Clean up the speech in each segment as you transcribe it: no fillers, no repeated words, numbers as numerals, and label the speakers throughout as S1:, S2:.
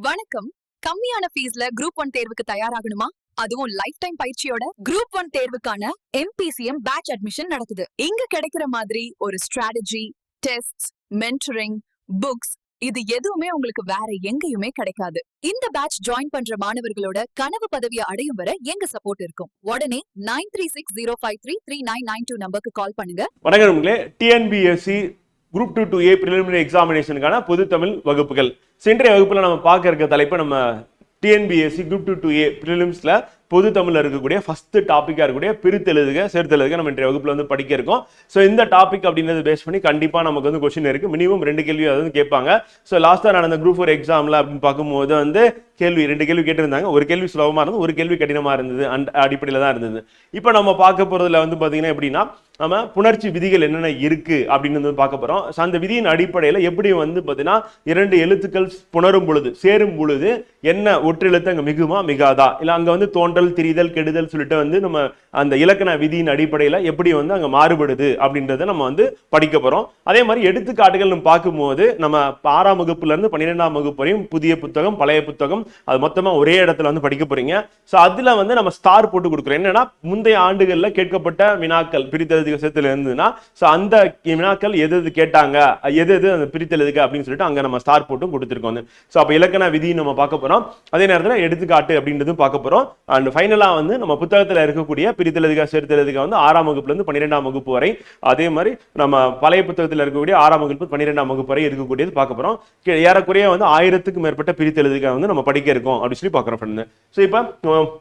S1: வணக்கம். கம்மியான ஃபீஸ்ல குரூப் 1 தேர்வுக்கு தயாராகணுமா? அதுவும் லைஃப் டைம் பயிற்சியோட குரூப் 1 தேர்வுக்கான MPCM பேட்ச் அட்மிஷன் நடக்குது. இங்க கிடைக்கிற மாதிரி ஒரு ஸ்ட்ராட்டஜி, டெஸ்ட், மென்டரிங், புக்ஸ் இது எதுவுமே உங்களுக்கு வேற எங்கேயுமே கிடைக்காது. இந்த பேட்ச் ஜாயின் பண்ற மாணவர்களோட கனவு பதவியை அடையும் வரை எங்க சப்போர்ட் இருக்கும். உடனே 9360533992 நம்பருக்கு கால் பண்ணுங்க.
S2: வணக்கம். டிஎன்பிஎஸ்சி குரூப் 2A பிரிலிமினரி எக்ஸாமினேஷனுக்கான பொது தமிழ் வகுப்புகள். இன்றைய வகுப்புல நம்ம பார்க்க இருக்க தலைப்பு நம்ம டிஎன்பிஎஸ்சி குரூப் 2A பிரிலிம்ஸ்ல பொது தமிழ்ல இருக்கக்கூடிய ஃபர்ஸ்ட் டாபிக்கா இருக்கக்கூடிய பிரித்தெழுதுக சேர்த்தெழுதுக நம்ம இன்றைய வகுப்புல வந்து படிக்க இருக்கோம். ஸோ இந்த டாபிக் அப்படின்றது பேஸ் பண்ணி கண்டிப்பா நமக்கு வந்து கொஸ்டின் இருக்கு. மினிமம் 2 கேள்வி அதாவது கேட்பாங்க. ஸோ லாஸ்டா நடந்த குரூப் 4 எக்ஸாம்ல அப்படின்னு பார்க்கும்போது வந்து 2 கேள்வி கேட்டிருந்தாங்க. ஒரு கேள்வி சுலபமா இருந்தது, ஒரு கேள்வி கடினமா இருந்தது. அந்த அடிப்படையில தான் இருந்தது. இப்போ நம்ம பார்க்க போறதுல வந்து பாத்தீங்கன்னா எப்படின்னா நம்ம புணர்ச்சி விதிகள் என்னென்ன இருக்கு அப்படின்னு வந்து பார்க்க போறோம். அந்த விதியின் அடிப்படையில எப்படி வந்து பாத்தீங்கன்னா 2 எழுத்துக்கள் புணரும் பொழுது சேரும் பொழுது என்ன ஒற்று எழுத்து அங்க மிகுமா மிகாதா, இல்ல அங்க வந்து தோன்றல் திரிதல் கெடுதல் சொல்லிட்டு வந்து நம்ம அந்த இலக்கண விதியின் அடிப்படையில எப்படி வந்து அங்க மாறுபடுது அப்படின்றத நம்ம வந்து படிக்க போறோம். அதே மாதிரி எடுத்துக்காட்டுகள் நம்ம பார்க்கும்போது நம்ம 6ஆம் வகுப்புல இருந்து 12ஆம் வகுப்பு வரையும் புதிய புத்தகம் பழைய புத்தகம் அது மொத்தமா ஒரே இடத்துல வந்து படிக்க போறீங்க. ஸோ அதுல வந்து நம்ம ஸ்டார் போட்டு கொடுக்குறோம். என்னன்னா முந்தைய ஆண்டுகள்ல கேட்கப்பட்ட வினாக்கள் பிரித்தெழுதுக சேர்த்துல இருந்ததுன்னா ஸோ அந்த வினாக்கள் எது எது கேட்டாங்க எது அந்த பிரித்தெழுதுக அப்படின்னு சொல்லிட்டு அங்க நம்ம ஸ்டார் போட்டும் கொடுத்துருக்கோம். ஸோ அப்ப இலக்கண விதி நம்ம பார்க்க போறோம். அதே நேரத்தில் எடுத்துக்காட்டு அப்படின்றதும் பார்க்க போறோம். அண்ட் ஃபைனலா வந்து நம்ம புத்தகத்துல இருக்கக்கூடிய பிரித்தெழுதுக சேர்த்தெழுதுக வந்து 6ஆம் வகுப்புல இருந்து 12ஆம் வகுப்பு வரை, அதே மாதிரி நம்ம பழைய புத்தகத்தில் இருக்கக்கூடிய 6ஆம் வகுப்பு 12ஆம் வகுப்பு வரை இருக்கக்கூடியது பார்க்க போறோம். ஏறக்குறைய வந்து 1000க்கும் மேற்பட்ட பிரித்தெழுதுக வந்து நம்ம படிக்க இருக்கோம் அப்படின்னு சொல்லி பார்க்குறோம் ஃப்ரெண்ட். ஸோ இப்போ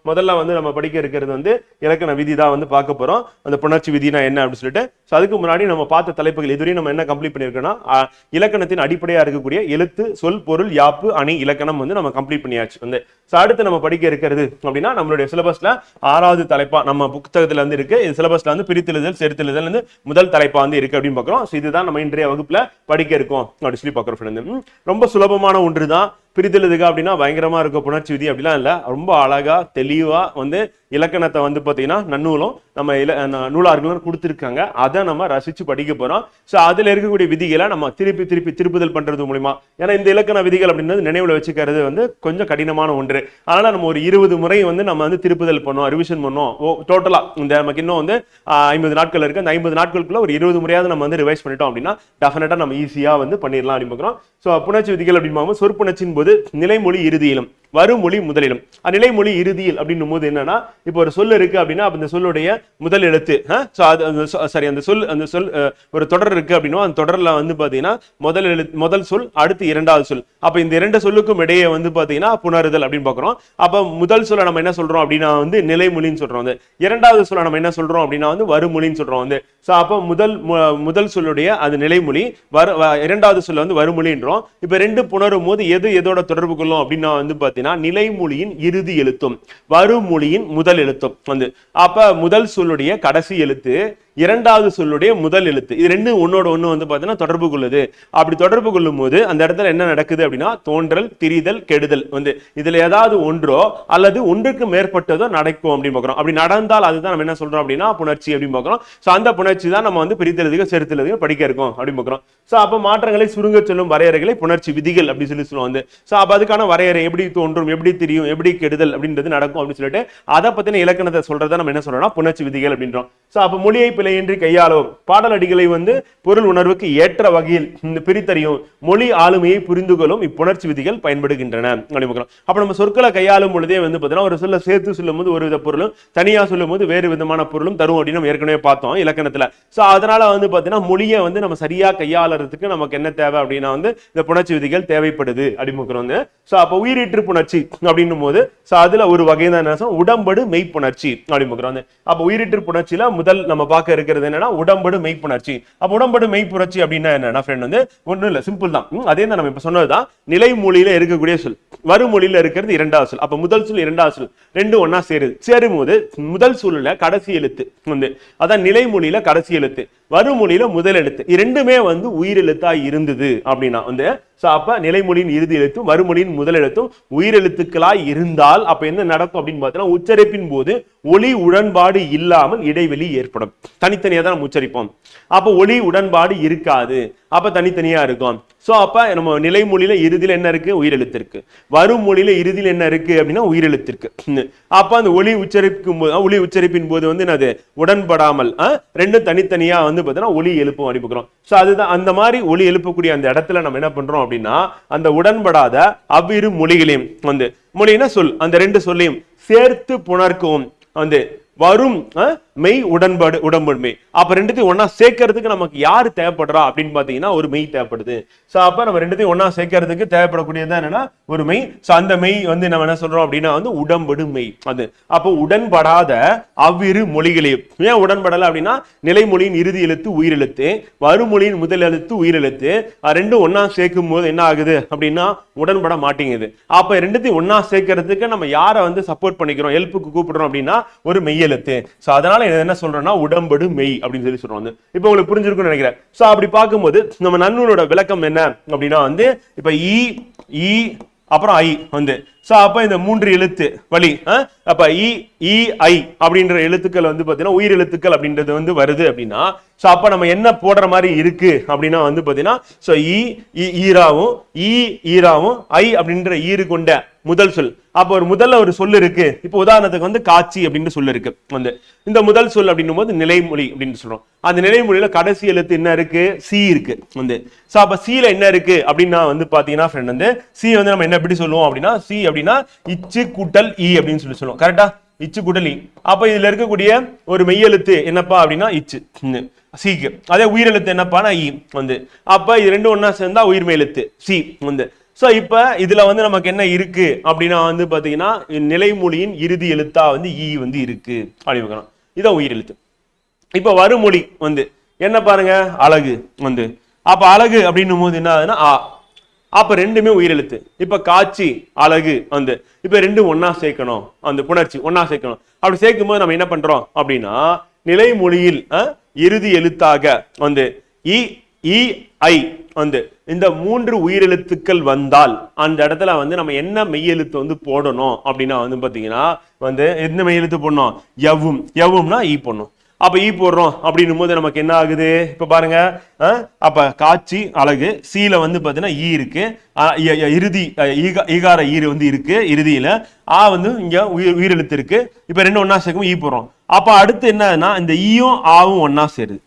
S2: முதல்ல வந்து நம்ம படிக்க இருக்கிறது வந்து இலக்கண விதி தான் வந்து பார்க்க போறோம். அந்த புணர்ச்சி விதினா என்ன அப்படின்னு சொல்லிட்டு. ஸோ அதுக்கு முன்னாடி நம்ம பார்த்த தலைப்புகள் இதுவரையும் நம்ம என்ன கம்ப்ளீட் பண்ணியிருக்கோம்னா இலக்கணத்தின் அடிப்படையா இருக்கக்கூடிய எழுத்து சொல் பொருள் யாப்பு அணி இலக்கணம் வந்து நம்ம கம்ப்ளீட் பண்ணியாச்சு வந்து. ஸோ அடுத்து நம்ம படிக்க இருக்கிறது அப்படின்னா நம்மளுடைய சிலபஸ்ல 6வது தலைப்பா நம்ம புத்தகத்துல வந்து இருக்கு. இது சிலபஸ்ல வந்து பிரித்தெழுதல் சேர்த்தெழுதல் வந்து முதல் தலைப்பா வந்து இருக்கு அப்படின்னு பார்க்குறோம். ஸோ இதுதான் நம்ம இன்றைய வகுப்புல படிக்க இருக்கோம் அப்படின்னு சொல்லி பார்க்குறோம் ஃப்ரெண்ட். ரொம்ப சுலபமான ஒன்று தான் பிரித்தெழுதுக அப்படின்னா பயங்கரமா இருக்க புணர்ச்சி விதி அப்படிலாம் இல்லை. ரொம்ப அழகா தெளிவா வந்து இலக்கணத்தை வந்து பார்த்தீங்கன்னா நன்னூலும் நம்ம நூலார்களும் கொடுத்துருக்காங்க. அதை நம்ம ரசிச்சு படிக்க போறோம். ஸோ அதுல இருக்கக்கூடிய விதிகளை நம்ம திருப்பி திருப்புதல் பண்றது மூலியமா, ஏன்னா இந்த இலக்கண விதிகள் அப்படின்றது நினைவுல வச்சுக்கிறது வந்து கொஞ்சம் கடினமான ஒன்று. அதனால நம்ம ஒரு 20 முறை வந்து நம்ம வந்து திருப்புதல் பண்ணோம், ரிவிஷன் பண்ணோம். டோட்டலா இந்த நமக்கு இன்னும் வந்து 50 நாட்கள் இருக்கு. அந்த 50 நாட்களுக்குள்ள ஒரு 20 முறையாவது நம்ம வந்து ரிவைஸ் பண்ணிட்டோம் அப்படின்னா டெஃபினட்டா நம்ம ஈஸியா வந்து பண்ணிடலாம் அப்படின்னு பார்க்குறோம். ஸோ புணர்ச்சி விதிகள் அப்படின்னு சொற்புணர்ச்சியின் போது நிலைமொழி இறுதியிலும் வருமொழி முதலிலும். நிலைமொழி இறுதியில் அப்படின்னும் போது என்னன்னா இப்போ ஒரு சொல் இருக்கு அப்படின்னா அந்த சொல்லுடைய முதல் எழுத்து அந்த சொல் ஒரு தொடர் இருக்கு அப்படின்னா அந்த தொடர்ல வந்து பாத்தீங்கன்னா முதல் சொல் அடுத்து 2வது சொல். அப்ப இந்த 2 சொல்லுக்கும் இடையே வந்து பாத்தீங்கன்னா புணருதல் அப்படின்னு பாக்குறோம். அப்ப முதல் சொல்ல நம்ம என்ன சொல்றோம் அப்படின்னா வந்து நிலைமொழின்னு சொல்றோம். 2வது சொல்ல நம்ம என்ன சொல்றோம் அப்படின்னா வந்து வருமொழின்னு சொல்றோம் வந்து. அப்ப முதல் சொல்லுடைய அது நிலைமொழி, 2வது சொல்ல வந்து வருமொழின்றோம். இப்ப 2 புணரும் போது எதோட தொடர்பு கொள்ளும் அப்படின்னா வந்து பாத்தீங்கன்னா நிலைமொழியின் இறுதி எழுத்தும் வருமொழியின் முதல் எழுத்தும் வந்து. அப்ப முதல் சொல்லுடைய கடைசி எழுத்து 2வது சொல்லுடைய முதல் எழுத்து இது 2 ஒன்னோட ஒண்ணு வந்து பாத்தீங்கன்னா தொடர்பு கொள்ளுது. அப்படி தொடர்பு கொள்ளும் போது அந்த இடத்துல என்ன நடக்குது அப்படின்னா தோன்றல் திரிதல் கெடுதல் வந்து இதுல ஏதாவது ஒன்றோ அல்லது ஒன்றுக்கு மேற்பட்டதோ நடக்கும் அப்படின்னு பாக்குறோம். அப்படி நடந்தால் அதுதான் நம்ம என்ன சொல்றோம் அப்படின்னா புணர்ச்சி அப்படின்னு பாக்குறோம். சோ அந்த புணர்ச்சி தான் நம்ம வந்து பிரித்தெழுதுக சேர்த்தெழுதுக படிக்க இருக்கோம் அப்படின்னு பாக்குறோம். சோ அப்ப மாற்றங்களை சுருங்க சொல்லும் வரையறைகளை புணர்ச்சி விதிகள் அப்படின்னு சொல்லி சொல்லுவோம் வந்து. சோ அப்ப அதுக்கான வரையறை எப்படி தோன்றும், எப்படி தெரியும், எப்படி கெடுதல் அப்படின்றது நடக்கும் அப்படின்னு சொல்லிட்டு அதை பத்தின இலக்கணத்தை சொல்றதை நம்ம என்ன சொல்றோம்னா புணர்ச்சி விதிகள் அப்படின்றோம். சோ அப்ப மொழியை பிழையின்றி கையாளவும் பாடல் அடிகளை வந்து பொருள் உணர்வுக்கு ஏற்ற வகையில் இந்த பிரித்தறியும் மொழி ஆளுமையை புரிந்து கொள்ளும் இப்புணர்ச்சி விதிகள் பயன்படுகின்றன. அப்ப நம்ம சொற்களை கையாளும் பொழுதே வந்து பாத்தீங்கன்னா ஒரு சொல்ல சேர்த்து சொல்லும் போது ஒரு வித பொருளும் தனியா சொல்லும் போது வேறு விதமான பொருளும் தரும் அப்படின்னு நம்ம ஏற்கனவே பார்த்தோம் இலக்கணத்துல. சோ அதனால வந்து பாத்தீங்கன்னா மொழியை வந்து நம்ம சரியா கையாளறதுக்கு நமக்கு என்ன தேவை அப்படின்னா வந்து இந்த புணர்ச்சி விதிகள் தேவைப்படுது அப்படின்னு. சோ அப்ப உயிரீற்று புணர்ச்சி அப்படின்னும் போது அதுல ஒரு வகை தான் உடம்படு மெய்ப்புணர்ச்சி அப்படின்னு. அப்ப உயிரீற்று புணர்ச்சியில முதல் நம்ம பார்க்க இருக்கிறது என்னன்னா உடம்படு மெய்ப்புணர்ச்சி. அப்ப உடம்படு மெய்ப்புணர்ச்சி அப்படின்னா என்னன்னா ஃப்ரெண்ட் வந்து ஒண்ணும் இல்ல, சிம்பிள் தான். அதே தான் நம்ம இப்ப சொன்னதுதான். நிலைமொழியில இருக்கக்கூடிய சொல் வருமொழியில இருக்கிறது 2வது சொல். அப்ப முதல் சொல் 2வது சொல் 2 ஒன்னா சேரும் போது முதல் சொல்லுல கடைசி எழுத்து வந்து அதான் நிலைமொழியில கடைசி எழுத்து வருமொழியில முதல் எழுத்து 2மே வந்து உயிரெழுத்தா இருந்தது அப்படின்னா வந்து சோ அப்ப நிலைமொழியின் இறுதி எழுத்தும் வறுமொழியின் முதல் எழுத்தும் உயிரெழுத்துக்களாய் இருந்தால் அப்ப என்ன நடக்கும் அப்படின்னு பார்த்தீங்கன்னா உச்சரிப்பின் போது ஒலி உடன்பாடு இல்லாமல் இடைவெளி ஏற்படும். தனித்தனியா தான் நம்ம உச்சரிப்போம். அப்ப ஒலி உடன்பாடு இருக்காது, அப்ப தனித்தனியா இருக்கும். சோ அப்ப நம்ம நிலைமொழியில இறுதியில் என்ன இருக்கு? உயிரெழுத்து இருக்கு. வரும் மொழியில இறுதியில் என்ன இருக்கு அப்படின்னா உயிரெழுத்து இருக்கு. அப்ப அந்த ஒலி உச்சரிப்பின் போது வந்து என்னது உடன்படாமல் ரெண்டும் தனித்தனியா வந்து பார்த்தீங்கன்னா ஒலி எழுப்பும் அனுப்புகிறோம். சோ அதுதான் அந்த மாதிரி ஒலி எழுப்பக்கூடிய அந்த இடத்துல நம்ம என்ன பண்றோம் அப்படின்னா அந்த உடன்படாத அவ்விரு மொழிகளையும் வந்து மொழினா சொல் அந்த ரெண்டு சொல்லையும் சேர்த்து புணர்க்கவும் வந்து வரும் மெய் உடன்படுமை. அப்ப ரெண்டுத்தையும் ஒன்னா சேர்க்கறதுக்கு நமக்கு யாரு தேவைப்படுறா அப்படின்னு பாத்தீங்கன்னா ஒரு மெய் தேவைப்படுது. சோ அப்ப நம்ம ரெண்டுத்தையும் ஒன்னா சேர்க்கறதுக்கு தேவைப்படக்கூடியது என்னன்னா ஒரு மெய். சோ அந்த மெய் வந்து நம்ம என்ன சொல்றோம் அப்படின்னா வந்து உடம்படு மெய். அது அப்போ உடன்படாத அவ்விரு மொழிகளையும் ஏன் உடன்படலை அப்படின்னா நிலைமொழியின் இறுதி எழுத்து உயிரெழுத்து, வறுமொழியின் முதல் எழுத்து உயிரெழுத்து, ரெண்டும் ஒன்னா சேர்க்கும் போது என்ன ஆகுது அப்படின்னா உடன்பட மாட்டேங்குது. அப்ப ரெண்டுத்தையும் ஒன்னா சேர்க்கறதுக்கு நம்ம யாரை வந்து சப்போர்ட் பண்ணிக்கிறோம், ஹெல்ப்புக்கு கூப்பிடுறோம் அப்படின்னா ஒரு மெய் எழுத்து. சோ அதனால என்ன சொல்றோம்னா உடம்படு மெய் அப்படின்னு சொல்லி சொல்றோம். இப்ப உங்களுக்கு புரிஞ்சிருக்கும்னு நினைக்கிறேன். சோ அப்படி பார்க்கும்போது நம்ம நன்னூலோட விளக்கம் என்ன அப்படின்னா வந்து இப்ப இ அப்புறம் ஐ வந்து சோ அப்ப இந்த மூன்று எழுத்து வழி அப்ப இ ஐ அப்படின்ற எழுத்துக்கள் வந்து பாத்தீங்கன்னா உயிர் எழுத்துக்கள் அப்படின்றது வந்து வருது அப்படின்னா சோ அப்ப நம்ம என்ன போடுற மாதிரி இருக்கு அப்படின்னா வந்து பாத்தீங்கன்னா சோ ஈராவும் ஈராவும் ஐ அப்படின்ற ஈறு கொண்ட முதல் சொல். அப்ப ஒரு முதல்ல ஒரு சொல் இருக்கு. இப்ப உதாரணத்துக்கு வந்து காட்சி அப்படின்னு சொல்லு இருக்கு. வந்து இந்த முதல் சொல் அப்படின்னும் போது நிலைமொழி அப்படின்னு சொல்றோம். அந்த நிலைமொழியில கடைசி எழுத்து என்ன இருக்கு? சி இருக்கு. வந்து சோ அப்ப சீல என்ன இருக்கு அப்படின்னா வந்து பாத்தீங்கன்னா ஃப்ரெண்ட் வந்து சி வந்து நம்ம என்ன எப்படி சொல்லுவோம் அப்படின்னா சி அப்படின்னா இச்சு கூட்டல் இ அப்படின்னு சொல்லி சொல்லுவோம். கரெக்டா? இச்சு கூட்டல் இ. அப்ப இதுல இருக்கக்கூடிய ஒரு மெய்யெழுத்து என்னப்பா அப்படின்னா இச்சு சிக்கு. அதே உயிரெழுத்து என்னப்பானா இ. வந்து அப்ப இது ரெண்டும் ஒன்னா சேர்ந்தா உயிர் மெய்யெழுத்து சி. வந்து சோ இப்ப இதுல வந்து நமக்கு என்ன இருக்கு அப்படின்னா வந்து பாத்தீங்கன்னா நிலைமொழியின் இறுதி எழுத்தா வந்து ஈ வந்து இருக்கு அப்படின்னு இதான் உயிர் எழுத்து. இப்ப வறுமொழி வந்து என்ன பாருங்க அழகு. வந்து அப்ப அழகு அப்படின்னும் போது என்ன ஆகுதுன்னா ஆ. அப்ப ரெண்டுமே உயிரெழுத்து. இப்ப காட்சி அழகு வந்து இப்ப ரெண்டும் ஒன்னா சேர்க்கணும். அந்த புணர்ச்சி ஒன்னா சேர்க்கணும். அப்படி சேர்க்கும் போது நம்ம என்ன பண்றோம் அப்படின்னா நிலைமொழியில் இறுதி எழுத்தாக வந்து இ ஐ வந்து இந்த மூன்று உயிரெழுத்துக்கள் வந்தால் அந்த இடத்துல வந்து நம்ம என்ன மெய்யெழுத்து வந்து போடணும் அப்படின்னா வந்து பாத்தீங்கன்னா வந்து எந்த மெய்யெழுத்து போடணும்? எவ்வும்னா ஈ போடணும். அப்ப ஈ போடுறோம் அப்படின்னும் போது நமக்கு என்ன ஆகுது? இப்ப பாருங்க அப்ப காட்சி அழகு சீல வந்து பாத்தீங்கன்னா ஈ இருக்கு. இறுதி ஈகார ஈறு வந்து இருக்கு. இறுதியில வந்து இங்க உயிரெழுத்து இருக்கு. இப்ப ரெண்டு ஒன்னா சேர்க்கும் ஈ போடுறோம். அப்ப அடுத்து என்னன்னா இந்த ஈயும் ஆவும் ஒன்னா சேருது.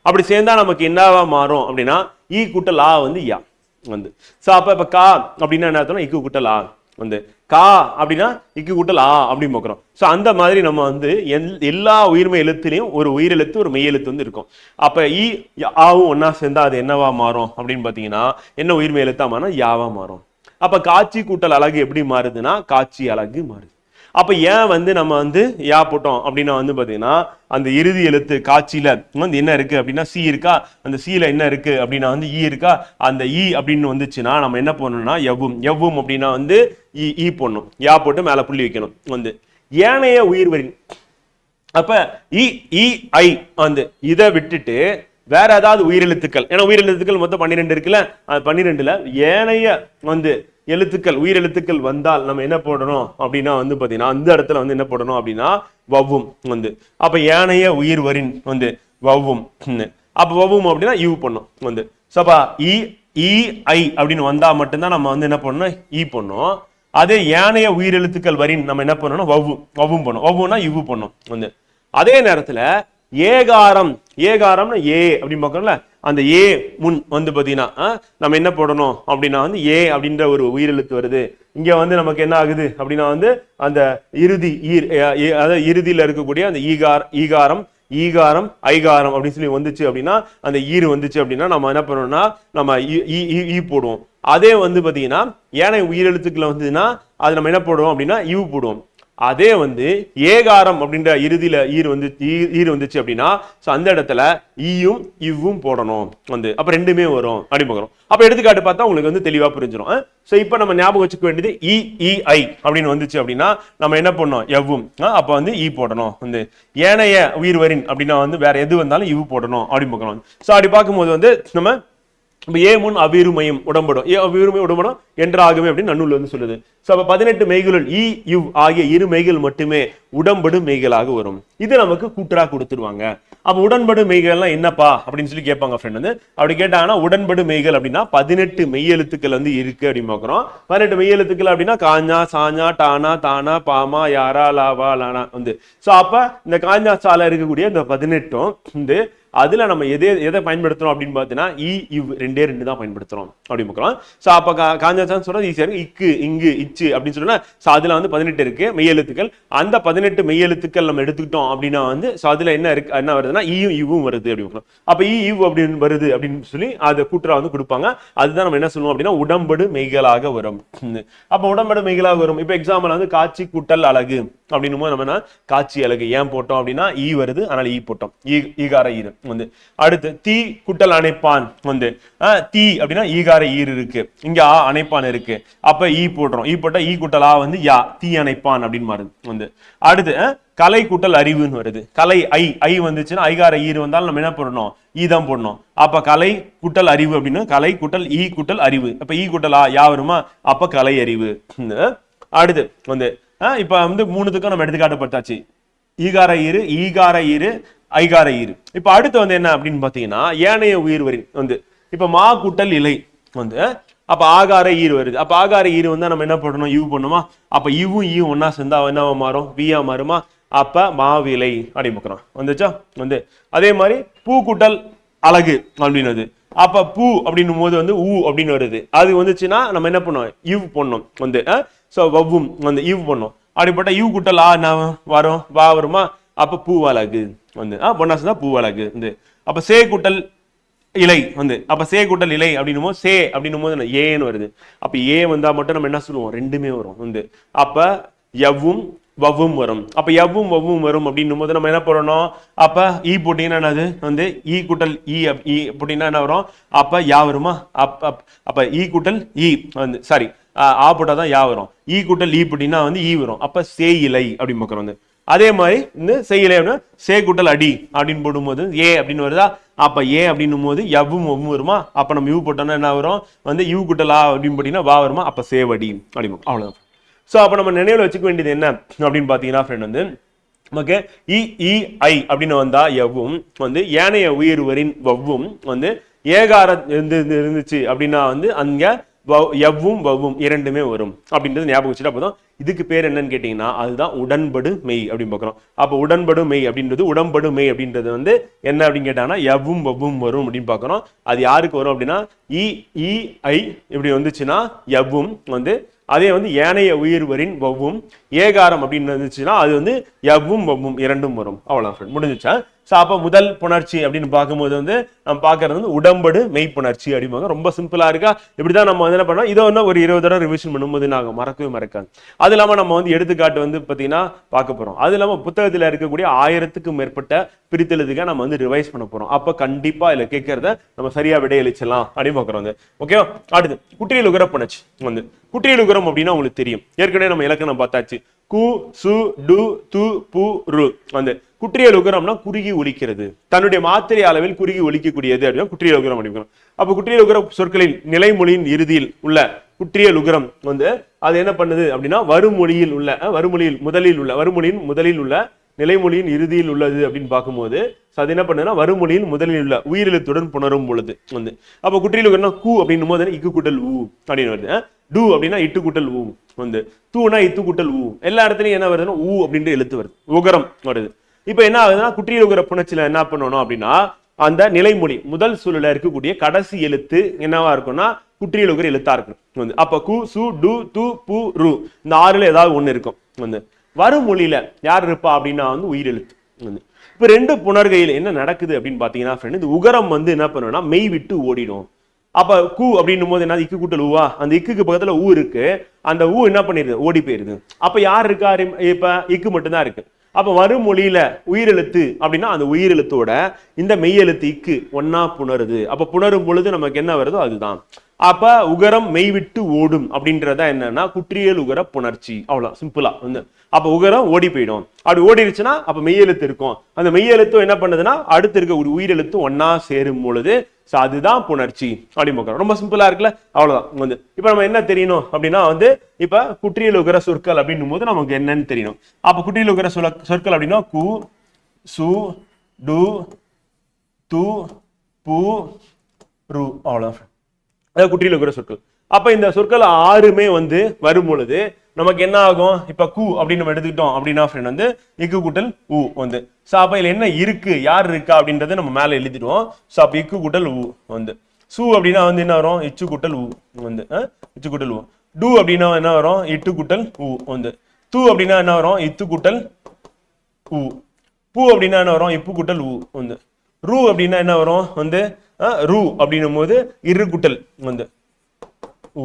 S2: அப்படி சேர்ந்தா நமக்கு என்னவா மாறும் அப்படின்னா ஈ கூட்டல் ஆ வந்து யா வந்து. சோ அப்ப கா அப்படின்னா என்ன அர்த்தம்னா இக்கு கூட்டல் ஆ வந்து கா அப்படின்னா இக்கு கூட்டல் ஆ அப்படின்னு பார்க்கிறோம். சோ அந்த மாதிரி நம்ம வந்து எல்லா உயிர்மை எழுத்துலையும் ஒரு உயிரெழுத்து ஒரு மெய்யெழுத்து வந்து இருக்கும். அப்ப ஈ ஆவும் ஒன்னா சேர்ந்தா அது என்னவா மாறும் அப்படின்னு பாத்தீங்கன்னா என்ன உயிர்மை எழுத்தா மாறும்? யாவா மாறும். அப்ப காட்சி கூட்டல் அழகு எப்படி மாறுதுன்னா காட்சி அழகு மாறுது. அப்ப ஏன் வந்து நம்ம வந்து யா போட்டோம் அப்படின்னா வந்து பாத்தீங்கன்னா அந்த இறுதி எழுத்து காட்சியில வந்து என்ன இருக்கு அப்படின்னா சி இருக்கா. அந்த சீல என்ன இருக்கு அப்படின்னா வந்து ஈ இருக்கா. அந்த ஈ அப்படின்னு வந்துச்சுன்னா நம்ம என்ன பண்ணணும்னா எவ்வும் அப்படின்னா வந்து ஈ போடணும். யா போட்டு மேல புள்ளி வைக்கணும். வந்து ஏனைய உயிர்வரின் அப்ப இ ஐ வந்து இதை விட்டுட்டு வேற ஏதாவது உயிரெழுத்துக்கள், ஏன்னா உயிரெழுத்துக்கள் மொத்தம் 12 இருக்குல்ல, 12ல ஏனைய வந்து எழுத்துக்கள் உயிரெழுத்துக்கள் வந்தால் நம்ம என்ன போடணும் அப்படின்னா வந்து பாத்தீங்கன்னா அந்த இடத்துல வந்து என்ன போடணும் அப்படின்னா வவ்வும் வந்து. அப்ப ஏனைய உயிர்வரின் வந்து வவ்வும். அப்ப வவ்வும் அப்படின்னா யூ பண்ணும் வந்து. சப்பா இ ஐ அப்படின்னு வந்தா மட்டும்தான் நம்ம வந்து என்ன பண்ணணும்? ஈ பண்ணும். அதே ஏனைய உயிரெழுத்துக்கள் வரின் நம்ம என்ன பண்ணணும்? வவ்வும் பண்ணும். வவ்வும்னா யூ பண்ணும் வந்து. அதே நேரத்துல ஏகாரம்னா ஏ அப்படின்னு பார்க்கணும்ல, அந்த ஏ முன் வந்து பாத்தீங்கன்னா நம்ம என்ன போடணும் அப்படின்னா வந்து ஏ அப்படின்ற ஒரு உயிரெழுத்து வருது. இங்க வந்து நமக்கு என்ன ஆகுது அப்படின்னா வந்து அந்த இறுதியில இருக்கக்கூடிய அந்த ஈகாரம் ஐகாரம் அப்படின்னு சொல்லி வந்துச்சு அப்படின்னா அந்த ஈறு வந்துச்சு அப்படின்னா நம்ம என்ன பண்ணணும்னா நம்ம ஈ போடுவோம். அதே வந்து பாத்தீங்கன்னா ஏனைய உயிரெழுத்துக்களை வந்ததுன்னா அது நம்ம என்ன போடுவோம் அப்படின்னா யூ போடுவோம். அதே வந்து ஏகாரம் அப்படின்ற இறுதியில ஈறு வந்துச்சு அப்படின்னா அந்த இடத்துல ஈயும் இவ்வும் போடணும் வந்து. அப்ப ரெண்டுமே வரும் அப்படி பார்க்கிறோம். அப்ப எடுத்துக்காட்டு பார்த்தா உங்களுக்கு வந்து தெளிவா புரிஞ்சிடும். சோ இப்ப நம்ம ஞாபகம் வச்சுக்க வேண்டியது இ அப்படின்னு வந்துச்சு அப்படின்னா நம்ம என்ன பண்ணோம்? எவ்வும். அப்ப வந்து ஈ போடணும் வந்து. ஏனைய உயிர்வரின் அப்படின்னா வந்து வேற எது வந்தாலும் இவ் போடணும் அப்படி பார்க்கணும். சோ அப்படி பார்க்கும்போது வந்து நம்ம இப்ப ஏ முன் அவ்விருமையும் உடம்படும், அவ்விருமை உடம்படும் என்றாகுமே அப்படின்னு நன்னூல் வந்து சொல்லுது. சோ அப்ப 18 மெய்களுள் ஈ இவ் ஆகிய இரு மெய்கள் மட்டுமே உடம்படு மெய்களாக வரும். இது நமக்கு கூற்றா கொடுத்துருவாங்க. அப்ப உடன்படு மெய்கள்லாம் என்னப்பா அப்படின்னு சொல்லி கேட்பாங்க ஃப்ரெண்ட் வந்து. அப்படி கேட்டாங்கன்னா உடன்படு மெய்கள் அப்படின்னா 18 மெய்யெழுத்துக்கள் வந்து இருக்கு அப்படின்னு பாக்குறோம். 18 மெய்யெழுத்துக்கள் அப்படின்னா காஞ்சா சாஞ்சா டானா தானா பாமா யாரா லாவா லானா வந்து. சோ அப்ப இந்த காஞ்சா சால இருக்கக்கூடிய இந்த 18 வந்து அதுல நம்ம எதை பயன்படுத்துறோம் அப்படின்னு பார்த்தீங்கன்னா இவ் ரெண்டு தான் பயன்படுத்துறோம் அப்படின்னு பார்க்கிறோம். சோ அப்ப காஞ்சாச்சான்னு சொல்றது ஈஸியா இருக்கு. இக்கு இங்கு இச்சு அப்படின்னு சொன்னா அதுல வந்து 18 இருக்கு மெய்யெழுத்துக்கள். அந்த 18 மெய்யெழுத்துக்கள் நம்ம எடுத்துக்கிட்டோம் அப்படின்னா வந்து அதுல என்ன வருதுன்னா இவும் வருது அப்படின்னு. அப்ப இவ் அப்படின்னு வருது அப்படின்னு சொல்லி அதை கூற்றா வந்து கொடுப்பாங்க. அதுதான் நம்ம என்ன சொல்லுவோம் அப்படின்னா உடம்படு மெய்களாக வரும். அப்ப உடம்படு மெய்களாக வரும். இப்ப எக்ஸாம்பிள் வந்து காட்சி கூட்டல் அழகு அப்படின்னும் போது நம்ம காட்சி அழகு ஏன் போட்டோம் அப்படின்னா ஈ வருது, அதனால ஈ போட்டோம். ஈகார ஈரு வந்து. அடுத்து தீ குட்டல் அணைப்பான் வந்து தீ அப்படின்னா ஈகார ஈர் இருக்கு, இங்க அணைப்பான் இருக்கு, அப்ப ஈ போடுறோம். ஈ போட்டா ஈ குட்டலா வந்து யா தீ அணைப்பான் அப்படின்னு மாறுது வந்து. அடுத்து கலை கூட்டல் அறிவுன்னு வருது. கலை ஐ வந்துச்சுன்னா ஐகார ஈர் வந்தாலும் நம்ம என்ன பண்ணணும் ஈ தான் போடணும். அப்ப கலை கூட்டல் அறிவு அப்படின்னா கலை கூட்டல் ஈ கூட்டல் அறிவு, அப்ப ஈ கூட்டல் யா வருமா, அப்ப கலை அறிவு. அடுத்து வந்து இப்ப வந்து மூணுத்துக்கும் நம்ம எடுத்துக்காட்டு பார்த்தாச்சு. ஈகார ஈரு ஐகார ஈரு. இப்ப அடுத்து வந்து என்ன அப்படின்னு பாத்தீங்கன்னா ஏனைய உயிர் வரி வந்து இப்ப மா கூட்டல் இலை வந்து அப்ப ஆகார ஈர் வருது. அப்ப ஆகார ஈர் வந்தா நம்ம என்ன பண்ணணும் இவ் பண்ணுமா, அப்ப இவும் ஈ ஒன்னா சேர்ந்தா என்னவா மாறும் வியா மாறுமா, அப்ப மாவிலை அப்படின்னு பார்க்கிறோம் வந்துச்சா வந்து. அதே மாதிரி பூ கூட்டல் அழகு அப்படின்னது, அப்ப பூ அப்படின்னும் போது வந்து ஊ அப்படின்னு வருது. அது வந்துச்சுன்னா நம்ம என்ன பண்ணோம் இவ் பண்ணோம் வந்து. சோ வவ்வும் வந்து இவ் பண்ணோம். அப்படிப்பட்ட இவ் கூட்டல் என்ன வரும் வா வருமா, அப்ப பூவழகு வந்து பொன்னா சேர்ந்தா பூவழகு வந்து. அப்ப சே கூட்டல் இலை வந்து அப்ப சே கூட்டல் இலை அப்படின்னும் போது சே அப்படின்னும் போது ஏன்னு வருது. அப்ப ஏ வந்தா மட்டும் நம்ம என்ன சொல்லுவோம் ரெண்டுமே வரும் வந்து. அப்ப எவ்வும் வவ்வும் வரும். அப்ப எவ்வும் வவ்வும் வரும் அப்படின்னும் போது நம்ம என்ன பண்ணணும், அப்ப ஈ போட்டீங்கன்னா என்னது வந்து ஈ கூட்டல் ஈ போட்டீங்கன்னா என்ன வரும், அப்ப யா வருமா, அப்ப ஈ கூட்டல் ஈ வந்து சாரி ஆ போட்டாதான் யா வரும். ஈ கூட்டல் ஈ போட்டீங்கன்னா வந்து ஈ வரும். அப்ப சே இலை அப்படின்னு பார்க்கிறோம் வந்து. அதே மாதிரி இந்த செய்யலை அப்படின்னா சே கூட்டல் அடி அப்படின்னு போடும்போது ஏ அப்படின்னு வருதா, அப்ப ஏ அப்படின்னும் போது எவ்வும் ஒவ்வும் வருமா, அப்ப நம்ம யூ போட்டோம்னா என்ன வரும் வந்து யூ கூட்டல் அப்படின்னு போட்டீங்கன்னா வா வருமா, அப்ப சேவடி அப்படின்னு அவ்வளவுதான். சோ அப்ப நம்ம நினைவுல வச்சுக்க வேண்டியது என்ன அப்படின்னு பாத்தீங்கன்னா ஃப்ரெண்ட் வந்து நமக்கு ஐ அப்படின்னு வந்தா எவ்வும் வந்து ஏனைய உயிர்வரின் வவ்வும் வந்து ஏகார இருந்துச்சு அப்படின்னா வந்து அங்க எவ்வும் வவ்வும் இரண்டுமே வரும் அப்படின்றது ஞாபகம் வச்சுட்டா போதும். இதுக்கு பேர் என்னன்னு கேட்டீங்கன்னா அதுதான் உடன்படு மெய் அப்படின்னு பார்க்கிறோம். அப்ப உடன்படு மெய் அப்படின்றது உடம்படு மெய் அப்படின்றது வந்து என்ன அப்படின்னு கேட்டாங்கன்னா எவ்வும் வவ்வும் வரும் அப்படின்னு பார்க்கிறோம். அது யாருக்கு வரும் அப்படின்னா ஐ இப்படி வந்துச்சுன்னா எவ்வும் வந்து, அதே வந்து ஏனைய உயிர்வரின் வவ்வும் ஏகாரம் அப்படின்னு இருந்துச்சுன்னா அது வந்து எவ்வும் வவ்வும் இரண்டும் வரும். அவ்வளவுதான் முடிஞ்சுச்சா. சோ அப்ப முதல் புணர்ச்சி அப்படின்னு பார்க்கும்போது வந்து நம்ம பாக்குறது வந்து உடம்படு மெய்ப்புணர்ச்சி அப்படிம்பாங்க. ரொம்ப சிம்பிளா இருக்கா. இப்படிதான் நம்ம வந்து என்ன பண்ணோம், இதை வந்து ஒரு 20 தடவை ரிவிஷன் பண்ணும்போது நாங்க மறக்கவே மறக்காது. அது இல்லாம நம்ம வந்து எடுத்துக்காட்டு வந்து பாத்தீங்கன்னா பார்க்க போறோம். அது இல்லாம புத்தகத்துல இருக்கக்கூடிய 1000க்கும் மேற்பட்ட பிரித்தெழுதுக நம்ம வந்து ரிவைஸ் பண்ண போறோம். அப்ப கண்டிப்பா இதுல கேட்கறத நம்ம சரியா விடையளிச்சலாம் அப்படின்னு பாக்குறோம். ஓகேவா. அடுத்து குற்றியல் உகர புணர்ச்சி வந்து குற்றியல் உகரம் அப்படின்னா உங்களுக்கு தெரியும், ஏற்கனவே நம்ம இலக்கணம் பார்த்தாச்சு. கு சு டு து பு ரு வந்து குற்றியல் உகரம்னா குறுகி ஒலிக்கிறது, தன்னுடைய மாத்திரை அளவில் குறுகி ஒலிக்கக்கூடியது அப்படின்னா குற்றியல் உகரம் அப்படிங்கிறோம். அப்ப குற்றியல் உகர சொற்களில் நிலைமொழியின் இறுதியில் உள்ள குற்றியல் உகரம் வந்து அது என்ன பண்ணுது அப்படின்னா வருமொழியின் முதலில் உள்ள நிலைமொழியின் இறுதியில் உள்ளது அப்படின்னு பார்க்கும்போது அது என்ன பண்ணுதுன்னா வருமொழியின் முதலில் உள்ள உயிரெழுத்துடன் புணரும் பொழுது வந்து அப்ப குற்றியல் உகரம் கு அப்படின்னும் போது இக்கு கூட்டல் ஊ அப்படின்னு வருது. டு அப்படின்னா இட்டு கூட்டல் ஊ வந்து, தூனா இத்து கூட்டல் ஊ, எல்லா இடத்துலயும் என்ன வருதுன்னா ஊ அப்படின்ற எழுத்து வருது, உகரம் வருது. இப்ப என்ன ஆகுதுன்னா குற்றியல் உகர புணர்ச்சியில என்ன பண்ணணும் அப்படின்னா அந்த நிலைமொழி முதல் சொல்லுல இருக்கக்கூடிய கடைசி எழுத்து என்னவா இருக்கும்னா குற்றியல் உகர எழுத்தா இருக்கும் வந்து. அப்ப கு சு டு து பு ரு இந்த 6ல ஏதாவது ஒண்ணு இருக்கும் வந்து. வருமொழியில யார் இருப்பா அப்படின்னா வந்து உயிரெழுத்து வந்து. இப்ப 2 புணர்கையில் என்ன நடக்குது அப்படின்னு பாத்தீங்கன்னா ஃப்ரெண்ட், இந்த உகரம் வந்து என்ன பண்ணுன்னா மெய் விட்டு ஓடிடும். அப்ப கு அப்படின்னும் போது என்ன இக்கு கூட்டல் ஊவா, அந்த இக்குக்கு பக்கத்துல ஊ இருக்கு, அந்த ஊ என்ன பண்ணிருது ஓடி போயிருது. அப்ப யார் இருக்கா, இப்ப இக்கு மட்டும்தான் இருக்கு. அப்ப வருமொழியில உயிரெழுத்து அப்படின்னா அந்த உயிரெழுத்தோட இந்த மெய்யெழுத்து இக்கு ஒன்னா புணருது. அப்ப புணரும் பொழுது நமக்கு என்ன வருதோ அதுதான். அப்ப உகரம் மெய் விட்டு ஓடும் அப்படின்றத என்னன்னா குற்றியல் உகர புணர்ச்சி. அவ்வளவு சிம்பிளா வந்து அப்ப உகரம் ஓடி போயிடும். அப்படி ஓடிடுச்சுன்னா அப்ப மெய்யெழுத்து இருக்கும். அந்த மெய்யெழுத்து என்ன பண்ணுதுன்னா அடுத்து இருக்க ஒரு உயிரெழுத்து ஒன்னா சேரும் பொழுது சோ அதுதான் புணர்ச்சி அப்படின்னு பார்க்கிறோம். ரொம்ப சிம்பிளா இருக்குல்ல, அவ்வளவுதான் வந்து. இப்ப நம்ம என்ன தெரியணும் அப்படின்னா வந்து இப்ப குற்றியல் உகர சொற்கள் அப்படின்னும் போது நமக்கு என்னன்னு தெரியணும். அப்ப குற்றியல் உகர சொற்கள் அப்படின்னா கு, சு, டு, து, பு, ரு, அவ்வளவுதான். அதாவது குற்றியல் உகர சொற்கள். அப்ப இந்த சொற்கள் 6மே வந்து வரும் பொழுது நமக்கு என்ன ஆகும்? இப்ப கு அப்படின்னு நம்ம எடுத்துக்கிட்டோம் அப்படின்னா ஃப்ரெண்ட் வந்து இக்கு கூட்டல் உ வந்து. சோ அப்ப இதுல என்ன இருக்கு, யார் இருக்கா அப்படின்றத நம்ம மேல எழுதிடுவோம். சோ அப்ப இக்கு கூட்டல் உ வந்து. சு அப்படின்னா வந்து என்ன வரும்? இச்சு கூட்டல் உ வந்து. இச்சு கூட்டல் உ. டு அப்படின்னா என்ன வரும்? இட்டு கூட்டல் உ வந்து. து அப்படின்னா என்ன வரும்? இத்து கூட்டல் உ. பூ அப்படின்னா என்ன வரும்? இப்பு கூட்டல் உ வந்து. ரு அப்படின்னா என்ன வரும் வந்து? ரு அப்படின்னும் போது இரு கூட்டல் வந்து உ.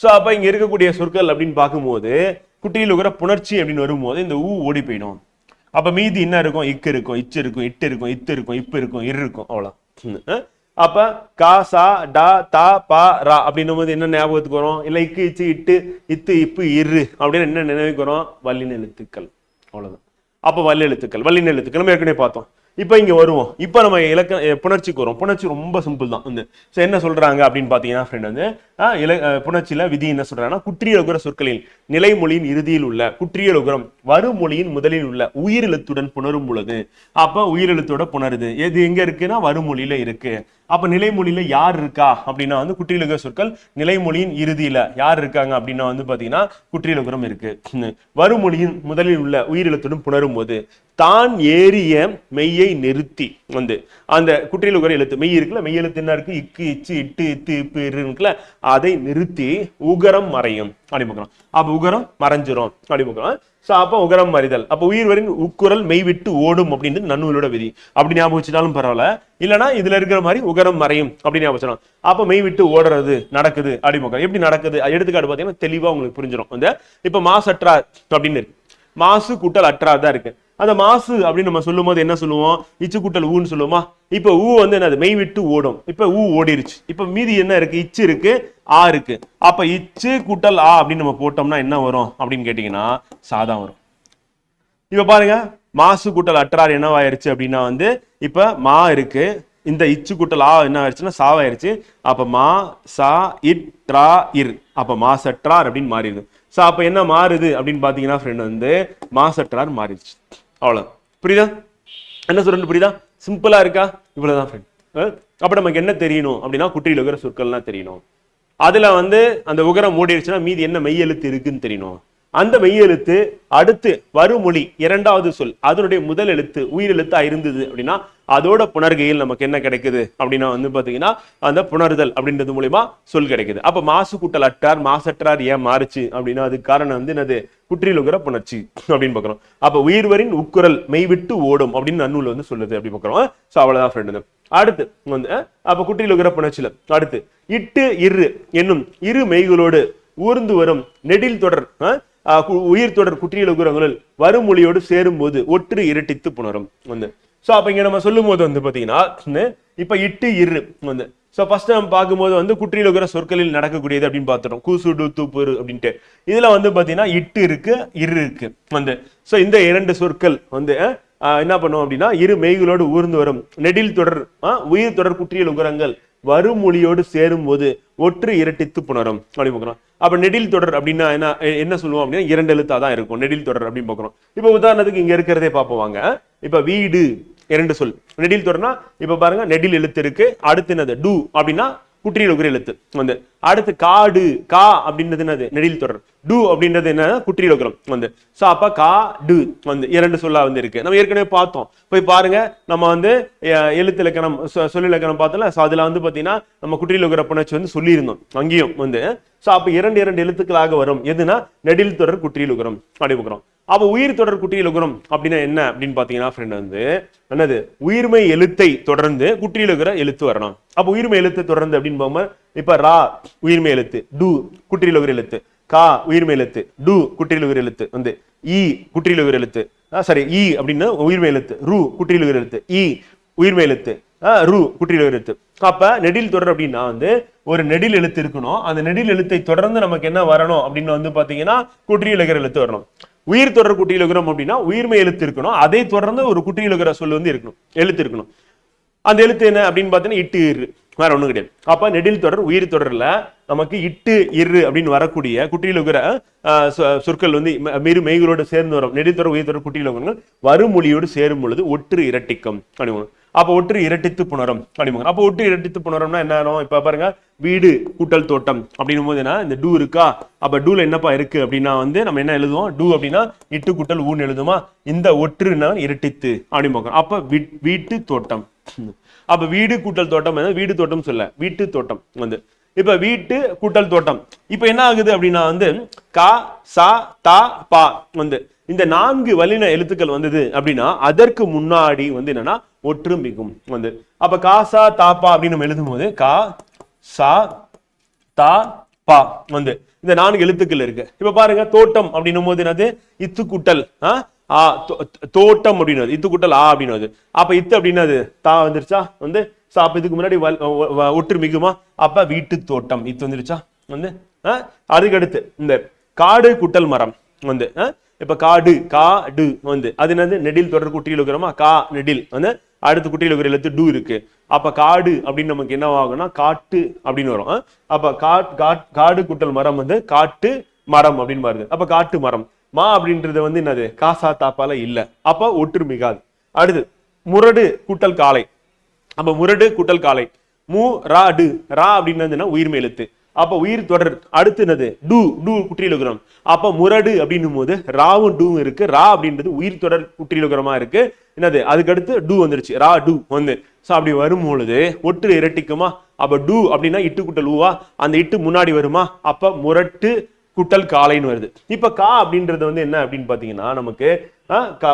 S2: சோ அப்ப இங்க இருக்கக்கூடிய சொற்கள் அப்படின்னு பார்க்கும்போது குற்றியல் உகர புணர்ச்சி அப்படின்னு வரும்போது இந்த ஊ ஓடி போயிடும். அப்ப மீதி என்ன இருக்கும்? இக்கு இருக்கும், இச்சு இருக்கும், இட்டு இருக்கும், இத்து இருக்கும், இப்பு இருக்கும், இரு இருக்கும், அவ்வளவு. அப்ப கா, சா, டா, தா, பா, ரா அப்படின்னும் போது என்ன ஞாபகத்துக்கு வரும்? இல்ல இக்கு, இச்சு, இட்டு, இத்து, இப்பு, இரு அப்படின்னு என்ன நினைவுக்கு வரும்? வல்லின எழுத்துக்கள், அவ்வளவுதான். அப்ப வல்லின எழுத்துக்கள் நம்ம ஏற்கனவே பார்த்தோம். இப்ப இங்க வருவோம். இப்ப நம்ம புணர்ச்சிக்கு வரும். புணர்ச்சி ரொம்ப சிம்பிள் தான் வந்து. சோ என்ன சொல்றாங்க அப்படின்னு பாத்தீங்கன்னா ஃப்ரெண்ட் வந்து புணர்ச்சியில விதி என்ன சொல்றாங்கன்னா குற்றியல் உகர சொற்களில் நிலைமொழியின் இறுதியில் உள்ள குற்றியல் உகரம் வருமொழியின் முதலில் உள்ள உயிரெழுத்துடன் புணரும் பொழுது, அப்ப உயிரெழுத்தோட புணருது. எது எங்க இருக்குன்னா வருமொழியில இருக்கு. அப்ப நிலைமொழியில யார் இருக்கா அப்படின்னா வந்து குற்றியல் உகர சொற்கள் நிலைமொழியின் இறுதியில யார் இருக்காங்க அப்படின்னா வந்து பாத்தீங்கன்னா குற்றியல் உகரம் இருக்கு. வருமொழியின் முதலில் உள்ள உயிரெழுத்துடன் புணரும் போது தான் ஏறிய மெய்யை நிறுத்தி வந்து அந்த குற்றியல் உகர எழுத்து மெய் இருக்குல்ல, மெய் எழுத்து என்ன இருக்கு? இக்கு, இச்சு, இட்டு, இத்து, இப்பு, இரு இருக்குல்ல, அதை நிறுத்தி உகரம் மறையும் அப்படி பார்க்கிறோம். அப்ப உகரம் மறைஞ்சிரும் அப்படி பார்க்கிறோம். சோ அப்ப உகரம் மறிதல். அப்ப உயிர்வரின் உக்குரல் மெய் விட்டு ஓடும் அப்படின்னு நன்னூலோட விதி. அப்படி ஞாபகம் வச்சுட்டாலும் பரவாயில்ல, இல்லைன்னா இதுல இருக்கிற மாதிரி உகரம் மறையும் அப்படின்னு ஞாபகம் வச்சிடும். அப்ப மெய் விட்டு ஓடுறது நடக்குது அப்படி பார்க்கிறோம். எப்படி நடக்குது எடுத்துக்காட்டு பாத்தீங்கன்னா தெளிவா உங்களுக்கு புரிஞ்சிடும். வந்து இப்ப மாசற்றார் அப்படின்னு இருக்கு. மாசு கூட்டல் அற்றார் தான் இருக்கு. அந்த மாசு அப்படின்னு நம்ம சொல்லும் போது என்ன சொல்லுவோம்? இச்சு கூட்டல் ஊன்னு சொல்லுவோமா? இப்ப ஊ வந்து என்னது? மெய் விட்டு ஓடும். இப்ப ஊ ஓடிருச்சு. இப்ப மீதி என்ன இருக்கு? இச்சு இருக்கு, ஆ இருக்கு. அப்ப இச்சு கூட்டல் ஆ அப்படின்னு நம்ம போட்டோம்னா என்ன வரும் அப்படின்னு கேட்டீங்கன்னா சாதா வரும். இப்ப பாருங்க, மாசு கூட்டல் அற்றார் என்னவாயிருச்சு அப்படின்னா வந்து இப்ப மா இருக்கு, இந்த இச்சு கூட்டல் ஆ என்ன ஆயிடுச்சுன்னா சாவாயிருச்சு. அப்ப மா சா இட் ட்ரா இர், அப்ப மாசற்றார் அப்படின்னு மாறிடுது. சோ அப்ப என்ன மாறுது அப்படின்னு பாத்தீங்கன்னா ஃப்ரெண்ட் வந்து மாசற்றார் மாறிடுச்சு. அவ்வளவு. புரியுதா என்ன சொல்றது? புரியுதா? சிம்பிளா இருக்கா? இவ்வளவுதான் ஃப்ரெண்ட். அப்ப நமக்கு என்ன தெரியணும் அப்படின்னா குற்றியல் உகர சொற்கள்லாம் தெரியணும். அதுல வந்து அந்த உகரம் ஓடிடுச்சுன்னா மீதி என்ன மெய்யெழுத்து இருக்குன்னு தெரியணும். அந்த மெய்யெழுத்து அடுத்து வருமொழி இரண்டாவது சொல் அதனுடைய முதல் எழுத்து உயிரெழுத்தா இருந்தது அப்படின்னா அதோட புணர்கையில் நமக்கு என்ன கிடைக்குது அப்படின்னா வந்து பாத்தீங்கன்னா அந்த புணர்தல் அப்படின்றது மூலியமா சொல் கிடைக்குது. அப்ப மாசு கூட்டல் அற்றார் மாசற்றார் ஏன் மாறுச்சு அப்படின்னா அதுக்கு காரணம் வந்து என்னது? குற்றியல் உகர புணர்ச்சி அப்படின்னு பாக்குறோம். அப்ப உயிர்வரின் உக்குரல் மெய் விட்டு ஓடும் அப்படின்னு நன்னூல் வந்து சொல்லுது அப்படி பாக்குறோம். சோ அவ்வளவுதான் ஃப்ரெண்ட். அடுத்து வந்து அப்ப குற்றியல் உகர புணர்ச்சியில அடுத்து இட்டு இரு என்னும் இரு மெய்களோடு ஊர்ந்து வரும் நெடில் தொடர் உயிர் தொடர் குற்றியல் உகரங்களில் வருமொழியோடு சேரும் போது ஒற்று இரட்டித்து புணரும் வந்து. சோ அப்ப இங்க நம்ம சொல்லும் போது வந்து பாத்தீங்கன்னா இப்ப இட்டு இரு வந்து சோ ஃபர்ஸ்ட் நம்ம பார்க்கும்போது வந்து குற்றியல் உகர சொற்களில் நடக்கக்கூடியது அப்படின்னு பார்த்துட்டோம். கூசுடு தூப்புரு அப்படின்ட்டு இதுல வந்து பாத்தீங்கன்னா இட்டு இருக்கு, இரு இருக்கு வந்து. சோ இந்த இரண்டு சொற்கள் வந்து என்ன பண்ணும் அப்படின்னா இரு மெய்களோடு ஊர்ந்து வரும் நெடில் தொடர் உயிர் தொடர் குற்றியல் உகரங்கள் வருமொழியோடு சேரும் போது ஒற்று இரட்டித்து புணரும் அப்படி பார்க்கிறோம். அப்ப நெடில் தொடர் அப்படின்னா என்ன சொல்லுவோம் அப்படின்னா இரண்டு எழுத்தா தான் இருக்கும் நெடில் தொடர் அப்படின்னு பார்க்கிறோம். இப்ப உதாரணத்துக்கு இங்க இருக்கிறதே பார்ப்போம் வாங்க. இப்ப வீடு இரண்டு சொல் நெடில் தொடர்னா இப்ப பாருங்க நெடில் எழுத்து இருக்கு. அடுத்து என்னது? டு அப்படின்னா குற்றியல் உகர எழுத்து வந்து. அடுத்து காடு கா அப்படின்றது என்னது? நெடில் தொடர். டு அப்படின்றது என்ன? குற்றியல் உகரம் வந்து. சோ அப்ப கா டு வந்து இரண்டு சொல்லா வந்து இருக்கு. நம்ம ஏற்கனவே பார்த்தோம். போய் பாருங்க, நம்ம வந்து எழுத்து இலக்கணம் சொல் இலக்கணம் பார்த்தோம்ல. சோ அதுல வந்து பாத்தீங்கன்னா நம்ம குற்றியல் உகர புணர்ச்சி வந்து சொல்லி இருந்தோம் அங்கேயும் வந்து. சோ அப்ப இரண்டு எழுத்துக்களாக வரும். எதுனா நெடில் தொடர் குற்றியல் உகரம் அப்படி பார்க்கிறோம். அப்ப உயிர் தொடர் குற்றியல் உகரம் அப்படின்னா என்ன அப்படின்னு பாத்தீங்கன்னா ஃப்ரெண்ட் வந்து என்னது? உயிர்மை எழுத்தை தொடர்ந்து குற்றியல் உகர எழுத்து வரணும். அப்ப உயிர்மை எழுத்து தொடர்ந்து அப்படின்னு போகும்போது இப்ப ரா உயிர்மை எழுத்து, டு குற்றியல் உகர எழுத்து, கா உயிர்மை எழுத்து, டு குற்றியல் உகர எழுத்து வந்து, இ குற்றியல் உகர எழுத்து சரி இ அப்படின்னா உயிர்மை எழுத்து, ரு குற்றியல் உகர எழுத்து, இ உயிர்மை எழுத்து, ரு குற்றியல் உகர எழுத்து. அப்ப நெடில் தொடர் அப்படின்னா வந்து ஒரு நெடில் எழுத்து இருக்கணும். அந்த நெடில் எழுத்தை தொடர்ந்து நமக்கு என்ன வரணும் அப்படின்னு வந்து பாத்தீங்கன்னா குற்றியல் உகர எழுத்து வரணும். உயிர் தொடர் குற்றியல் உகரம் அப்படின்னா உயிர்மை எழுத்து இருக்கணும். அதை தொடர்ந்து ஒரு குற்றியல் உகர சொல் வந்து இருக்கணும், எழுத்து இருக்கணும். அந்த எழுத்து என்ன அப்படின்னு பார்த்தீங்கன்னா இட்டு இரு, வேற ஒண்ணும் கிடையாது. அப்ப நெடில் தொடர் உயிர் தொடர்ல நமக்கு இட்டு இரு அப்படின்னு வரக்கூடிய குட்டியில் இருக்கிற சொற்கள் வந்து மெய்களோடு சேர்ந்து வரும். நெடில் தொடர் உயிர் தொடர் குட்டியில் இருக்கிறவங்க வருமொழியோடு சேரும் பொழுது ஒற்று இரட்டிக்கும் அப்படிங்க. அப்ப ஒற்று இரட்டித்து புணரும் அப்படிங்க. அப்ப ஒற்று இரட்டித்து புணரம்னா என்ன ஆகும்? இப்ப பாருங்க, வீடு கூட்டல் தோட்டம் அப்படின்னும் போது என்ன, இந்த டூ இருக்கா, அப்ப டூல என்னப்பா இருக்கு அப்படின்னா வந்து நம்ம என்ன எழுதுவோம், டூ அப்படின்னா இட்டு கூட்டல் ஊன்னு எழுதுமா, இந்த ஒற்றுனா இரட்டித்து அப்படிங்க. அப்ப வீட்டு தோட்டம். அப்ப வீடு கூட்டல் தோட்டம், வீடு தோட்டம் சொல்ல வீட்டு தோட்டம் வந்து இப்ப வீட்டு கூட்டல் தோட்டம். இப்ப என்ன ஆகுது அப்படின்னா வந்து கா சா தா பா வந்து இந்த 4 வல்லின எழுத்துக்கள் வந்தது அப்படின்னா அதற்கு முன்னாடி வந்து என்னன்னா ஒற்று மிகும் வந்து. அப்ப கா சா தா பா அப்படின்னு நம்ம எழுதும் போது கா சா தா பா வந்து இந்த 4 எழுத்துக்கள் இருக்கு. இப்ப பாருங்க, தோட்டம் அப்படின்னும் போது என்னது இத்து கூட்டல் தோட்டம் அப்படின்னு இத்து கூட்டல் ஆ அப்படின்னு. அப்ப இத்து அப்படின்னா தா வந்துருச்சா வந்து. அப்ப இதுக்கு முன்னாடி ஒற்று மிகுமா, அப்ப வீட்டு தோட்டம் இத்து வந்துருச்சா வந்து. அதுக்கு அடுத்து இந்த காடு கூட்டல் மரம் வந்து இப்ப காடு காடு வந்து அது என்னது நெடில் தொடர் குட்டியில் இருக்கிறோமா, கா நெடில் வந்து அடுத்து குட்டியில் இருக்கிற எழுத்து டூ இருக்கு. அப்ப காடு அப்படின்னு நமக்கு என்ன ஆகும்னா காட்டு அப்படின்னு வரும். அப்ப காடு கூட்டல் மரம் வந்து காட்டு மரம் அப்படின்னு பாருங்க. அப்ப காட்டு மரம். மா அப்படின்றது வந்து என்னது காசா தாப்பால இல்ல, அப்ப ஒற்று மிகாது. அடுத்து முரடு கூட்டல் காலை. அப்ப முரடு கூட்டல் காலை மூ ரா டு ரா அப்படின்னு உயிர்மை எழுத்து. அப்ப உயிர் தொடர் அடுத்து என்னது டூ டூ குற்றியில் இருக்கிறோம். அப்ப முரடு அப்படின்னும் போது ராவும் டூவும் இருக்கு. ரா அப்படின்றது உயிர் தொடர் குற்றியில் இருக்கிறமா இருக்கு. என்னது அதுக்கு அடுத்து டூ வந்துருச்சு, ரா டூ வந்து. சோ அப்படி வரும் பொழுது ஒற்று இரட்டிக்குமா. அப்ப டூ அப்படின்னா இட்டு கூட்டல் ஊவா, அந்த இட்டு முன்னாடி வருமா, அப்ப முரட்டு கூட்டல் காலைன்னு வருது. இப்ப கா அப்படின்றது வந்து என்ன அப்படின்னு பாத்தீங்கன்னா நமக்கு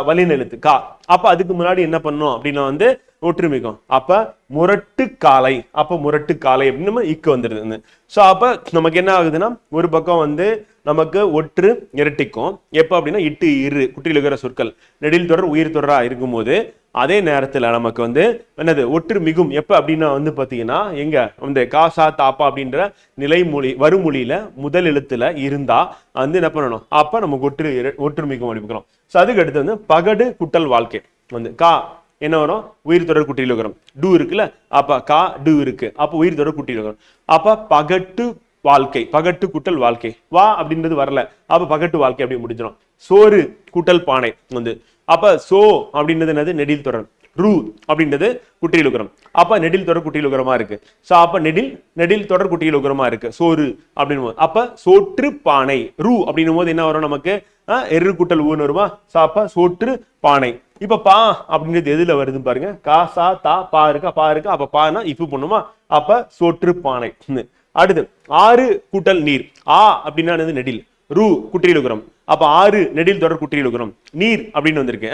S2: வல்லின எழுத்து கா. அப்ப அதுக்கு முன்னாடி என்ன பண்ணும் அப்படின்னா வந்து ஒற்றுமிக்கும். அப்ப முரட்டு காலை, அப்ப முரட்டு காலை அப்படின்னு நம்ம இக்கு வந்துருது. சோ அப்ப நமக்கு என்ன ஆகுதுன்னா ஒரு பக்கம் வந்து நமக்கு ஒற்று இரட்டிக்கும் எப்ப அப்படின்னா இட்டு இரு குற்றியில் இருக்கிற சொற்கள் நெடில் தொடர் உயிர் தொடரா இருக்கும் போது. அதே நேரத்துல நமக்கு வந்து என்னது ஒற்று மிகும் எப்ப அப்படின்னா வந்து பாத்தீங்கன்னா எங்க இந்த காசா தாப்பா அப்படின்ற நிலைமொழி வருமொழியில முதல் எழுத்துல இருந்தா வந்து என்ன பண்ணணும், அப்ப நமக்கு ஒற்று மிகும் அனுப்பிக்கிறோம். சோ அதுக்கு அடுத்து வந்து பகடு குட்டல் வாழ்க்கை வந்து கா என்ன வரும், உயிர் தொடர் குட்டியில் இருக்கிறோம். டூ இருக்குல்ல, அப்ப கா டூ இருக்கு, அப்ப உயிர் தொடர் குட்டியில் இருக்கிறோம். அப்ப பகட்டு வாழ்க்கை, பகட்டு கூட்டல் வாழ்க்கை. வா அப்படின்றது வரல, அப்ப பகட்டு வாழ்க்கை அப்படி முடிஞ்சிடும். சோறு கூட்டல் பானை வந்து. அப்ப சோ அப்படின்றது என்னது நெடில் தொடர். ரூ அப்படின்றது குட்டியில் உகரம். அப்ப நெடில் தொடர் குட்டியில் உகரமா இருக்கு. சோ அப்ப நெடில் தொடர் குட்டியில் உகரமா இருக்கு சோறு அப்படின்னு. அப்ப சோற்று பானை ரூ அப்படின்னும் போது என்ன வரும் நமக்கு எரு கூட்டல் ஊன்னு வருமா. சோ அப்ப சோற்று பானை. இப்ப பா அப்படின்றது எதுல வருது பாருங்க, கா சா தா பா இருக்கா, பா இருக்கு. அப்ப பானா இப்பு பண்ணுமா, அப்ப சோற்று பானை. அடுத்து ஆறு கூட்டல் நீர். ஆ அப்படின்னா நெடில், ரூ குற்றியில் உகரம். அப்ப ஆறு நெடில் தொடர் குற்றியில் உகரம். நீர் அப்படின்னு வந்திருக்கு.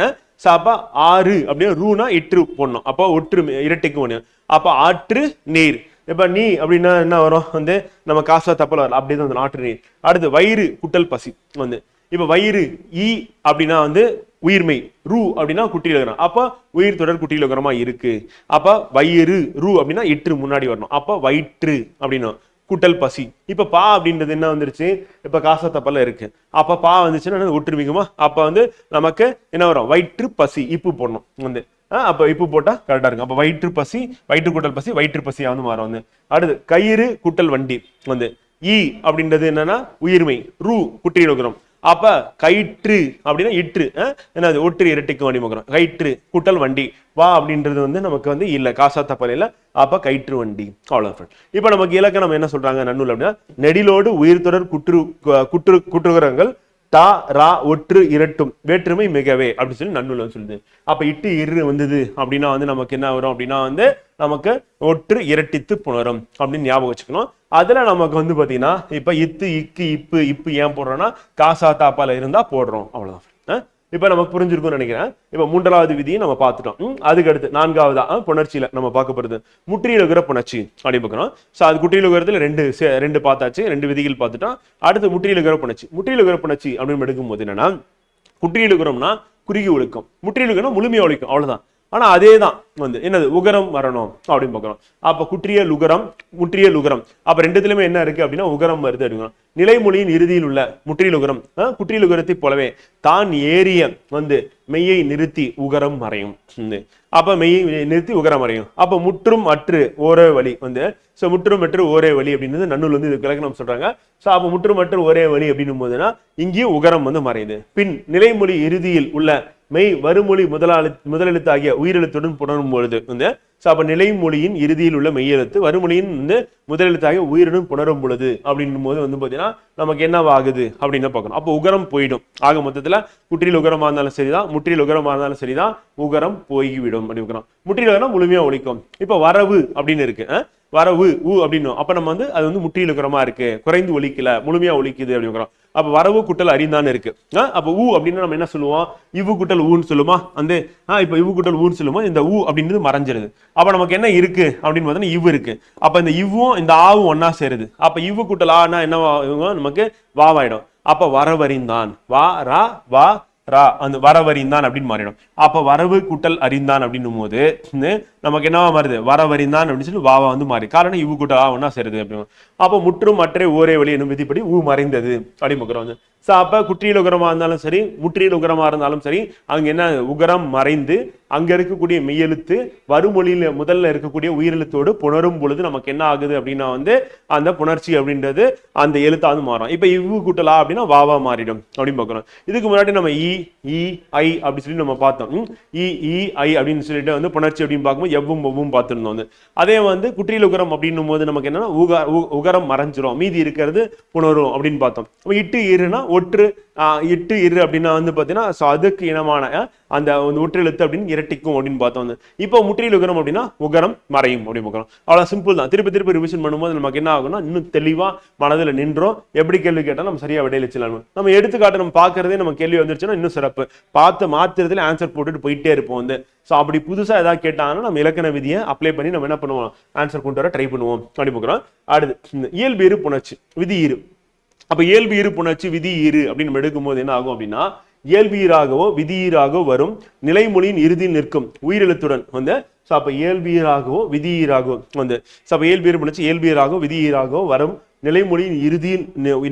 S2: அப்ப ஆறு அப்படின்னா ரூனா இற்று போடணும், அப்ப ஒற்று இரட்டைக்கு ஒண்ணு. அப்ப ஆற்று நீர். இப்ப நீ அப்படின்னா என்ன வரும் வந்து நம்ம காசா தப்பல வரல, அப்படிதான் வந்து ஆற்று நீர். அடுத்து வயிறு குட்டல் பசி வந்து. இப்ப வயிறு ஈ அப்படின்னா வந்து உயிர்மை, ரூ அப்படின்னா குட்டியில் இருக்கிறோம். அப்ப உயிர் தொடர் குட்டியில் இருக்கிறமா இருக்கு. அப்ப வயிறு ரூ அப்படின்னா இற்று முன்னாடி வரணும், அப்ப வயிற்று அப்படின்னா கூட்டல் பசி. இப்ப பா அப்படின்றது என்ன வந்துருச்சு, இப்ப காசா தப்பல இருக்கு. அப்ப பா வந்துச்சுன்னா ஒற்றுமிக்குமா, அப்ப வந்து நமக்கு என்ன வரும், வயிற்று பசி இப்பு போடணும் வந்து. அப்ப இப்பு போட்டா கரெக்டா இருக்கும். அப்ப வயிற்று பசி, வயிற்று கூட்டல் பசி, வயிற்று பசியா வந்து மாறும் வந்து. அடுத்து கயிறு கூட்டல் வண்டி வந்து. ஈ அப்படின்றது என்னன்னா உயிர்மை, ரூ குட்டியில் இருக்கிறோம். அப்ப கயிற்று அப்படின்னா இற்று என்னது ஒற்று இரட்டைக்கு வண்டி முகரம். கயிற்று கூட்டல் வண்டி. வா அப்படின்றது வந்து நமக்கு வந்து இல்ல காசா தப்பல, அப்ப கயிற்று வண்டி. அவ்வளவு. இப்ப நமக்கு இலக்கணம் என்ன சொல்றாங்க நன்னூல் அப்படின்னா, நெடிலோடு உயிர் தொடர் குற்றுகரங்கள் டா ரா ஒற்று இரட்டும் வேற்றுமை மிகவே அப்படின்னு சொல்லி நன்னூல் சொல்லுது. அப்ப இட்டு இரு வந்தது அப்படின்னா வந்து நமக்கு என்ன வரும் அப்படின்னா வந்து நமக்கு ஒற்று இரட்டித்து புணரும் அப்படின்னு ஞாபகம் வச்சுக்கணும். அதுல நமக்கு வந்து பாத்தீங்கன்னா இப்ப இத்து இக்கு இப்பு இப்பு ஏன் போடுறோம்னா காசா தாப்பால இருந்தா போடுறோம், அவ்வளவுதான். இப்ப நமக்கு புரிஞ்சிருக்கும்னு நினைக்கிறேன். இப்ப 3வது விதியை நம்ம பார்த்துட்டோம். அதுக்கு அடுத்து 4வதா புணர்ச்சியில நம்ம பார்க்க போறது முற்றியில் இருக்கிற புணர்ச்சி அப்படி பார்க்கணும். சோ அது குற்றியில் இருக்கிறதுல ரெண்டு பார்த்தாச்சு, 2 விதிகள் பார்த்துட்டோம். அடுத்து முற்றியில் இருக்கிற புணர்ச்சி. முற்றியில் இருக்கிற புணர்ச்சி அப்படின்னு எடுக்கும் போது என்னன்னா, குற்றியில் இருக்கிறோம்னா குறுகி ஒழுக்கம், முற்றியில் இருக்கிறோம் முழுமையா ஒழிக்கும், அவ்வளவுதான். ஆனா அதே தான் வந்து என்னது உகரம் வரணும் அப்படின்னு பார்க்கிறோம். அப்ப குற்றியல் உகரம் முற்றியல் உகரம் அப்ப ரெண்டுத்துலயுமே என்ன இருக்கு அப்படின்னா உகரம் வருது அப்படிங்கிறோம். நிலைமொழியின் இறுதியில் உள்ள முற்றியல் உகரம் குற்றியல் உகரத்தை போலவே தான் ஏறிய வந்து மெய்யை நிறுத்தி உகரம் மறையும். அப்ப மெய்யை நிறுத்தி உகரம் மறையும். அப்ப முற்றும் அற்று ஒரே வழி வந்து முற்றும் அற்று ஒரே வழி அப்படின்றது நன்னூல் வந்து இது விளக்கம் சொல்றாங்க. அப்ப முற்றும் அற்று ஒரே வழி அப்படின்னும் போதுன்னா இங்கேயும் உகரம் வந்து மறையுது. பின் நிலைமொழி இறுதியில் உள்ள மெய் வருமொழி முதலெழுத்து ஆகிய உயிரெழுத்துடன் புணரும் பொழுது வந்து அப்ப நிலைமொழியின் இறுதியில் உள்ள மெய்யெழுத்து வருமொழியின் வந்து முதலெழுத்தாகிய உயிருடன் புணரும் பொழுது அப்படின்னும் போது வந்து பாத்தீங்கன்னா நமக்கு என்ன ஆகுது அப்படின்னு பார்க்கணும். அப்போ உகரம் போயிடும். ஆக மொத்தத்துல குற்றியல் உகரமா இருந்தாலும் சரிதான், முற்றியல் உகரமா இருந்தாலும் சரிதான், உகரம் போய்விடும் அப்படின்னு. முற்றியல் உகரம் முழுமையா ஒழிக்கும். இப்ப வரவு அப்படின்னு இருக்கு, வரவு ஊ அப்படின்னும் அப்ப நம்ம வந்து அது வந்து முற்றியல் உகரமா இருக்கு, குறைந்து ஒழிக்கல, முழுமையா ஒழிக்குது அப்படிங்கிறோம். அப்ப வரவு குட்டல் அறிந்தான்னு இருக்கு. அப்ப ஊ அப்படின்னா நம்ம என்ன சொல்லுவோம், இவ்வு குட்டல் ஊன்னு சொல்லுமா அந்த இப்ப இவ்வு குட்டல் ஊன்னு சொல்லுவோம். இந்த ஊ அப்படின்றது மறைஞ்சிருது. அப்ப நமக்கு என்ன இருக்கு அப்படின்னு பார்த்தோம்னா இவ்வு இருக்கு. அப்ப இந்த இவ்வும் இந்த ஆவும் ஒன்னா சேருது. அப்ப இவ்வு குட்டல் ஆனா என்ன நமக்கு வாவாயிடும். அப்ப வரவறிந்தான் வா ரா வா ரா அந்த வரவறிந்தான் அப்படின்னு மாறிடும். அப்ப வரவு கூட்டல் அறிந்தான் அப்படின்னும் போது நமக்கு என்னவா மாறுது, வரவறிந்தான் அப்படின்னு சொல்லி வாவா வந்து மாறி. காரணம் இவ்வு கூட்டல் ஒன்னா சேருது அப்படின்னு. அப்ப முற்றும் மற்ற ஓரே வழி என்னும் விதிப்படி ஊ மறைந்தது அப்படின்னு வந்து. அப்ப குற்றியல் உகரமா இருந்தாலும் சரி, முற்றியல் உகரமா இருந்தாலும் சரி, அங்க என்ன உகரம் மறைந்து அங்க இருக்கக்கூடிய மெய்யெழுத்து வருமொழியில முதல்ல இருக்கக்கூடிய உயிரெழுத்தோடு புணரும் பொழுது நமக்கு என்ன ஆகுது அப்படின்னா வந்து அந்த புணர்ச்சி அப்படின்றது அந்த எழுத்தாவது மாறும். இப்ப இவ்வு கூட்டலா அப்படின்னா வாவா மாறிடும் அப்படின்னு பார்க்கிறோம். இதுக்கு முன்னாடி நம்ம இ ஐ அப்படி சொல்லி நம்ம பார்த்தோம். இ ஐ அப்படின்னு சொல்லிட்டு வந்து புணர்ச்சி அப்படின்னு பார்க்கும்போது எவ்வும் ஒவ்வும் பார்த்துருந்தோம் வந்து. அதே வந்து குற்றியல் உகரம் அப்படின்னும் போது நமக்கு என்னன்னா உகரம் மறைஞ்சிரும், மீதி இருக்கிறது புணரும் அப்படின்னு பார்த்தோம். இட்டு இருனா ஒற்று இட்டு இரு அப்படின்னா வந்து பாத்தீங்கன்னா அதுக்கு இனமான அந்த ஒற்றெழுத்து அப்படின்னு இரட்டிக்கும் அப்படின்னு பார்த்தோம். இப்போ முற்றியல் உகரம் அப்படின்னா உகரம் மறையும் அப்படின்னு பார்க்கிறோம். அவ்வளவு சிம்பிள் தான். திருப்பி ரிவிஷன் பண்ணும்போது நமக்கு என்ன ஆகும்னா இன்னும் தெளிவா மனதில் நின்றோம். எப்படி கேள்வி கேட்டாலும் நம்ம சரியா விடையளிச்சலாம். நம்ம எடுத்துக்காட்டு நம்ம பாக்குறதே நம்ம கேள்வி வந்துருச்சுன்னா இன்னும் சிறப்பு. பார்த்து மாத்திரத்துல ஆன்சர் போட்டுட்டு போயிட்டே இருப்போம் வந்து. அப்படி புதுசா ஏதாவது கேட்டாங்கன்னா நம்ம இலக்கண விதியை அப்ளை பண்ணி நம்ம என்ன பண்ணுவோம், ஆன்சர் கொண்டு வர ட்ரை பண்ணுவோம் அப்படி பார்க்கிறோம். அடுத்து இயல்பு இரு புணர்ச்சி விதி இரு. அப்ப இயல்பு இரு புணர்ச்சி விதி இரு அப்படின்னு நம்ம எடுக்கும் போது என்ன ஆகும் அப்படின்னா இயல்பீராகவோ விதியீராகவோ வரும் நிலைமொழியின் இறுதியில் நிற்கும் உயிரெழுத்துடன் வந்து அப்ப இயல்பீராகவோ விதியீராகவோ வந்து அப்ப இயல்பீர் புணர்ச்சி இயல்பீராகவோ விதியீராகவோ வரும் நிலைமொழியின் இறுதியில்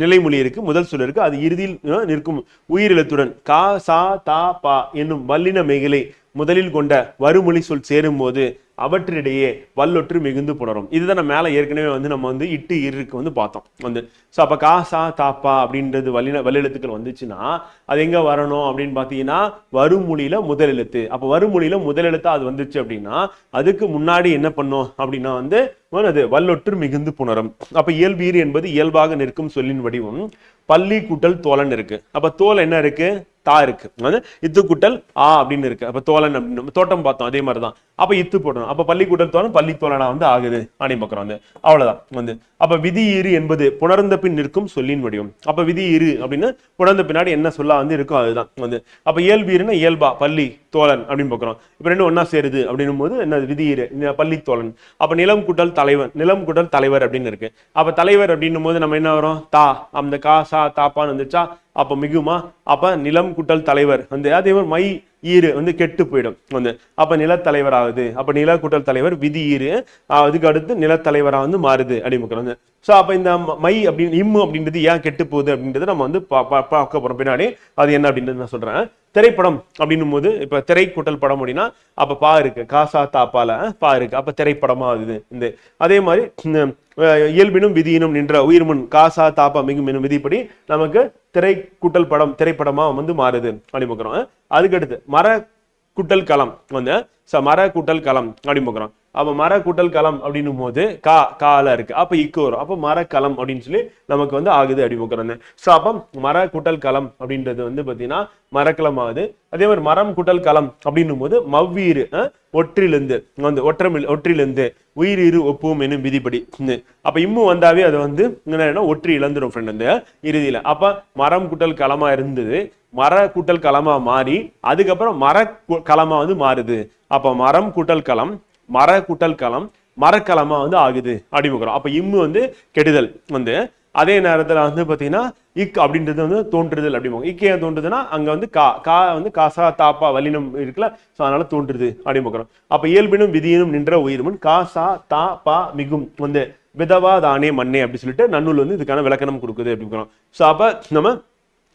S2: நிலைமொழி இருக்கு, முதல் சொல் இருக்கு, அது இறுதியில் நிற்கும் உயிரெழுத்துடன் கா சா தா பா என்னும் வல்லின மெய்களை முதலில் கொண்ட வருமொழி சொல் சேரும் போது அவற்றிடையே வல்லொற்று மிகுந்து புணரும். இதுதான் நம்ம மேல ஏற்கனவே வந்து நம்ம வந்து இட்டு இருக்கு வந்து பார்த்தோம் வந்து. அப்ப கா சா தாப்பா அப்படின்றது வல்லெழுத்துக்கள் வந்துச்சுன்னா அது எங்க வரணும் அப்படின்னு பாத்தீங்கன்னா வருமொழியில முதல் எழுத்து. அப்ப வருமொழியில முதல் எழுத்தா அது வந்துச்சு அப்படின்னா அதுக்கு முன்னாடி என்ன பண்ணும் அப்படின்னா வந்து அது வல்லொற்று மிகுந்து புணரும். அப்ப இயல்பீர் என்பது இயல்பாக நிற்கும் சொல்லின் வடிவம். பள்ளி கூட்டல் தோழன் இருக்கு. அப்ப தோல் என்ன இருக்கு, தா இருக்கு. இத்து கூட்டல் ஆ அப்படின்னு இருக்கு. அப்ப தோழன் அப்படின்னு தோட்டம் பார்த்தோம், அதே மாதிரிதான். அப்ப இத்து போட்டணும். அப்ப பள்ளி கூட்டல் தோழன் பள்ளி தோழனா வந்து ஆகுது அப்படின்னு பார்க்கிறோம் வந்து. அவ்வளவுதான் வந்து. அப்ப விதி இரு என்பது புணர்ந்த பின் நிற்கும் சொல்லின் வடிவம். அப்ப விதி இரு அப்படின்னு புணர்ந்த பின்னாடி என்ன சொல்லா வந்து இருக்கும் அதுதான் வந்து. அப்ப இயல்பீருன்னா இயல்பா பள்ளி தோழன் அப்படின்னு பார்க்கிறோம். இப்ப ரெண்டும் ஒன்னா சேருது அப்படின்னும் போது என்ன விதி இரு பள்ளி தோழன். அப்ப நிலம் கூட்டல் தலைவன், நிலம் கூட்டல் தலைவர் அப்படின்னு இருக்கு. அப்ப தலைவர் அப்படின்னும் போது நம்ம என்ன வரும், தா அந்த கா சா தாப்பான்னு வந்துச்சா அப்ப மிகுமா. அப்ப நிலம் கூட்டல் தலைவர் வந்து அதே மாதிரி மை ஈரு வந்து கெட்டு போயிடும் வந்து. அப்ப நிலத்தலைவர் ஆகுது. அப்ப நில கூட்டல் தலைவர் விதி ஈரு அதுக்கு அடுத்து நிலத்தலைவரா வந்து மாறுது அப்படின்னு. சோ அப்ப இந்த மை அப்படின்னு இம்மு அப்படின்றது ஏன் கெட்டு போகுது அப்படின்றது நம்ம வந்து பார்க்க போறோம் பின்னாடி. அது என்ன அப்படின்றது நான் சொல்றேன். திரைப்படம் அப்படின்னும் போது இப்ப திரை கூட்டல் படம் அப்படின்னா அப்ப பா இருக்கு, காசா தாப்பால பா இருக்கு. அப்ப திரைப்படமா ஆகுது இந்த. அதே மாதிரி இயல்பினும் விதியினும் நின்ற உயிர்முன் காசா தாப்பா மிகும் என்னும் விதிப்படி நமக்கு திரை கூட்டல் படம் திரைப்படமா வந்து மாறுது அப்படின்னு பார்க்கிறோம். அதுக்கடுத்து மர கூட்டல் களம் வந்து மர கூட்டல் களம் அப்படின்னு பார்க்கிறோம். அப்ப மர கூட்டல் களம் அப்படின்னும் போது கால இருக்கு. அப்ப இக்கு வரும். அப்ப மரக்களம் அப்படின்னு சொல்லி நமக்கு வந்து ஆகுது அப்படி பார்க்கிறோம். சோ அப்ப மர கூட்டல் களம் அப்படின்றது வந்து பாத்தீங்கன்னா மரக்களம் ஆகுது. அதே மாதிரி மரம் கூட்டல் களம் அப்படின்னும் போது மவ்வீரு ஒற்றிலிருந்து வந்து ஒற்றிலிருந்து உயிர் இரு ஒப்பும் என்னும் விதிப்படி. அப்ப இம்மு வந்தாவே அது வந்து ஒற்றி இழந்துடும் ஃப்ரெண்ட் வந்து இறுதியில. அப்ப மரம் கூட்டல் களமா இருந்தது மர கூட்டல் களமா மாறி அதுக்கப்புறம் மர களமா வந்து மாறுது. அப்ப மரம் கூட்டல் களம் மர கூட்டல் களம் மரக்களமா வந்து ஆகுது அப்படி பார்க்கிறோம். அப்ப இம்மு வந்து கெடுதல் வந்து அதே நேரத்துல வந்து பாத்தீங்கன்னா இக் அப்படின்றது வந்து தோன்றுதல் அப்படிம்போம். இக்கு ஏன் தோன்றுதுன்னா அங்க வந்து கா வந்து காசா தாப்பா வல்லினம் இருக்குல்ல, சோ அதனால தோன்றுது அப்படின்னு. அப்ப இயல்பினும் விதியினும் நின்ற உயிர்முன் காசா தா பா மிகும் வந்து விதவா தானே மண்ணே அப்படி சொல்லிட்டு நன்னூல் வந்து இதுக்கான விளக்கணம் கொடுக்குது அப்படிங்கிறோம். சோ அப்ப நம்ம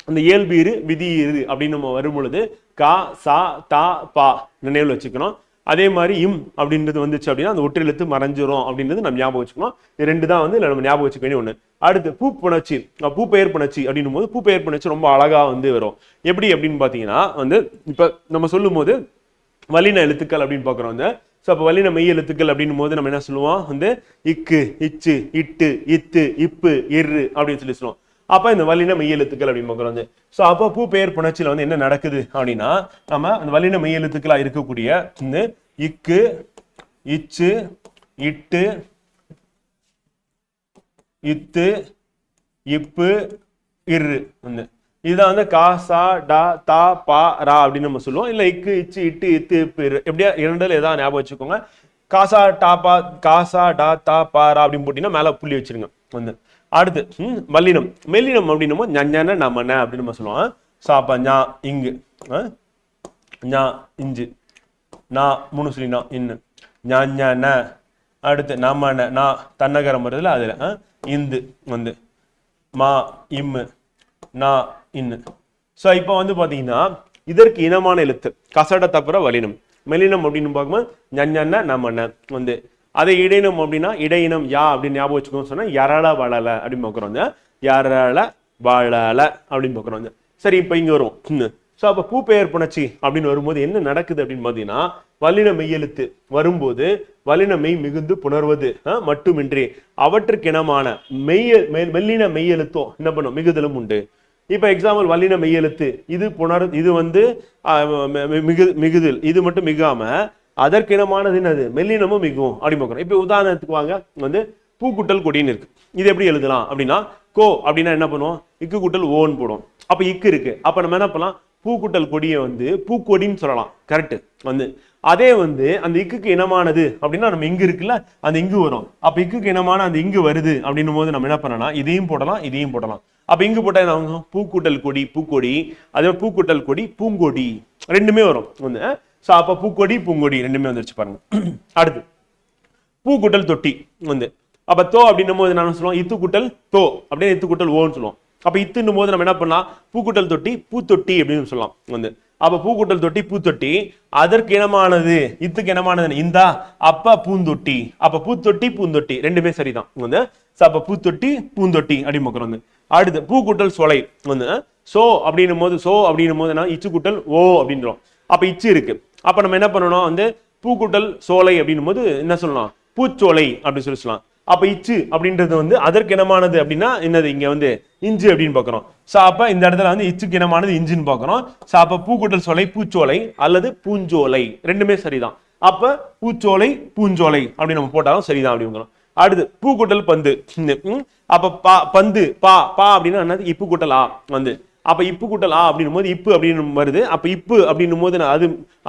S2: அந்த இயல்பு இரு விதி இரு அப்படின்னு நம்ம வரும் பொழுது கா சா தா பா நினைவில் வச்சுக்கணும். அதே மாதிரி இம் அப்படின்றது வந்துச்சு அப்படின்னா அந்த ஒற்றெழுத்து மறைஞ்சிரும் அப்படின்றது நம்ம ஞாபகம் வச்சுக்கணும். இது ரெண்டு தான் வந்து நம்ம ஞாபகம் வச்சுக்க வேண்டிய ஒண்ணு. அடுத்து பூ புணர்ச்சி, பூ பெயர் புணர்ச்சி அப்படின்னும் போது பூ பெயர் புணர்ச்சி ரொம்ப அழகா வந்து வரும். எப்படி அப்படின்னு பாத்தீங்கன்னா வந்து இப்ப நம்ம சொல்லும் போது வல்லின எழுத்துக்கள் அப்படின்னு பாக்குறோம். வந்து ஸோ அப்போ வல்லின மெய் எழுத்துக்கள் அப்படின்னும் போது நம்ம என்ன சொல்லுவோம், வந்து இக்கு இச்சு இட்டு இத்து இப்பு இரு அப்படின்னு சொல்லி சொல்லுவோம். அப்ப இந்த வல்லின மெய் எழுத்துக்கள் அப்படின்னு பாக்குறோம். வந்து ஸோ அப்போ பூ பெயர் புணர்ச்சியில வந்து என்ன நடக்குது அப்படின்னா நம்ம அந்த வல்லின மெய் எழுத்துக்களா இருக்கக்கூடிய இந்த இக்கு இச்சு இட்டு இத்து இப்பு இரு வந்து இதுதான் வந்து காசா டா தா பா ரா அப்படின்னு நம்ம சொல்லுவோம். இல்ல இக்கு இச்சு இட்டு இத்து இப்பு இரு எப்படியா இரண்டுல ஏதாவது ஞாபகம் வச்சுக்கோங்க. காசா டாப்பா காசா டா தா பா ரா அப்படின்னு போட்டீங்கன்னா மேல புள்ளி வச்சிருங்க. வந்து அடுத்து வல்லினம் மெல்லினம் அப்படின்னும் ஞன நமன அப்படின்னு நம்ம சொல்லுவோம். சாப்பா ஞா இங்கு ஞா இஞ்சு நா மூணு சொல்லினா இன்னு ஞ அடுத்து நமன நா தன்னகரம் வருதுல அதுல இந்து வந்து மா இம்மு நா இன்னு. ஸோ இப்போ வந்து பாத்தீங்கன்னா இதற்கு இனமான எழுத்து கசட தப்புற வல்லினம். மெல்லினம் அப்படின்னு பார்க்கும்போது ஞ நமன வந்து அதை இடையினம் அப்படின்னா இடையினம் யா அப்படின்னு ஞாபகம் வச்சுக்கோன்னு சொன்னா யரள வளல அப்படின்னு பார்க்குறோம். யரள வளல அப்படின்னு பார்க்குறோம். சரி இப்போ இங்க வரும். ஸோ அப்போ பூ பெயர் புணர்ச்சி அப்படின்னு வரும்போது என்ன நடக்குது அப்படின்னு பார்த்தீங்கன்னா வல்லின மெய்யெழுத்து வரும்போது வல்லின மெய் மிகுந்து புணர்வது மட்டுமின்றி அவற்றுக்கினமான மெல்லின மெய்யெழுத்தும் என்ன பண்ணும் மிகுதலும் உண்டு. இப்ப எக்ஸாம்பிள் வல்லின மெய்யெழுத்து இது இது வந்து மிகுதல் இது மட்டும் மிகாம அதற்கினமானது என்னது மெல்லினமும் மிகும் அப்படி பார்க்கணும். இப்ப உதாரணத்துக்கு வாங்க வந்து பூக்குட்டல் கொடின்னு இருக்கு. இது எப்படி எழுதலாம் அப்படின்னா கோ அப்படின்னா என்ன பண்ணுவோம் இக்கு கூட்டல் ஓன்னு போடும். அப்ப இக்கு இருக்கு. அப்ப நம்ம என்ன பண்ணலாம் பூக்குட்டல் கொடியை வந்து பூக்கொடின்னு சொல்லலாம். கரெக்ட். வந்து அதே வந்து அந்த இக்குக்கு இனமானது அப்படின்னா நம்ம இங்கு இருக்குல்ல அந்த இங்கு வரும். அப்ப இக்குக்கு இனமான அந்த இங்கு வருது அப்படின்னும் போது நம்ம என்ன பண்ணலாம் இதையும் போடலாம் இதையும் போடலாம். அப்ப இங்கு போட்டா என்ன பூக்கூட்டல் கொடி பூக்கொடி, அதே பூக்கூட்டல் கொடி பூங்கொடி ரெண்டுமே வரும். வந்து அப்ப பூக்கொடி பூங்கொடி ரெண்டுமே வந்துருச்சு பாருங்க. அடுத்து பூக்கூட்டல் தொட்டி வந்து அப்ப தோ அப்படின்னும் போது என்ன சொல்லுவோம் இத்து கூட்டல் தோ அப்படின்னு இத்து கூட்டல் ஓன்னு சொல்லுவோம். அப்ப இத்துன்னும் போது நம்ம என்ன பண்ணலாம் பூக்கூட்டல் தொட்டி பூத்தொட்டி அப்படின்னு சொல்லலாம். வந்து அப்ப பூக்கூட்டல் தொட்டி பூத்தொட்டி அதற்கு இனமானது இத்துக்கு இனமானது இந்தா அப்ப பூந்தொட்டி. அப்ப பூத்தொட்டி பூந்தொட்டி ரெண்டுமே சரிதான். வந்து அப்ப பூத்தொட்டி பூந்தொட்டி அப்படின்னு பார்க்கிறோம். வந்து அடுத்து பூக்கூட்டல் சோலை வந்து சோ அப்படின்னும் போது நான் இச்சு கூட்டல் ஓ அப்படின்றோம். அப்ப இச்சு இருக்கு. அப்ப நம்ம என்ன பண்ணணும் வந்து பூக்கூட்டல் சோலை அப்படின்னும் போது என்ன சொல்லலாம் பூச்சோலை அப்படின்னு சொல்லலாம். அப்ப இச்சு அப்படின்றது வந்து அதற்கு இனமானது அப்படின்னா என்னது இங்க வந்து இஞ்சு அப்படின்னு பாக்குறோம். சோ அப்ப இந்த இடத்துல வந்து இச்சுக்கு இனமானது இஞ்சுன்னு பாக்குறோம். சோ அப்ப பூக்கூட்டல் சோலை பூச்சோலை அல்லது பூஞ்சோலை ரெண்டுமே சரிதான். அப்ப பூச்சோலை பூஞ்சோலை அப்படின்னு நம்ம போட்டாலும் சரிதான் அப்படிங்கிறோம். அடுத்து பூக்கூட்டல் பந்து. அப்ப பந்து பா பா அப்படின்னா என்னது இப்பு கூட்டல் ஆ வந்து அப்ப இப்பு கூட்டல் ஆ அப்படின்னும் போது இப்பு அப்படின்னு வருது. அப்ப இப்பு அப்படின்னும் போது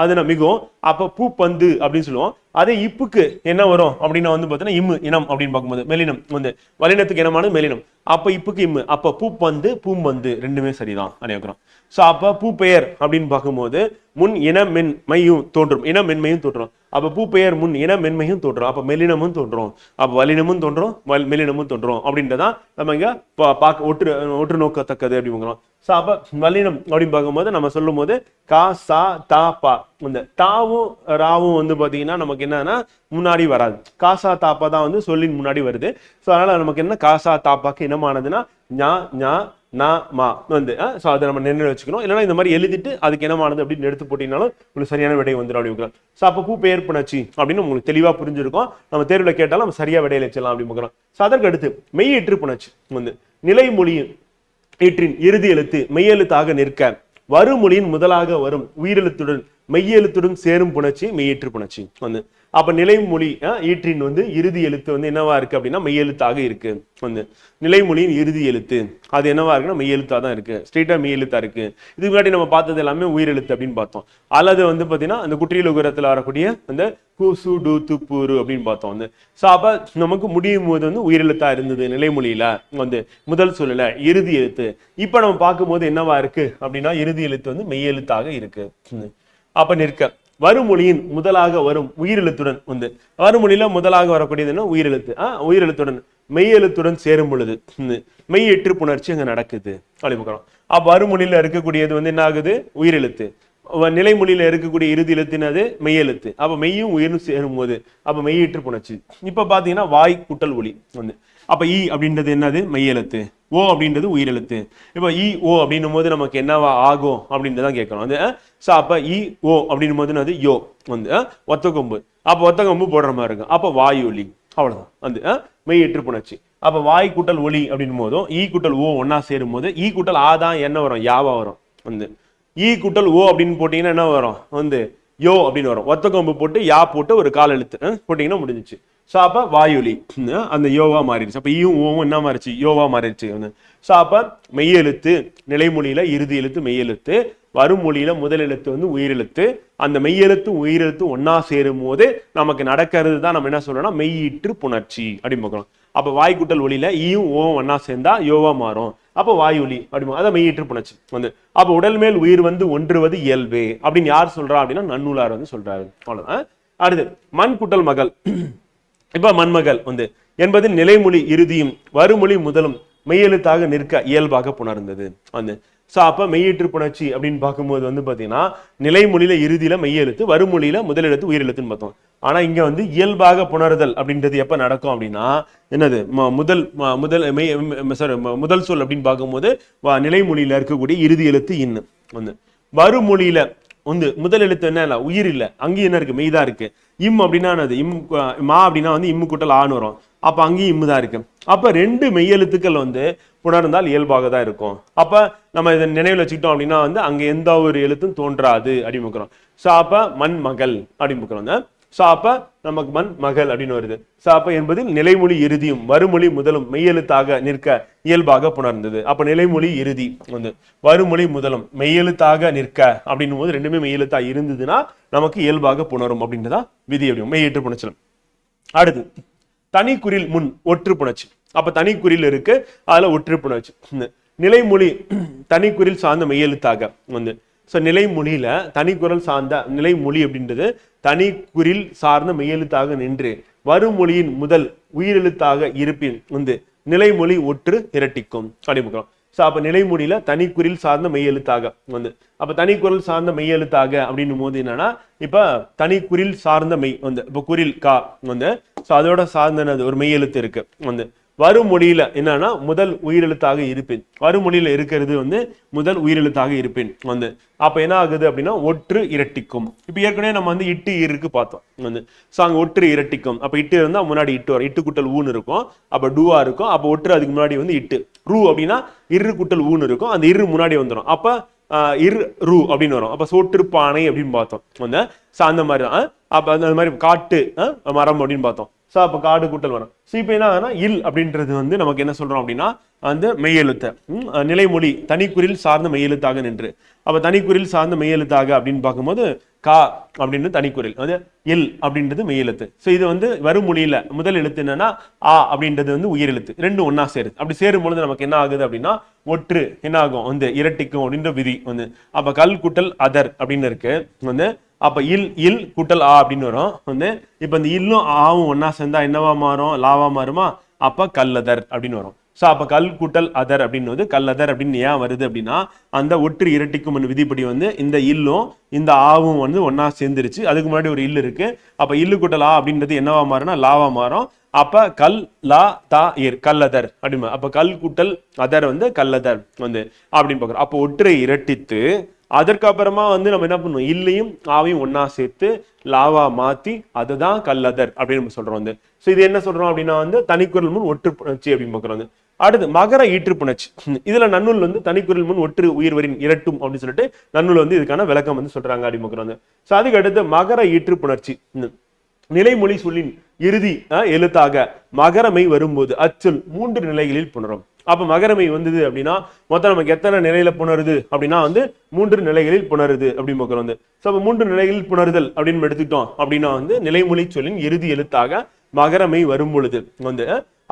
S2: அது மிகும். அப்ப பூ பந்து அப்படின்னு சொல்லுவோம். அதே இப்புக்கு என்ன வரும் அப்படின்னா வந்து பாத்தீங்கன்னா இம்மு இனம் அப்படின்னு பார்க்கும்போது மெல்லினம் வந்து வல்லினத்துக்கு இனமானது மெல்லினம். அப்ப இப்புக்கு இம்மு. அப்ப பூப்பந்து பூம்பந்து ரெண்டுமே சரிதான் அனைவரும். சோ அப்ப பூ பெயர் அப்படின்னு பார்க்கும்போது முன் இன மென்மையும் தோன்றும் இன மென்மையும் தோன்றும். அப்ப பூ பெயர் முன் இன மென்மையும் தோன்றும். அப்ப மெல்லினமும் தோன்றும். அப்ப வல்லினமும் தோன்றும் மெல்லினமும் தோன்றும் அப்படின்றதான் நம்ம இங்க ஒற்று நோக்கத்தக்கது அப்படிங்கிறோம். சோ அப்ப வல்லினம் அப்படின்னு பார்க்கும்போது நம்ம சொல்லும் போது கா சா தா பா இந்த தாவும் ராவும் வந்து பாத்தீங்கன்னா நமக்கு என்னன்னா முன்னாடி வராது. காசா தாப்பா தான் வந்து சொல்லின் முன்னாடி வருது. சோ அதனால நமக்கு என்ன காசா தாப்பாக்கு இனமானதுன்னா ஞா ஞா நா மா வந்து சோ அதை நம்ம நினைவு வச்சுக்கணும். இல்லைன்னா இந்த மாதிரி எழுதிட்டு அதுக்கு இனமானது அப்படின்னு எடுத்து போட்டீங்கன்னாலும் உங்களுக்கு சரியான விடை வந்துடும் அப்படிங்கிறோம். சோ அப்ப பூ பெயர் புணர்ச்சி அப்படின்னு உங்களுக்கு தெளிவா புரிஞ்சிருக்கும். நம்ம தேர்வுல கேட்டாலும் நம்ம சரியா விடையில வச்சிடலாம் அப்படின்னு. சோ அதற்கு அடுத்து மெய் எற்று புணர்ச்சி வந்து நிலை மொழியின் ஈற்றின் இறுதி எழுத்து மெய்யெழுத்தாக நிற்க வருமொழியின் முதலாக வரும் உயிரெழுத்துடன் மெய்யெழுத்துடன் சேரும் புணர்ச்சி மெய்யீற்று புணர்ச்சி வந்து. அப்ப நிலைமொழி ஈற்றின் வந்து இறுதி எழுத்து வந்து என்னவா இருக்கு அப்படின்னா மெய்யெழுத்தாக இருக்கு வந்து. நிலைமொழியின் இறுதி எழுத்து அது என்னவா இருக்குன்னா மெய்யெழுத்தா தான் இருக்கு, ஸ்ட்ரெயிட்டா மெய்யெழுத்தா இருக்கு. இதுக்கு முன்னாடி நம்ம பார்த்தது எல்லாமே உயிரெழுத்து அப்படின்னு பார்த்தோம். அல்லது வந்து பாத்தீங்கன்னா அந்த குற்றியல் உகரத்துல வரக்கூடிய அந்த கூசு டு துப்புரு அப்படின்னு பார்த்தோம் வந்து. ஸோ அப்ப நமக்கு முடியும் போது வந்து உயிரெழுத்தா இருந்தது நிலைமொழியில வந்து முதல் சொல்லல இறுதி எழுத்து. இப்ப நம்ம பார்க்கும்போது என்னவா இருக்கு அப்படின்னா இறுதி எழுத்து வந்து மெய்யெழுத்தாக இருக்கு. அப்ப நிற்க வருமொழியின் முதலாக வரும் உயிரெழுத்துடன் வந்து வருமொழியில முதலாக வரக்கூடியதுன்னா உயிரெழுத்து. உயிரெழுத்துடன் மெய்யெழுத்துடன் சேரும் பொழுது மெய்யெற்று புணர்ச்சி அங்க நடக்குது அப்படி பார்க்கிறோம். அப்ப வருமொழியில இருக்கக்கூடியது வந்து என்ன ஆகுது உயிரெழுத்து, நிலைமொழியில இருக்கக்கூடிய இறுதி எழுத்துனது மெய்யெழுத்து. அப்ப மெய்யும் உயிரும் சேரும் போது அப்ப மெய்யெற்று புணர்ச்சி. இப்ப பாத்தீங்கன்னா வாய் கூட்டல் ஒளி வந்து. அப்ப இ அப்படின்றது என்னது மெய்யெழுத்து, ஓ அப்படின்றது உயிரெழுத்து. இப்ப இ ஓ அப்படின்னும் போது நமக்கு என்னவா ஆகும் அப்படின்றதான் கேட்கணும் அது. அப்ப இ ஓ அப்படின்னும் போது அது யோ வந்து ஒத்த கொம்பு. அப்ப ஒத்த கொம்பு போடுற மாதிரி இருக்கும். அப்ப வாய் ஒலி அவ்வளவுதான் வந்து மெய்யெற்று புணர்ச்சி. அப்ப வாய் கூட்டல் ஒலி அப்படின்னும் போதும் ஈ கூட்டல் ஓ ஒன்னா சேரும் போது ஈ கூட்டல் ஆ தான் என்ன வரும் யாவா வரும் வந்து. ஈ கூட்டல் ஓ அப்படின்னு போட்டீங்கன்னா என்ன வரும் வந்து யோ அப்படின்னு வரும். ஒத்த கொம்பு போட்டு யா போட்டு ஒரு கால் எழுத்து போட்டீங்கன்னா முடிஞ்சிச்சு. ஸோ அப்ப வாயொலி அந்த யோவா மாறிடுச்சு. அப்ப ஈயும் ஓவும் என்ன மாறிச்சு யோவா மாறிடுச்சு வந்து. ஸோ அப்ப மெய்யெழுத்து நிலைமொழியில இறுதி எழுத்து மெய்யெழுத்து, வருமொழியில முதல் எழுத்து வந்து உயிரெழுத்து. அந்த மெய்யெழுத்து உயிரெழுத்து ஒன்னா சேரும் போது நமக்கு நடக்கிறது தான் நம்ம என்ன சொல்றோம்னா மெய்யீற்று புணர்ச்சி அப்படின்னு பார்க்கணும். அப்ப வாய்க்குட்டல் ஒளியில ஈயும் ஓவும் ஒன்னா சேர்ந்தா யோவா மாறும். அப்ப வாயொலி அப்படி அதான் மெய்யீற்று புணர்ச்சி வந்து. அப்ப உடல் மேல் உயிர் வந்து ஒன்றுவது இயல்பு அப்படின்னு யார் சொல்றா அப்படின்னா நன்னூலார் வந்து சொல்றாரு. அவ்வளவுதான். அடுத்து மண் குட்டல் மகள். இப்ப மண்மகள் வந்து என்பது நிலைமொழி இறுதியும் வருமொழி முதலும் மெய்யெழுத்தாக நிற்க இயல்பாக புணர்ந்தது வந்து. ஸோ அப்ப மெய்யீற்று புணர்ச்சி அப்படின்னு பார்க்கும்போது வந்து பாத்தீங்கன்னா நிலைமொழியில இறுதியில மெய்யெழுத்து, வருமொழியில முதல் எழுத்து உயிரெழுத்துன்னு பார்த்தோம். ஆனா இங்க வந்து இயல்பாக புணருதல் அப்படின்றது எப்ப நடக்கும் அப்படின்னா என்னது முதல் சொல் அப்படின்னு பார்க்கும்போது நிலைமொழியில இருக்கக்கூடிய இறுதி எழுத்து இன்னு வந்து. வருமொழியில வந்து முதல் எழுத்து என்ன இல்ல உயிர் இல்ல, அங்கேயும் என்ன இருக்கு மெய்தான் இருக்கு. இம் அப்படின்னா என்னது இம் மா அப்படின்னா வந்து இம்மு கூட்டல் ஆண் வரும். அப்ப அங்கேயும் இம்மு தான் இருக்கு. அப்ப ரெண்டு மெய்யெழுத்துக்கள் வந்து புணர்ந்தால் இயல்பாக தான் இருக்கும். அப்ப நம்ம இதை நினைவில் வச்சுக்கிட்டோம் அப்படின்னா வந்து அங்க எந்த ஒரு எழுத்தும் தோன்றாது அப்படின்னு பார்க்கிறோம். ஸோ அப்ப மண் மகள் அப்படின்னு பார்க்கிறோம். ஸோ அப்ப நமக்கு மண் மகள் அப்படின்னு வருது. ஸோ அப்ப என்பதில் நிலைமொழி இறுதியும் வருமொழி முதலும் மெய்யெழுத்தாக நிற்க இயல்பாக புணர்ந்தது. அப்ப நிலைமொழி இறுதி வந்து வருமொழி முதலும் மெய்யெழுத்தாக நிற்க அப்படின்னும் போது ரெண்டுமே மெய்யெழுத்தா இருந்ததுன்னா நமக்கு இயல்பாக புணரும் அப்படின்றதா விதி அப்படி மெய்யேற்று புணர்ச்சலம். அடுத்து தனிக்குறில் முன் ஒற்று புணர்ச்சி. அப்ப தனிக்குறில் இருக்கு அதுல ஒற்று புணர்ச்சி. நிலைமொழி தனிக்குறில் சார்ந்த மெய்யெழுத்தாக வந்து. ஸோ நிலைமொழியில தனிக்குறள் சார்ந்த நிலைமொழி அப்படின்றது தனிக்குறில் சார்ந்த மெய்யெழுத்தாக நின்று வருமொழியின் முதல் உயிரெழுத்தாக இருப்பின் வந்து நிலைமொழி ஒற்று இரட்டிக்கும் அப்படிங்கிறோம். ஸோ அப்ப நிலைமொழியில தனிக்குறில் சார்ந்த மெய்யெழுத்தாக வந்து. அப்ப தனிக்குறள் சார்ந்த மெய்யெழுத்தாக அப்படின்னும் போது என்னன்னா இப்ப தனிக்குறில் சார்ந்த மெய் வந்து இப்ப குரில் கா வந்து. ஸோ அதோட சார்ந்தனது ஒரு மெய்யெழுத்து இருக்கு வந்து. வருமொழியில என்னன்னா முதல் உயிரெழுத்தாக இருப்பேன். வருமொழியில இருக்கிறது வந்து முதல் உயிரெழுத்தாக இருப்பேன் வந்து. அப்ப என்ன ஆகுது அப்படின்னா ஒற்று இரட்டிக்கும். இப்ப ஏற்கனவே நம்ம வந்து இட்டு இருக்கு பார்த்தோம் வந்து. ஸோ அங்க ஒற்று இரட்டிக்கும். அப்ப இட்டு இருந்தா முன்னாடி இட்டு வரும். இட்டு குட்டல் ஊன்னு இருக்கும். அப்ப டூவா இருக்கும். அப்ப ஒற்று அதுக்கு முன்னாடி வந்து இட்டு. ரூ அப்படின்னா இரு குட்டல் ஊன்னு இருக்கும். அந்த இரு முன்னாடி வந்துடும். அப்ப இரு ரூ அப்படின்னு வரும். அப்ப சோற்றுப்பானை அப்படின்னு பார்த்தோம் வந்து. ஸோ அந்த மாதிரி தான். அப்ப அந்த மாதிரி காட்டு மரம் அப்படின்னு பார்த்தோம். ஸோ அப்போ காடு கூட்டல் வரும். ஸோ இப்போ என்ன ஆகுனா இல் அப்படின்றது வந்து நமக்கு என்ன சொல்றோம் அப்படின்னா அந்த மெய்யெழுத்த நிலைமொழி தனிக்குறில் சார்ந்த மெய்யெழுத்தாக நின்று. அப்ப தனிக்குறில் சார்ந்த மெய்யெழுத்தாக அப்படின்னு பார்க்கும்போது கா அப்படின்னு தனிக்குறில் அது இல் அப்படின்றது மெய்யெழுத்து. ஸோ இது வந்து வருமொழியில முதல் எழுத்து என்னன்னா ஆ அப்படின்றது வந்து உயிரெழுத்து. ரெண்டும் ஒன்னா சேருது. அப்படி சேரும் பொழுது நமக்கு என்ன ஆகுது அப்படின்னா ஒற்று என்ன ஆகும் வந்து இரட்டிக்கும் அப்படின்ற விதி வந்து. அப்ப கல் குட்டல் அதர் அப்படின்னு இருக்கு வந்து. அப்ப இல் இல் கூட்டல் ஆ அப்படின்னு வரும் வந்து. இப்ப இந்த இல்லும் ஆவும் ஒன்னா சேர்ந்தா என்னவா மாறும் லாவா மாறுமா. அப்ப கல்லதர் அப்படின்னு வரும். ஸோ அப்ப கல் கூட்டல் அதர் அப்படின்னு வந்து கல்லதர் அப்படின்னு ஏன் வருது அப்படின்னா அந்த ஒற்று இரட்டிக்கும் விதிப்படி வந்து இந்த இல்லும் இந்த ஆவும் வந்து ஒன்னா சேர்ந்துருச்சு. அதுக்கு முன்னாடி ஒரு இல் இருக்கு. அப்ப இல்லு கூட்டல் ஆ அப்படின்றது என்னவா மாறும்னா லாவா மாறும். அப்ப கல் லா தா இர் கல்லதர் அப்படின்னு. அப்ப கல் கூட்டல் அதர் வந்து கல்லதர் வந்து அப்படின்னு பாக்குறோம். அப்போ ஒற்றை இரட்டித்து அதற்கப்புறமா வந்து நம்ம என்ன பண்ணுவோம் இல்லையும் ஆவையும் ஒன்னா சேர்த்து லாவா மாத்தி அதுதான் கல்லதர் அப்படின்னு நம்ம சொல்றோம் வந்து. ஸோ இது என்ன சொல்றோம் அப்படின்னா வந்து தனிக்குறள் முன் ஒற்று புணர்ச்சி அப்படின்னு பார்க்குறோம் வந்து. அடுத்து மகர ஈற்று புணர்ச்சி. இதுல நன்னூல் வந்து தனிக்குறில் முன் ஒற்று உயிர்வரின் இரட்டும் அப்படின்னு சொல்லிட்டு நன்னூல் வந்து இதுக்கான விளக்கம் வந்து சொல்றாங்க அப்படின்னு. சோ அதுக்கு அடுத்து மகர ஈற்று புணர்ச்சி. நிலைமொழி சொல்லின் இறுதி எழுத்தாக மகரமை வரும்போது அச்சொல் 3 நிலைகளில் புணரும். அப்ப மகரமை வந்தது அப்படின்னா மொத்தம் நமக்கு எத்தனை நிலையில புணருது அப்படின்னா வந்து 3 நிலைகளில் புணருது அப்படின்னு வந்து. சோ அப்ப 3 நிலைகளில் புணருதல் அப்படின்னு எடுத்துக்கிட்டோம் அப்படின்னா வந்து நிலைமொழி சொல்லின் இறுதி எழுத்தாக மகரமை வரும் பொழுது வந்து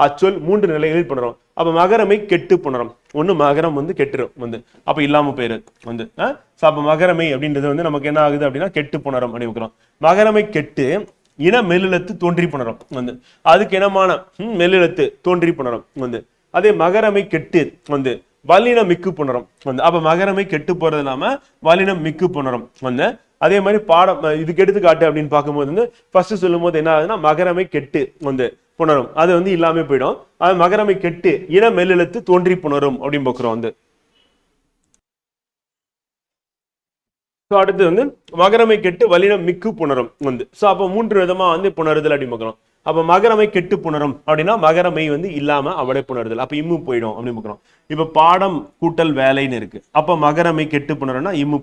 S2: அச்சொல் 3 நிலைகளில் புணரும். அப்ப மகரமை கெட்டு புணரும். ஒண்ணு மகரம் வந்து கெட்டுரும் வந்து அப்ப இல்லாம போயிரு வந்து. அப்ப மகரமை அப்படின்றது வந்து நமக்கு என்ன ஆகுது அப்படின்னா கெட்டு புணரும் அப்படின்னு. மகரமை கெட்டு இன மெல்லெழுத்து தோன்றி புணரும் வந்து அதுக்கு இனமான மெல்லெழுத்து தோன்றி புணரும் வந்து. அதே மகரமை கெட்டு வந்து வல்லினம் மிக்கு புணரும் வந்து. அப்ப மகரமை கெட்டு போறது இல்லாம வல்லினம் மிக்கு புணரும் வந்து. அதே மாதிரி பாடம் இதுக்கு எடுத்துக்காட்டு அப்படின்னு பார்க்கும்போது வந்து ஃபர்ஸ்ட் சொல்லும் போது என்ன ஆகுதுன்னா மகரமை கெட்டு வந்து புணரும் அது வந்து இல்லாம போயிடும். அது மகரமை கெட்டு இன மெல்லெழுத்து தோன்றி புணரும் அப்படின்னு பார்க்கிறோம் வந்து. அடுத்து வந்து மகரமை கெட்டு வல்லினம் மிக்கு புணரும் வந்து. சோ அப்ப 3 விதமா வந்து புணருதல் அப்படின்னு பார்க்கிறோம். அப்ப மகரமை கெட்டு புணரும் அப்படின்னா மகரமை வந்து இல்லாம அவளை புணருதல் அப்ப இம்மு போயிடும் அப்படின்னு பார்க்கிறோம். இப்ப பாடம் கூட்டல் வேலைன்னு இருக்கு. அப்ப மகரமை கெட்டு புணரும்னா இம்மு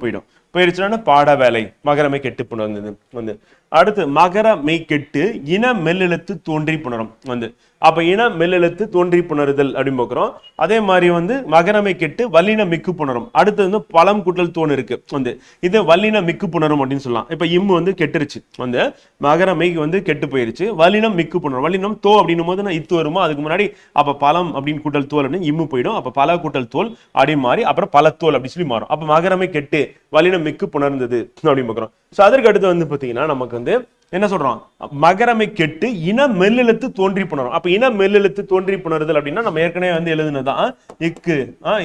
S2: போயிடுச்சுன்னா பாட வேலை மகரமை கெட்டு புணர்ந்தது வந்து. அடுத்து மகர மெய் கெட்டு இன மெல்லெழுத்து தோன்றி புணரும் வந்து. அப்ப இன மெல்லெழுத்து தோன்றி புணருதல் அப்படின்னு பார்க்கிறோம். அதே மாதிரி வந்து மகரமை கெட்டு வல்லின மிக்கு புணரும். அடுத்து வந்து பழம் கூட்டல் தோணு இருக்கு வந்து இது வல்லின மிக்கு புணரும் அப்படின்னு சொல்லலாம். இப்ப இம்மு வந்து கெட்டுருச்சு வந்து மகரமை வந்து கெட்டு போயிருச்சு வல்லினம் மிக்கு புணரும். வல்லினம் தோ அப்படின்னும் போது நான் இத்து வருமோ அதுக்கு முன்னாடி அப்ப பழம் அப்படின்னு கூட்டல் தோல் அப்படின்னு இம்மு போயிடும். அப்ப பல கூட்டல் தோல் அப்படின்னு மாறி அப்புறம் பழத்தோல் அப்படின்னு சொல்லி மாறும். அப்ப மகரமை கெட்டு வல்லினம் மிக்கு புணர்ந்தது அப்படின்னு பார்க்கிறோம். சோ அதற்கு அடுத்து வந்து பாத்தீங்கன்னா நமக்கு வந்து என்ன சொல்றோம் மகரமை கெட்டு இன மெல்லெழுத்து தோன்றி புணரும். அப்ப இன மெல்லெழுத்து தோன்றி புணருதல் அப்படின்னா நம்ம ஏற்கனவே வந்து எழுதுனதுதான் இக்கு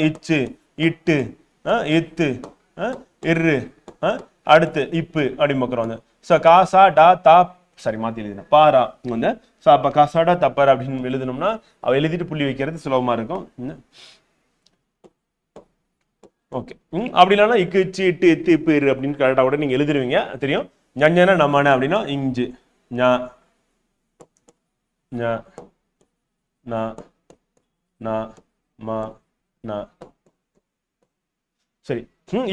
S2: இச்சு இட்டு இத்து இரு அடுத்து இப்பு அப்படின்னு பார்க்கிறோம் வந்து. சோ காசா டா தா சரி மாத்தி எழுதின பாரா வந்து. சோ அப்ப காசாடா தப்பர் அப்படின்னு எழுதணும்னா அவ எழுதிட்டு புள்ளி வைக்கிறது சுலபமா இருக்கும். ஓகே அப்படி இல்லைன்னா இக்கு இச்சு இட்டு இத்து இப்பு இரு அப்படின்னு கரெக்டா கூட நீங்க எழுதிருவீங்க தெரியும். ஞன நம்மன அப்படின்னா இஞ்சு ஞ ஞ ந ந ம ந சரி.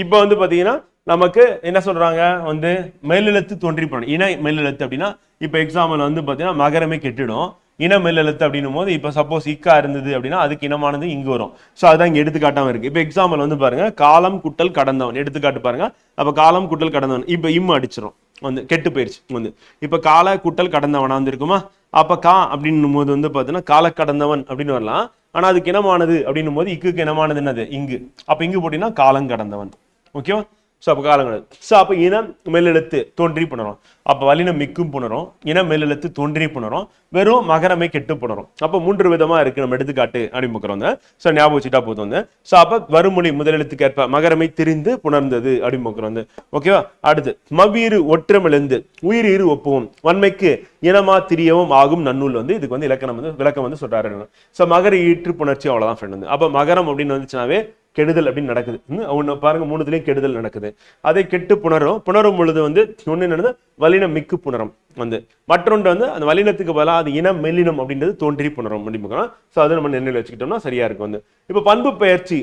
S2: இப்ப வந்து பாத்தீங்கன்னா நமக்கு என்ன சொல்றாங்க வந்து மெல்லெழுத்து தோன்றி போனோம். இன மெல்லெழுத்து அப்படின்னா இப்ப எக்ஸாம்பிள் வந்து பாத்தீங்கன்னா மகரமே கெட்டுடும். இன மெல்லெழுத்து அப்படின்னும் போது இப்ப சப்போஸ் இக்கா இருந்தது அப்படின்னா அதுக்கு இனமானது இங்க வரும். சோ அதான் இங்க எடுத்துக்காட்டாம இருக்கு. இப்ப எக்ஸாம்பிள் வந்து பாருங்க காலம் குட்டல் கடந்தவன் எடுத்துக்காட்டு பாருங்க. அப்ப காலம் குட்டல் கடந்தவன் இப்ப இம்மு அடிச்சிரும் வந்து கெட்டு போயிருச்சு வந்து. இப்ப கால குட்டல் கடந்தவனா வந்து இருக்குமா. அப்ப கா அப்படின்னும் போது வந்து பாத்தீங்கன்னா கால கடந்தவன் அப்படின்னு வரலாம். ஆனா அதுக்கு இனமானது அப்படின்னும் போது இக்கு இனமானது என்னது இங்கு. அப்ப இங்கு போட்டீங்கன்னா காலம் கடந்தவன். ஓகேவா. சோ அப்ப காலங்கள் சோ அப்ப இனம் மெல்லெழுத்து தோன்றி புணரும். அப்ப வல்லினம் மிக்கும் புணரும் இனம் மெல்லெழுத்து தோன்றி புணரும் வெறும் மகரமை கெட்டு புணரும். அப்ப 3 விதமா இருக்கு நம்ம எடுத்துக்காட்டு அப்படின்னு பார்க்கிறோம். சோ ஞாபகம் வச்சுட்டா போதும் வந்து. சோ அப்ப வருமொழி முதலெழுத்துக்கேற்ப மகரமை திரிந்து புணர்ந்தது அப்படின்னு பார்க்கிறோம். ஓகேவா. அடுத்து மவ்வீறு ஒற்றமிழந்து உயிர் இரு ஒப்புவும் வன்மைக்கு இனமா திரியவும் ஆகும் நன்னூல் வந்து இதுக்கு வந்து இலக்கணம் வந்து விளக்கம் வந்து சொல்றாரு. சோ மகர ஈற்று புணர்ச்சி அவ்வளவுதான் ஃப்ரெண்ட் வந்து. அப்ப மகரம் அப்படின்னு வந்துச்சுனாவே கெடுதல் அப்படின்னு நடக்குது. ஒண்ணு பாருங்க 3 கெடுதல் நடக்குது. அதை கெட்டு புணரும் பொழுது வந்து ஒண்ணு என்னது வல்லினம் மிக்கு புணரும் வந்து. மற்றொன்று வந்து அந்த வல்லினத்துக்கு பதிலா அது இனம் மெல்லினம் அப்படின்றது தோன்றி புணரும் அப்படின்னு. சோ அதை நம்ம நினைவில் வச்சுக்கிட்டோம்னா சரியா இருக்கும் வந்து. இப்ப பண்பு பெயர்ச்சி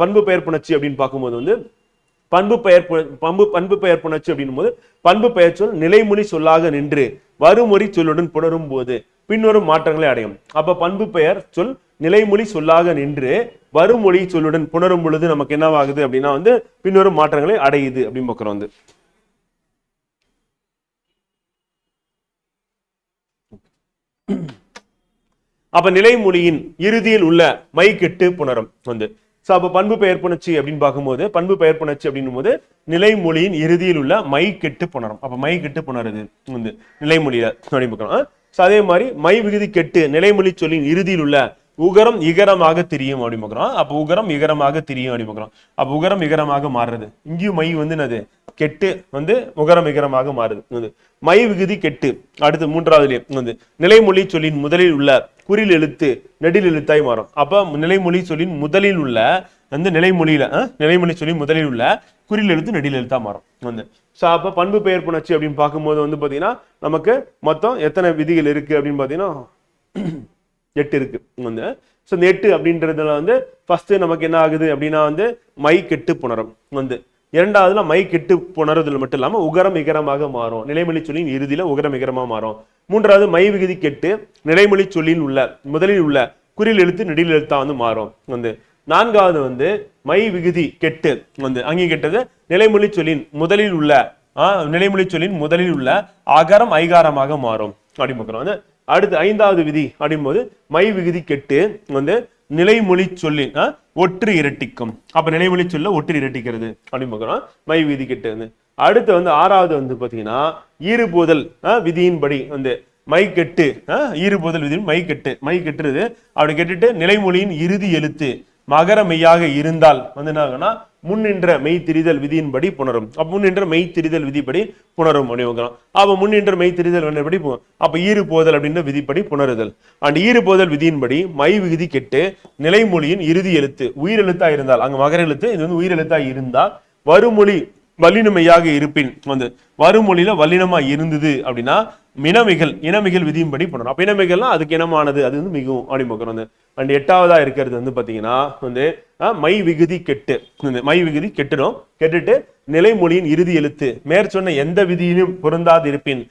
S2: பண்பு பெயர் புணர்ச்சி அப்படின்னு பார்க்கும்போது வந்து பண்பு பெயர் புணர்ச்சி அப்படின்னும் போது பண்பு பெயர் சொல் நிலைமொழி சொல்லாக நின்று வருமொழி சொல்லுடன் புணரும் போது பின்வரும் மாற்றங்களை அடையும். அப்ப பண்பு பெயர் சொல் நிலைமொழி சொல்லாக நின்று வருமொழி சொல்லுடன் புணரும் பொழுது நமக்கு என்னவாகுது அப்படின்னா வந்து பின்வரும் மாற்றங்களை அடையுது அப்படின்னு பார்க்கிறோம் வந்து. அப்ப நிலைமொழியின் இறுதியில் உள்ள மை கெட்டு புணரும் வந்து. சோ அப்ப பண்பு பெயர் புணர்ச்சி அப்படின்னு பார்க்கும்போது பண்பு பெயர் புணர்ச்சி அப்படின்னும் போது நிலைமொழியின் இறுதியில் உள்ள மை கெட்டு புணரும். அப்ப மை கெட்டு புணருது வந்து நிலைமொழியில அப்படின்னு பார்க்கணும். சோ அதே மாதிரி மை விகுதி கெட்டு நிலைமொழி சொல்லின் இறுதியில் உள்ள உகரம் இகரமாக தெரியும் அப்படின்னு பார்க்கிறோம். அப்ப உகரம் இகரமாக தெரியும் அப்படின்னு பார்க்கிறோம். அப்ப உகரம் இகரமாக மாறுறது. இங்கேயும் மை வந்து என்னது கெட்டு வந்து உகரம் இகரமாக மாறுது. மை விகுதி கெட்டு அடுத்து 3வதுலயே வந்து நிலைமொழி சொல்லின் முதலில் உள்ள குறில் எழுத்து நெடில் எழுத்தாய் மாறும். அப்ப நிலைமொழி சொல்லின் முதலில் உள்ள வந்து நிலைமொழி சொல்லின் முதலில் உள்ள குறில் எழுத்து நெடில் எழுத்தா மாறும் வந்து. சோ அப்ப பண்பு பெயர் புணர்ச்சி அப்படின்னு பார்க்கும்போது வந்து பாத்தீங்கன்னா நமக்கு மொத்தம் எத்தனை விதிகள் இருக்கு அப்படின்னு பாத்தீங்கன்னா 8 இருக்கு வந்து. ஸோ இந்த 8 அப்படின்றதுல வந்து ஃபர்ஸ்ட் நமக்கு என்ன ஆகுது அப்படின்னா வந்து மை கெட்டு புணரும் வந்து. இரண்டாவதுல மை கெட்டு புணர்றதுல மட்டும் இல்லாம உகரம் இகரமாக மாறும். நிலைமொழி சொல்லின் இறுதியில உகரம் இகரமா மாறும். மூன்றாவது மை விகுதி கெட்டு நிலைமொழி சொல்லின் உள்ள முதலில் உள்ள குறில் எழுத்து நெடில் எழுத்தா வந்து மாறும் வந்து. நான்காவது வந்து மை விகுதி கெட்டு வந்து அங்கே கெட்டது நிலைமொழி சொல்லின் முதலில் உள்ள நிலைமொழி சொல்லின் முதலில் உள்ள அகரம் ஐகாரமாக மாறும் அப்படின்னு பார்க்கிறோம் வந்து. அடுத்து ஐந்தாவது விதி அப்படின்போது மை விகுதி கெட்டு வந்து நிலைமொழி சொல்லின் ஒற்று இரட்டிக்கும். அப்ப நிலைமொழி சொல்ல ஒற்று இரட்டிக்கிறது அப்படின்னு பார்க்கிறோம் மை விகுதி கெட்டு வந்து. அடுத்து வந்து ஆறாவது வந்து பாத்தீங்கன்னா ஈறுபோதல் விதியின்படி வந்து மை கெட்டு ஈறுபோதல் விதியின் மை கெட்டுறது அப்படி கெட்டுட்டு நிலைமொழியின் இறுதி எழுத்து மகர மெய்யாக இருந்தால் வந்து என்ன ஆகும்னா முன்னின்ற மெய் திரிதல் விதியின்படி புணரும். அப்ப முன்னின்ற மெய் திரிதல் விதிப்படி புணரும் அப்படின்னு. அப்ப முன்னின்ற மெய் திரிதல் படி அப்ப ஈறு போதல் அப்படின்னு விதிப்படி புணருதல். அண்ட் ஈறு போதல் விதியின்படி மை விகுதி கெட்டு நிலைமொழியின் இறுதி எழுத்து உயிரெழுத்தா இருந்தால் அங்க மகர எழுத்து இது வந்து உயிரெழுத்தா இருந்தால் வருமொழி வல்லினமையாக இருப்பின் வந்து வருமொழியில வல்லினமா இருந்தது அப்படின்னா இனமிகள் விதியின்படி பண்ணணும். அப்ப இனமிகள்னா அதுக்கு இனமானது அது வந்து மிகவும் அப்படின்னு. அண்ட் எட்டாவதா இருக்கிறது வந்து பாத்தீங்கன்னா வந்து மை விகுதி கெட்டு மை விகுதி கெட்டுடும். கெட்டுட்டு நிலைமொழியின் இறுதி எழுத்து மேற்சொன்ன எந்த விதியிலும் பொருந்தாது இருப்பின்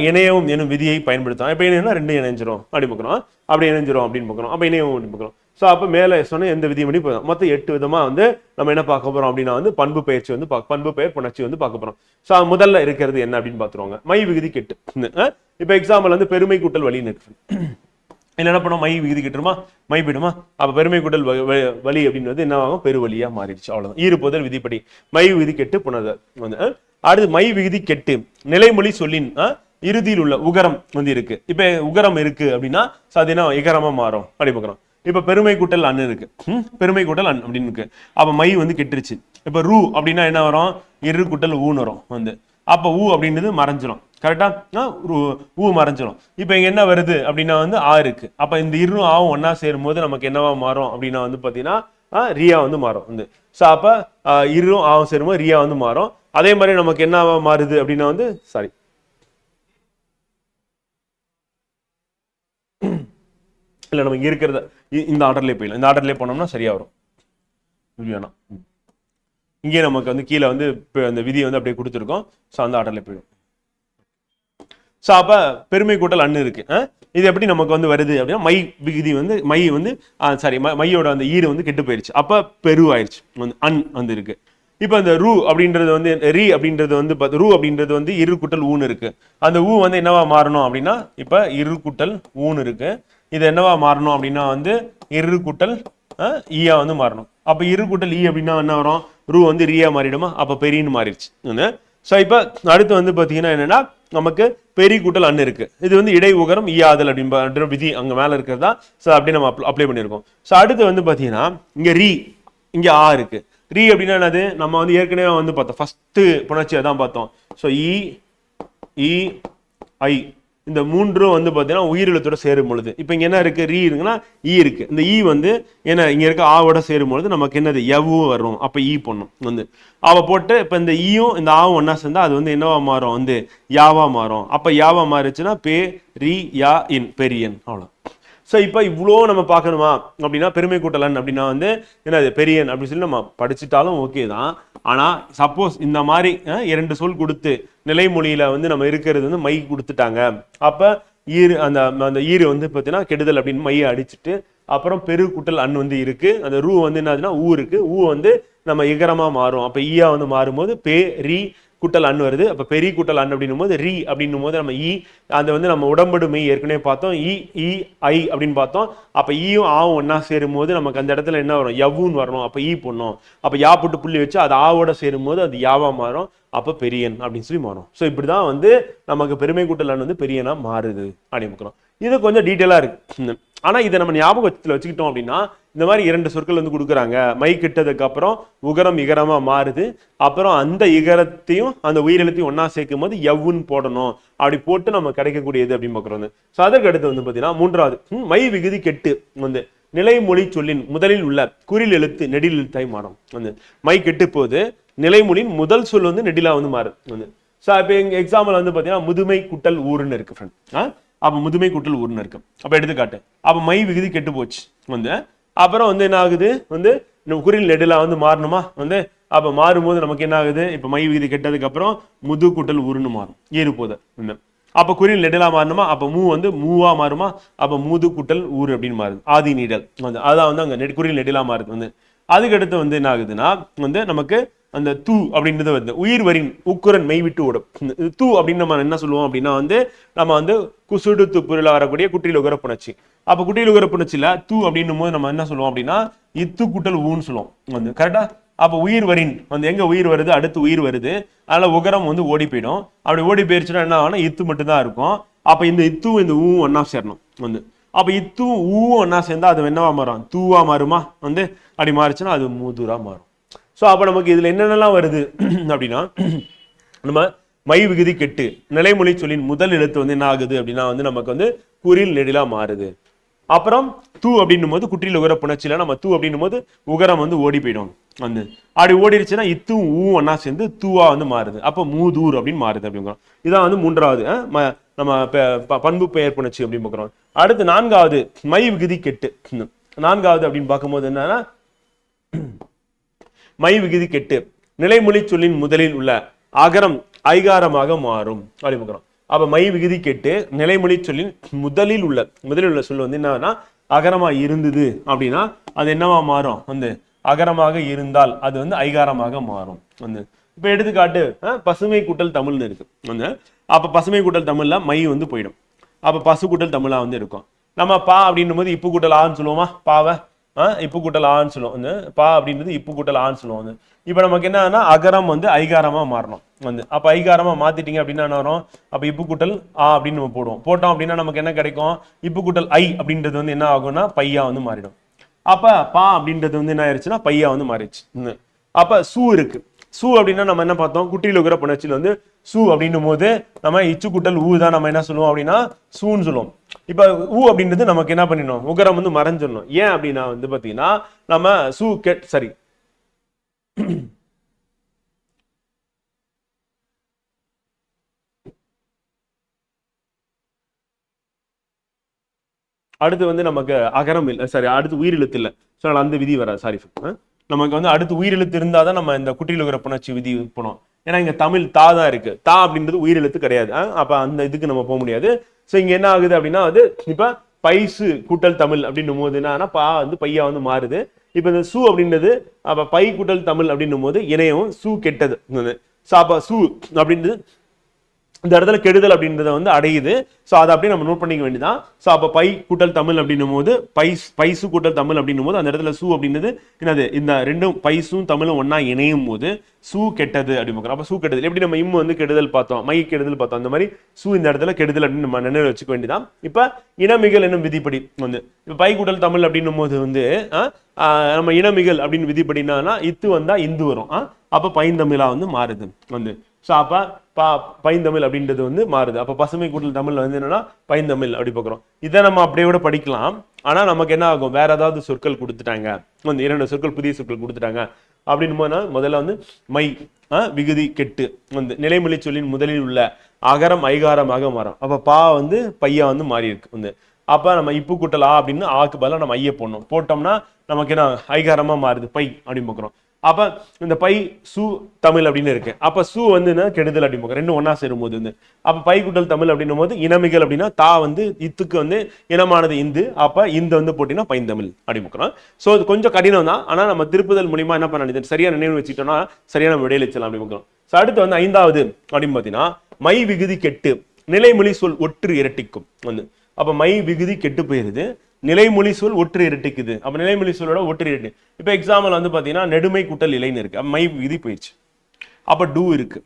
S2: இணையவும் எனும் விதியை பயன்படுத்தலாம். இப்ப இணையம்னா ரெண்டு இணைஞ்சிரும் அப்படி பார்க்கிறோம். அப்படி இணைஞ்சிரும் அப்படின்னு பார்க்கிறோம். அப்ப இணையவும் அப்படின்னு பார்க்கிறோம். ஸோ அப்போ மேலே சொன்ன எந்த விதியும் படி மொத்தம் 8 விதமா வந்து நம்ம என்ன பார்க்க போறோம் அப்படின்னா வந்து பண்பு பயிற்சி வந்து பண்பு பெயர் புணர்ச்சி வந்து பார்க்க போறோம். ஸோ முதல்ல இருக்கிறது என்ன அப்படின்னு பார்த்துருவாங்க மை விகுதி கெட்டு. இப்போ எக்ஸாம்பிள் வந்து பெருமை கூட்டல் வழின்னு இருக்கு. இல்லை என்ன பண்ணோம் மை விகுதி கெட்டுருமா மை போயிடுமா. அப்போ பெருமை கூட்டல் வழி அப்படின்றது என்ன ஆகும் பெருவழியா மாறிடுச்சு அவ்வளவுதான். ஈறுபோதல் விதிப்படி மை விகுதி கெட்டு புணர்தல் வந்து. அடுத்து மை விகுதி கெட்டு நிலைமொழி சொல்லின் இறுதியில் உள்ள உகரம் வந்து இருக்கு. இப்ப உகரம் இருக்கு அப்படின்னா அது என்ன இகரமா மாறும் அப்படி பார்க்கிறோம். இப்ப பெருமை கூட்டல் அன் இருக்கு. பெருமை கூட்டல் அன் அப்படின்னு இருக்கு. அப்ப மை வந்து கெட்டுருச்சு. இப்ப ரூ அப்படின்னா என்ன வரும் இரு கூட்டல் ஊன்னு வரும் வந்து. அப்ப ஊ அப்படின்றது மறைஞ்சிரும் கரெக்டா ஊ மறைஞ்சிரும். இப்ப இங்க என்ன வருது அப்படின்னா வந்து ஆ இருக்கு. அப்ப இந்த இரும் ஆவும் ஒன்னா சேரும் போது நமக்கு என்னவா மாறும் அப்படின்னா வந்து பாத்தீங்கன்னா ரியா வந்து மாறும் வந்து. ஸோ அப்ப இரும் ஆவும் சேரும்போது ரியா வந்து மாறும். அதே மாதிரி நமக்கு என்னவா மாறுது அப்படின்னா வந்து சாரி இல்ல நம்ம இங்க இருக்கிறத இந்த ஆர்டர்லயே போயிடலாம். இந்த ஆர்டர்லயே போனோம்னா சரியா வரும். இங்கே நமக்கு வந்து கீழே வந்து அந்த விதியை வந்து அப்படியே கொடுத்துருக்கோம். ஸோ அந்த ஆர்டர்லயே போயிடும். ஸோ அப்ப பெருமை கூட்டல் அன்னு இருக்கு. இது எப்படி நமக்கு வந்து வருது அப்படின்னா மை விகுதி வந்து மை வந்து சாரி மையோட அந்த ஈடு வந்து கெட்டு போயிடுச்சு. அப்ப பெரு ஆயிடுச்சு வந்து அன் வந்து இருக்கு. இப்ப இந்த ரூ அப்படின்றது வந்து ரி அப்படின்றது வந்து ரூ அப்படின்றது வந்து இரு கூட்டல் ஊன்னு இருக்கு. அந்த ஊ வந்து என்னவா மாறணும் அப்படின்னா இப்ப இரு கூட்டல் ஊன்னு இருக்கு. இது என்னவா மாறணும் அப்படின்னா வந்து இரு கூட்டல் ஈயா வந்து மாறணும். அப்ப இரு கூட்டல் ஈ அப்படின்னா என்ன வரும் ரூ வந்து ரியா மாறிடுமா. அப்ப பெரியன்னு மாறிடுச்சு. ஸோ இப்ப அடுத்து வந்து பாத்தீங்கன்னா என்னன்னா நமக்கு பெரிய கூட்டல் அன்னு இருக்கு. இது வந்து இடை உகரம் ஈயாதல் அப்படின்ற விதி அங்க மேல இருக்கிறதா. ஸோ அப்படி நம்ம அப்ளை பண்ணியிருக்கோம். ஸோ அடுத்து வந்து பாத்தீங்கன்னா இங்க ரி இங்க ஆ இருக்கு. ரி அப்படின்னா என்னது நம்ம வந்து ஏற்கனவே வந்து பார்த்தோம் ஃபர்ஸ்ட் புணர்ச்சியை தான் பார்த்தோம். ஸோ இ ஐ இந்த மூன்றும் வந்து பார்த்தீங்கன்னா உயிரிழத்தோட சேரும் பொழுது இப்போ இங்க என்ன இருக்கு ரீ இருக்குன்னா ஈ இருக்கு. இந்த ஈ வந்து என்ன இங்க இருக்க ஆவோட சேரும் பொழுது நமக்கு என்னது எவ்வும் வரும். அப்ப ஈ பண்ணும் வந்து அவ போட்டு இப்ப இந்த ஈயும் இந்த ஆவும் ஒன்னா சேர்ந்தா அது வந்து என்னவா மாறும் வந்து யாவா மாறும். அப்ப யாவா மாறிச்சுன்னா பே ரி யா இன் பெரியன் அவ்வளோ. ஸோ இப்போ இவ்வளோ நம்ம பார்க்கணுமா அப்படின்னா பெருமை கூட்டலன் அப்படின்னா வந்து என்னது பெரியன் அப்படின்னு சொல்லி நம்ம படிச்சுட்டாலும் ஓகே தான். ஆனால் சப்போஸ் இந்த மாதிரி 2 சொல் கொடுத்து நிலைமொழியில வந்து நம்ம இருக்கிறது வந்து மை கொடுத்துட்டாங்க. அப்போ அந்த ஈரு வந்து பார்த்தீங்கன்னா கெடுதல் அப்படின்னு மையை அடிச்சுட்டு அப்புறம் பெரு கூட்டல் அன் வந்து இருக்கு. அந்த ரூ வந்து என்னதுன்னா ஊ இருக்கு. ஊ வந்து நம்ம இகரமா மாறும். அப்போ ஈயா வந்து மாறும்போது பே ரி கூட்டல் அன் வருது. அப்ப பெரிய கூட்டல் அன் அப்படின்னும் போது ரி அப்படின்னும் போது நம்ம ஈ அந்த வந்து நம்ம உடம்படு மெய் ஏற்கனவே பார்த்தோம். இ ஐ அப்படின்னு பார்த்தோம். அப்ப ஈயும் ஆவும் ஒன்னா சேரும் போது நமக்கு அந்த இடத்துல என்ன வரும் எவ்வுன்னு வரணும். அப்ப ஈ பண்ணும். அப்ப யா போட்டு புள்ளி வச்சு அது ஆவோட சேரும் போது அது யாவா மாறும். அப்ப பெரியன் அப்படின்னு சொல்லி மாறும். ஸோ இப்படிதான் வந்து நமக்கு பெருமை கூட்டல் அன் வந்து பெரியனா மாறுது அப்படின்னு. இது கொஞ்சம் டீட்டெயிலா இருக்கு. ஆனா இதை நம்ம ஞாபகத்துல வச்சுக்கிட்டோம் அப்படின்னா இந்த மாதிரி 2 சொற்கள் வந்து கொடுக்குறாங்க. மை கிட்டதுக்கு அப்புறம் உகரம் இகரமா மாறுது. அப்புறம் அந்த இகரத்தையும் அந்த உயிரெழுத்தையும் ஒன்னா சேர்க்கும் போது எவ்வுன்னு போடணும். அப்படி போட்டு நம்ம கிடைக்கக்கூடியது அப்படின்னு பார்க்குறோம். ஸோ அதற்கு அடுத்து வந்து பார்த்தீங்கன்னா 3வது மை விகுதி கெட்டு வந்து நிலைமொழி சொல்லின் முதலில் உள்ள குறில் எழுத்து நெடில் எழுத்தாய் மாறும் வந்து மை கெட்டு போது நிலைமொழியின் முதல் சொல் வந்து நெடிலா வந்து மாறுது வந்து. ஸோ இப்போ எங்க எக்ஸாம்பிள் வந்து பார்த்தீங்கன்னா முதுமை குட்டல் ஊருன்னு இருக்கு ஃப்ரெண்ட். அப்ப முதுமை கூட்டல் ஊர்னு இருக்கு. அப்ப எடுத்துக்காட்டு, அப்ப மை விகுதி கெட்டு போச்சு வந்து. அப்புறம் வந்து என்ன ஆகுது வந்து குறில் நெடுலா வந்து மாறணுமா வந்து. அப்ப மாறும்போது நமக்கு என்ன ஆகுது, இப்ப மை விகுதி கெட்டதுக்கு அப்புறம் முது கூட்டல் ஊருன்னு மாறும், ஏறு போத. அப்ப குறில் நெடுலா மாறணுமா, அப்ப மூ வந்து மூவா மாறுமா, அப்ப மூது கூட்டல் ஊர் அப்படின்னு மாறுது, ஆதி நீடல் வந்து. அதான் வந்து அங்க குறில் நெடுலா மாறுது வந்து. அதுக்கு அடுத்து வந்து என்ன ஆகுதுன்னா வந்து நமக்கு அந்த தூ அப்படின்றது வந்து உயிர் வரின் உக்குரன் மெய் விட்டு ஓடும். தூ அப்படின்னு நம்ம என்ன சொல்லுவோம் அப்படின்னா வந்து நம்ம வந்து குசுடு துப்புரில் வரக்கூடிய குற்றியல் உகர புணர்ச்சி. அப்ப குற்றியல் உகர புணர்ச்சியில தூ அப்படின்னும் போது நம்ம என்ன சொல்லுவோம் அப்படின்னா இத்து கூட்டல் ஊன்னு சொல்லுவோம் வந்து. கரெக்டா? அப்ப உயிர் வரின் வந்து எங்க உயிர் வருது, அடுத்து உயிர் வருது, அதனால உகரம் வந்து ஓடி போயிடும். அப்படி ஓடி போயிருச்சுன்னா என்ன ஆகும், இத்து மட்டும் தான் இருக்கும். அப்ப இந்த இத்து இந்த ஊ ஒன்னா சேரணும் வந்து. அப்ப இத்து ஊவும் ஒன்னா சேர்ந்தா அது என்னவா மாறும், தூவா மாறுமா வந்து. அப்படி மாறுச்சுன்னா அது மூதூரா மாறும். ஸோ அப்ப நமக்கு இதுல என்னென்னலாம் வருது அப்படின்னா நம்ம மை விகுதி கெட்டு நிலைமொழி சொல்லின் முதல் எழுத்து வந்து என்ன ஆகுது அப்படின்னா வந்து நமக்கு வந்து குறில் நெடிலா மாறுது. அப்புறம் தூ அப்படின்னும் போது குற்றில் உகர புணர்ச்சியில நம்ம தூ அப்படின்னும் போது உகரம் வந்து ஓடி போயிடும் வந்து. அப்படி ஓடிடுச்சுன்னா இத்து ஊ ஒன்னா சேர்ந்து தூவா வந்து மாறுது, அப்ப மூதூர் அப்படின்னு மாறுது அப்படிங்கிறோம். இதான் வந்து மூன்றாவது நம்ம பண்பு பெயர் புணர்ச்சி அப்படின்னு பார்க்கிறோம். அடுத்து நான்காவது மை விகுதி கெட்டு. நான்காவது அப்படின்னு பார்க்கும்போது என்னன்னா மை விகுதி கெட்டு நிலைமொழி சொல்லின் முதலில் உள்ள அகரம் ஐகாரமாக மாறும் அப்படி பார்க்கிறோம். அப்ப மை விகுதி கெட்டு நிலைமொழி சொல்லின் முதலில் உள்ள சொல் வந்து என்னன்னா அகரமா இருந்தது அப்படின்னா அது என்னவா மாறும் வந்து, அகரமாக இருந்தால் அது வந்து ஐகாரமாக மாறும் வந்து. இப்ப எடுத்துக்காட்டு பசுமை கூட்டல் தமிழ்னு இருக்கு வந்து. அப்ப பசுமை கூட்டல் தமிழ்ல மை வந்து போயிடும். அப்ப பசு கூட்டல் தமிழா வந்து இருக்கும். நம்ம பா அப்படின்னும் போது இப்பு கூட்டல் ஆன்னு சொல்லுவோமா, பாவை இப்பு கூட்டல் ஆன்னு சொல்லுவோம் வந்து. பா அப்படின்றது இப்பு கூட்டல் ஆன்னு சொல்லுவோம் வந்து. இப்ப நமக்கு என்னன்னா அகரம் வந்து ஐகாரமா மாறணும் வந்து. அப்ப ஐகாரமா மாத்திட்டீங்க அப்படின்னா என்ன வரும், அப்ப இப்பு கூட்டல் ஆ அப்படின்னு நம்ம போட்டோம் அப்படின்னா நமக்கு என்ன கிடைக்கும், இப்பு கூட்டல் ஐ அப்படின்றது வந்து என்ன ஆகும்னா பையா வந்து மாறிடும். அப்ப பா அப்படின்றது வந்து என்ன ஆயிடுச்சுன்னா பையா வந்து மாறிடுச்சு. அப்ப சூ இருக்கு. சூ அப்படின்னா நம்ம என்ன பார்த்தோம், குற்றியில் உகர புணர்ச்சியில் வந்து சூ அப்படின்னும் போது நம்ம இச்சு கூட்டல் ஊ தான் நம்ம என்ன சொல்லுவோம் அப்படின்னா சூன்னு சொல்லுவோம். இப்ப ஊ அப்படின்றது நமக்கு என்ன பண்ணிடணும், உகரம் வந்து மறைஞ்சிடணும். ஏன் அப்படின்னா வந்து பாத்தீங்கன்னா நம்ம சூ சரி அடுத்து வந்து நமக்கு அகரம் இல்லை, சரி அடுத்து உயிரெழுத்து இல்லை, ஸோ அந்த விதி வராது. சாரி, நமக்கு வந்து அடுத்து உயிரெழுத்து இருந்தாதான் நம்ம இந்த குற்றியில் உகர புணர்ச்சி விதி போனோம். ஏன்னா இங்க தமிழ் தா தான் இருக்கு, தா அப்படின்றது உயிரெழுத்து கிடையாது. அப்ப அந்த இதுக்கு நம்ம போக முடியாது. ஸோ இங்க என்ன ஆகுது அப்படின்னா அது இப்ப பைசு கூட்டல் தமிழ் அப்படின்னும் போது என்னன்னா பா வந்து பையா வந்து மாறுது. இப்ப இந்த சூ அப்படின்றது அப்ப பை கூட்டல் தமிழ் அப்படின்னும் போது இணையவும் சூ கெட்டது. ஸோ அப்ப சூ அப்படின்றது இந்த இடத்துல கெடுதல் அப்படின்றத வந்து அடையுது. ஸோ அதை அப்படியே நம்ம நோட் பண்ணிக்க வேண்டியதான். ஸோ அப்போ பை கூட்டல் தமிழ் அப்படின்னும் போது பைசு கூட்டல் தமிழ் அப்படின்னும் போது அந்த இடத்துல சூ அப்படின்றது என்னது, இந்த ரெண்டும் பைசும் தமிழும் ஒன்னா இணையும் போது சூ கெட்டது அப்படின்னு. அப்போ சூ கெடுதல் எப்படி நம்ம இம்மு வந்து கெடுதல் பார்த்தோம், மை கெடுதல் பார்த்தோம், அந்த மாதிரி சூ இந்த இடத்துல கெடுதல் அப்படின்னு நம்ம நினைவு வச்சுக்க வேண்டியதான். இப்போ இனமிகள் என்னும் விதிப்படி வந்து இப்போ பை கூட்டல் தமிழ் அப்படின்னும் போது வந்து நம்ம இனமிகள் அப்படின்னு விதிப்படினா இத்து வந்தா இந்து வரும். அப்போ பைந்தமிழா வந்து மாறுது வந்து. ஸோ அப்போ பைந்தமிழ் அப்படின்றது வந்து மாறுது. அப்போ பசுமை கூட்டல் தமிழ்ல வந்து என்னன்னா பைந்தமிழ் அப்படி பார்க்குறோம். இதை நம்ம அப்படியே கூட படிக்கலாம். ஆனா நமக்கு என்ன ஆகும், வேற ஏதாவது சொற்கள் கொடுத்துட்டாங்க வந்து, 2 சொற்கள் புதிய சொற்கள் கொடுத்துட்டாங்க அப்படின்னு போனா முதல்ல வந்து மை விகுதி கெட்டு வந்து நிலைமொழி சொல்லின் முதலில் உள்ள அகரம் ஐகாரமாக மாறும். அப்ப பா வந்து பையா வந்து மாறி இருக்கு வந்து. அப்ப நம்ம இப்பு கூட்டல் ஆ அப்படின்னு ஆக்கு பதிலாக நம்ம ஐய போட்டோம்னா நமக்கு என்ன ஐகாரமா மாறுது, பை அப்படின்னு பார்க்குறோம். அப்ப இந்த பை சு தமிழ் அப்படின்னு இருக்கு. அப்ப சு வந்து கெடுதல் அப்படின்னு ரெண்டும் ஒன்னா சேரும் போது வந்து அப்ப பை கூட்டல் தமிழ் அப்படின்னும் போது இனமிகள் அப்படின்னா தா வந்து இத்துக்கு வந்து இனமானது இந்து, அப்ப இந்த வந்து போட்டீங்கன்னா பைந்தமிழ் அப்படி பார்க்கிறோம். சோ இது கொஞ்சம் கடினம் தான், ஆனா நம்ம திருப்புதல் மூலியமா என்ன பண்ண சரியா நினைவு வச்சுட்டோம்னா சரியான விடையளிச்சலாம் அப்படி பார்க்கிறோம். சோ அடுத்து வந்து 5வது அப்படின்னு பாத்தீங்கன்னா மை விகுதி கெட்டு நிலைமொழி சொல் ஒற்று இரட்டிக்கும் வந்து. அப்ப மை விகுதி கெட்டு போயிருது, நிலைமொழி சொல் ஒற்று இரட்டிக்குது. அப்ப நிலைமொழி சொல்லோட ஒற்று இரட்டி. இப்ப எக்ஸாம்பிள் வந்து பாத்தீங்கன்னா நெடுமை கூட்டல் இலைன்னு இருக்கு, மை விகுதி போயிடுச்சு. அப்ப டூ இருக்கு.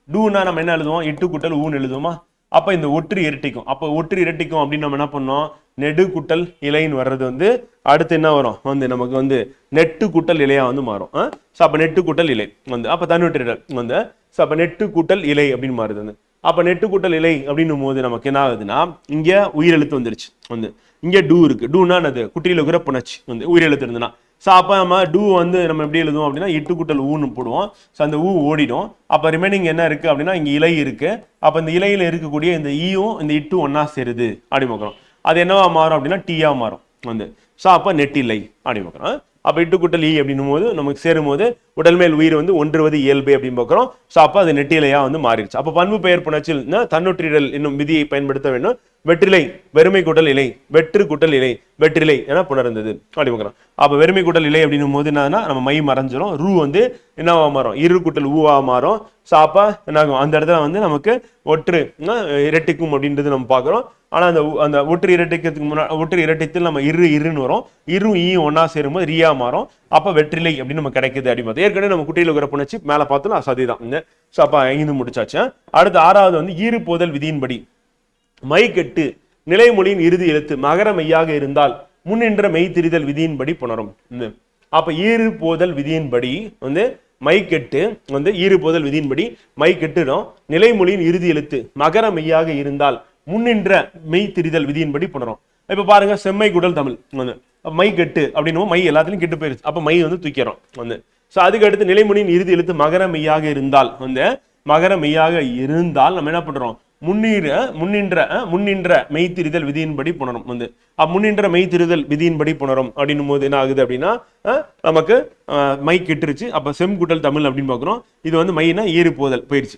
S2: டூனா நம்ம என்ன எழுதுவோம், இட்டு கூட்டல் ஊன்னு எழுதுவோமா. அப்ப இந்த ஒற்று இரட்டிக்கும். அப்ப ஒற்று இரட்டிக்கும் அப்படின்னு நம்ம என்ன பண்ணோம், நெடு கூட்டல் இலைன்னு வர்றது வந்து அடுத்து என்ன வரும் வந்து நமக்கு வந்து நெட்டு கூட்டல் இலையா வந்து மாறும். ஸோ அப்ப நெட்டு கூட்டல் இலை வந்து அப்ப தன்வெற்று வந்து ஸோ அப்ப நெட்டு கூட்டல் இலை அப்படின்னு மாறுது வந்து. அப்ப நெட்டு கூட்டல் இலை அப்படின்னும் போது நமக்கு என்ன ஆகுதுன்னா இங்க உயிரெழுத்து வந்துருச்சு வந்து. இங்க டூ இருக்கு. டூனா அது குற்றியில் உகர புணர்ச்சி வந்து உயிரெழுத்து இருந்ததுன்னா ஸோ அப்போ நம்ம டூ வந்து நம்ம எப்படி எழுதுவோம் அப்படின்னா இட்டு கூட்டல் ஊன்னு போடுவோம். ஸோ அந்த ஊ ஓடிடும். அப்போ ரிமைனிங் என்ன இருக்குது அப்படின்னா இங்கே இலை இருக்குது. அப்போ இந்த இலையில் இருக்கக்கூடிய இந்த ஈயும் இந்த இட்டும் ஒன்றா சேருது அப்படி பார்க்குறோம். அது என்னவா மாறும் அப்படின்னா டீயாக மாறும் வந்து. ஸோ அப்போ நெட்டிலை அப்படி பார்க்குறோம். அப்போ இட்டு கூட்டல் ஈ அப்படின்னும் போது நமக்கு சேரும்போது உடல் மேல் உயிர் வந்து ஒன்றுவது இயல்பு அப்படின்னு பார்க்குறோம். ஸோ அப்போ அது நெட்டிலையாக வந்து மாறிடுச்சு. அப்போ பண்பு பெயர் புணர்ச்சியில் தன்னொற்றிடல் என்னும் விதியை பயன்படுத்த வேண்டும். வெற்றிலை வெறுமை கூட்டல் இலை, வெற்று கூட்டல் இலை, வெற்றிலை என புணர்ந்தது அப்படி பார்க்குறோம். அப்போ வெறுமை கூட்டல் இலை அப்படின்னும் போது என்னன்னா நம்ம மை மறைஞ்சிரும். ரூ வந்து என்னவா மாறும், இரு கூட்டல் ஊவா மாறும். ஸோ அப்போ என்னாகும் அந்த இடத்துல வந்து நமக்கு ஒற்று இரட்டிக்கும் அப்படின்றது நம்ம பார்க்குறோம். ஆனால் அந்த ஒற்று இரட்டிக்கிறதுக்கு முன்னாடி ஒற்று இரட்டித்தில் நம்ம இருன்னு வரும். இரு ஈயும் ஒன்றா சேரும்போது ரியா மாறும். அப்போ வெற்றிலை அப்படின்னு நம்ம கிடைக்குது அப்படின்னு பார்த்தோம். ஏற்கனவே நம்ம குட்டியில் இருக்கிற புணர்ச்சி மேலே பார்த்தோம் சதிதான். ஸோ அப்போ 5 முடிச்சாச்சு. அடுத்து 6வது வந்து ஈறு போதல் விதியின்படி மை கெட்டு நிலைமொழியின் இறுதி எழுத்து மகர மையாக இருந்தால் முன்னின்ற மெய் திரிதல் விதியின்படி புணரும். அப்ப ஈறு போதல் விதியின்படி வந்து மை கெட்டு வந்து ஈறு போதல் விதியின்படி மை கெட்டுடும் நிலைமொழியின் இறுதி எழுத்து மகர மெய்யாக இருந்தால் முன்னின்ற மெய் திரிதல் விதியின்படி புணரும். இப்ப பாருங்க செம்மை குடல் தமிழ் வந்து மை கெட்டு அப்படின்னு மை எல்லாத்துலயும் கெட்டு போயிருச்சு. அப்ப மை வந்து தூக்கிறோம் வந்து. ஸோ அதுக்கு அடுத்து நிலைமொழியின் இறுதி எழுத்து மகர மெய்யாக இருந்தால் வந்து மகர மெய்யாக இருந்தால் நம்ம என்ன பண்றோம், முன்னின்ற மெய்த்திரிதல் விதியின்படி புணரும் வந்து. முன்னின்ற மெய்த்திரிதல் விதியின்படி புணரும் அப்படின்னும் போது என்ன ஆகுது அப்படின்னா நமக்கு மை கெட்டுருச்சு. அப்ப செம்குடல் தமிழ் அப்படின்னு பாக்குறோம். இது வந்து மைனா ஏறு போதல் போயிடுச்சு.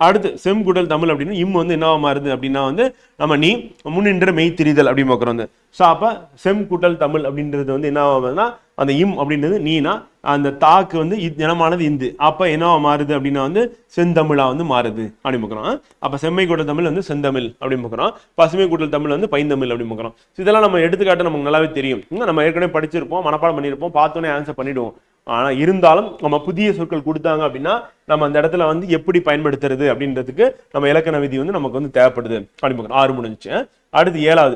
S2: அடுத்து செம்குடல் தமிழ் அப்படின்னு இம் வந்து என்னவா மாறுது அப்படின்னா வந்து நம்ம நீ முன்னின்ற மெய்த்திரிதல் அப்படின்னு பாக்குறோம் வந்து. ஸோ அப்ப செம்குடல் தமிழ் அப்படின்றது வந்து என்னவா அந்த இம் அப்படின்றது நீனா அந்த தாக்கு வந்து இனமானது இந்து. அப்ப என்னவா மாறுது அப்படின்னா வந்து செந்தமிழா வந்து மாறுது அப்படி பார்க்குறோம். அப்ப செம்மை கூட்டல் தமிழ் வந்து செந்தமிழ் அப்படின்னு பார்க்குறோம். பசுமை கூட்டல் தமிழ் வந்து பைந்தமிழ் அப்படின்னு பார்க்குறோம். இதெல்லாம் நம்ம எடுத்துக்காட்டு நமக்கு நல்லாவே தெரியும். நம்ம ஏற்கனவே படிச்சிருப்போம், மனப்பாடம் பண்ணியிருப்போம், பார்த்தோன்னே ஆன்சர் பண்ணிடுவோம். ஆனா இருந்தாலும் நம்ம புதிய சொற்கள் கொடுத்தாங்க அப்படின்னா நம்ம அந்த இடத்துல வந்து எப்படி பயன்படுத்துறது அப்படின்றதுக்கு நம்ம இலக்கண விதி வந்து நமக்கு வந்து தேவைப்படுது அப்படி பார்க்குறோம். 6 முடிஞ்சுச்சு. அடுத்து 7வது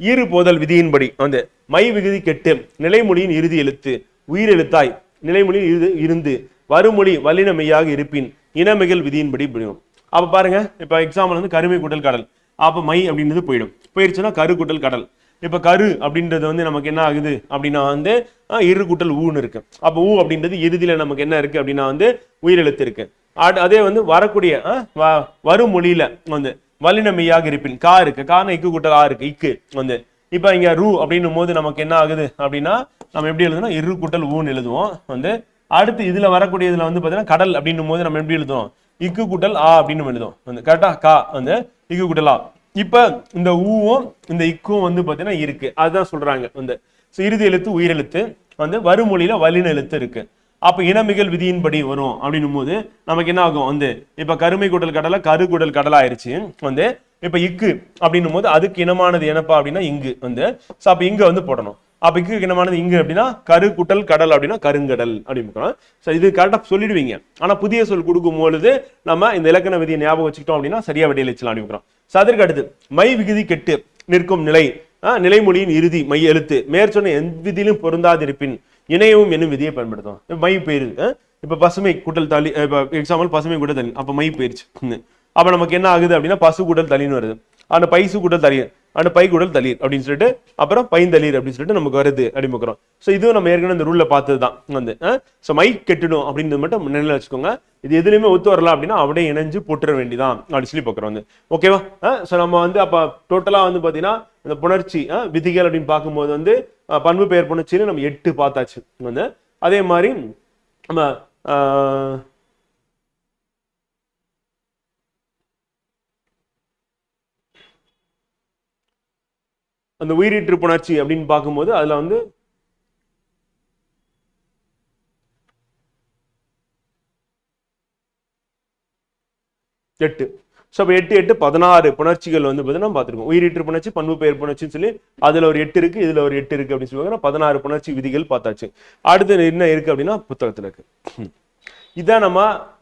S2: ஈறு போதல் விதியின்படி வந்து மை விகுதி கெட்டு நிலைமொழியின் இறுதி எழுத்து உயிரெழுத்தாய் நிலைமொழியில் இருந்து வருமொழி வல்லின மெய்யாக இருப்பின் இனமிகல் விதியின்படி புரியும். அப்ப பாருங்க, இப்ப எக்ஸாம்பிள் வந்து கருமை கூட்டல் கடல். அப்ப மை அப்படின்றது போயிடுச்சுன்னா கரு கூட்டல் கடல். இப்ப கரு அப்படின்றது வந்து நமக்கு என்ன ஆகுது அப்படின்னா வந்து இரு கூட்டல் ஊன்னு இருக்கு. அப்ப ஊ அப்படின்றது இறுதியில நமக்கு என்ன இருக்கு அப்படின்னா வந்து உயிரெழுத்து இருக்கு. அதே வந்து வரக்கூடிய வரும் மொழியில வந்து வல்லின மெய்யாக இருப்பின் கா இருக்கு. கான இக்கு கூட்டல் ஆ இருக்கு இக்கு வந்து. இப்ப இங்க ரூ அப்படின்னும் போது நமக்கு என்ன ஆகுது அப்படின்னா நம்ம எப்படி எழுதுனா இரு கூட்டல் ஊன்னு எழுதுவோம் வந்து. அடுத்து இதுல வரக்கூடிய இதுல வந்து பாத்தீங்கன்னா கடல் அப்படின்னும் போது நம்ம எப்படி எழுதுவோம் இக்கு கூட்டல் ஆ அப்படின்னு எழுதுவோம் வந்து. கரெக்டா கா வந்து இக்கு கூட்டல் ஆ. இப்ப இந்த ஊவும் இந்த இக்கும் வந்து பாத்தீங்கன்னா இருக்கு. அதுதான் சொல்றாங்க வந்து இறுதி எழுத்து உயிரெழுத்து வந்து வருமொழியில வல்லின எழுத்து இருக்கு. அப்ப இனமிகல் விதியின்படி வரும் அப்படின்னும் போது நமக்கு என்ன ஆகும் வந்து இப்ப கருமை கூட்டல் கடலை கரு கூட்டல் கடலா ஆயிடுச்சு வந்து. இப்ப இக்கு அப்படின்னும் போது அதுக்கு இனமானது என்னப்பா அப்படின்னா இங்கு வந்து. அப்ப இங்க வந்து போடணும். அப்ப இக்கு இனமானது இங்கு அப்படின்னா கரு கூட்டல் கடல் அப்படின்னா கருங்கடல் அப்படின்னு. இது கரெக்டா சொல்லிடுவீங்க. ஆனா புதிய சொல் கொடுக்கும் பொழுது நம்ம இந்த இலக்கண விதியை ஞாபகம் வச்சுக்கிட்டோம் அப்படின்னா சரியா விடையளிச்சலாம் அப்படின்னு. அதற்கு அடுத்து மை விகுதி கெட்டு நிற்கும் நிலைமொழியின் இறுதி மை எழுத்து மேற்சொன்ன எந்த விதியிலும் பொருந்தாதிருப்பின் இணையவும் என்னும் விதியை பயன்படுத்தும். மை போயிருது. இப்ப பசுமை கூட்டல் தளி, எக்ஸாம்பிள் பசுமை கூட்டல் தளி. அப்ப மை போயிருச்சு. அப்ப நமக்கு என்ன ஆகுது அப்படின்னா பசு கூட்டல் தளின்னு வருது. அந்த பைசு கூட்டல் தளிர் அந்த பை கூடல் தளிர் அப்படின்னு சொல்லிட்டு அப்புறம் பைந்தளிர் அப்படின்னு சொல்லிட்டு நமக்கு வருது அப்படிமுக்கிறோம். ஸோ இதுவும் நம்ம ஏற்கனவே இந்த ரூல்ல பார்த்தது தான் வந்து. ஸோ மை கெட்டணும் அப்படின்றது மட்டும் நினைவில் வச்சுக்கோங்க. இது எதுலையுமே ஒத்து வரலாம் அப்படின்னா அப்படியே இணைஞ்சு போட்டுற வேண்டிதான் அப்படின்னு சொல்லி பார்க்குறோம் வந்து. ஓகேவா? ஸோ நம்ம வந்து அப்போ டோட்டலாக வந்து பார்த்தீங்கன்னா இந்த புணர்ச்சி விதிகள் அப்படின்னு பார்க்கும்போது வந்து பண்பு பெயர் புணர்ச்சின்னு நம்ம 8 பார்த்தாச்சு வந்து. அதே மாதிரி நம்ம அந்த உயிரீற்று புணர்ச்சி அப்படின்னு பார்க்கும்போது அதுல வந்து எட்டு. ஸோ அப்போ 8 8 16 புணர்ச்சிகள் வந்து பார்த்தீங்கன்னா பார்த்துருக்கோம். உயிரீற்று புணர்ச்சி பண்பு பெயர் புணர்ச்சின்னு சொல்லி அதுல ஒரு 8 இருக்கு, இதுல ஒரு 8 இருக்கு அப்படின்னு சொல்லுவாங்க. 16 புணர்ச்சி விதிகள் பார்த்தாச்சு. அடுத்து என்ன இருக்கு அப்படின்னா புத்தகத்துல இருக்கு. இதான்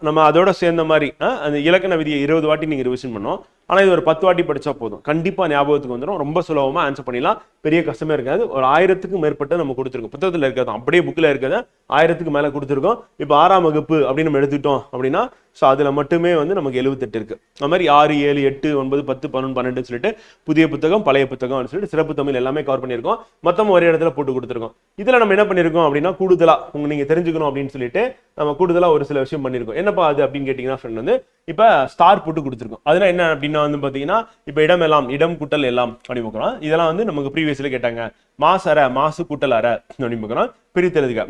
S2: நம்ம அதோட சேர்ந்த மாதிரி அந்த இலக்கண விதியை 20 வாட்டி நீங்க ரிவிஷன் பண்ணோம். ஆனா இது ஒரு 10 வாட்டி படிச்சா போதும், கண்டிப்பா ஞாபகத்துக்கு வந்துடும், ரொம்ப சுலபமா ஆன்சர் பண்ணிடலாம், பெரிய கஷ்டமே இருக்காது. ஒரு 1000க்கும் மேற்பட்டு நம்ம கொடுத்துருக்கோம், புத்தகத்துல இருக்கிறது அப்படியே புக்ல இருக்கிறத 1000க்கு மேல கொடுத்துருக்கோம். இப்போ 6ஆம் வகுப்பு அப்படின்னு நம்ம எடுத்துட்டோம் அப்படின்னா ஸோ அதுல மட்டுமே வந்து நமக்கு 78 இருக்கு. அது மாதிரி 6, 7, 8, 9, 10, 11, 12 சொல்லிட்டு புதிய புத்தகம் பழைய புத்தகம் சொல்லிட்டு சிறப்பு தமிழ் எல்லாமே கவர் பண்ணியிருக்கோம். மொத்தம் ஒரே இடத்துல போட்டு கொடுத்துருக்கோம். இதுல நம்ம என்ன பண்ணிருக்கோம் அப்படின்னா கூடுதலா நீங்க தெரிஞ்சுக்கணும் அப்படின்னு சொல்லிட்டு நம்ம கூடுதலா ஒரு சில விஷயம் பண்ணிருக்கோம். என்னப்பா அது அப்படின்னு கேட்டீங்கன்னா ஃப்ரெண்ட் வந்து இப்ப ஸ்டார் போட்டு கொடுத்துருக்கோம். அதெல்லாம் என்ன அப்படின்னா வந்து பாத்தீங்கன்னா இப்ப இடம் எல்லாம், இடம் கூட்டல் எல்லாம் அப்படி பார்க்கிறோம். இதெல்லாம் வந்து நமக்கு ப்ரீவியஸ்ல கேட்டாங்க. மாசு அரை, மாசு கூட்டல் அரை அப்படி பார்க்கிறோம், பிரித்தெழுதுக.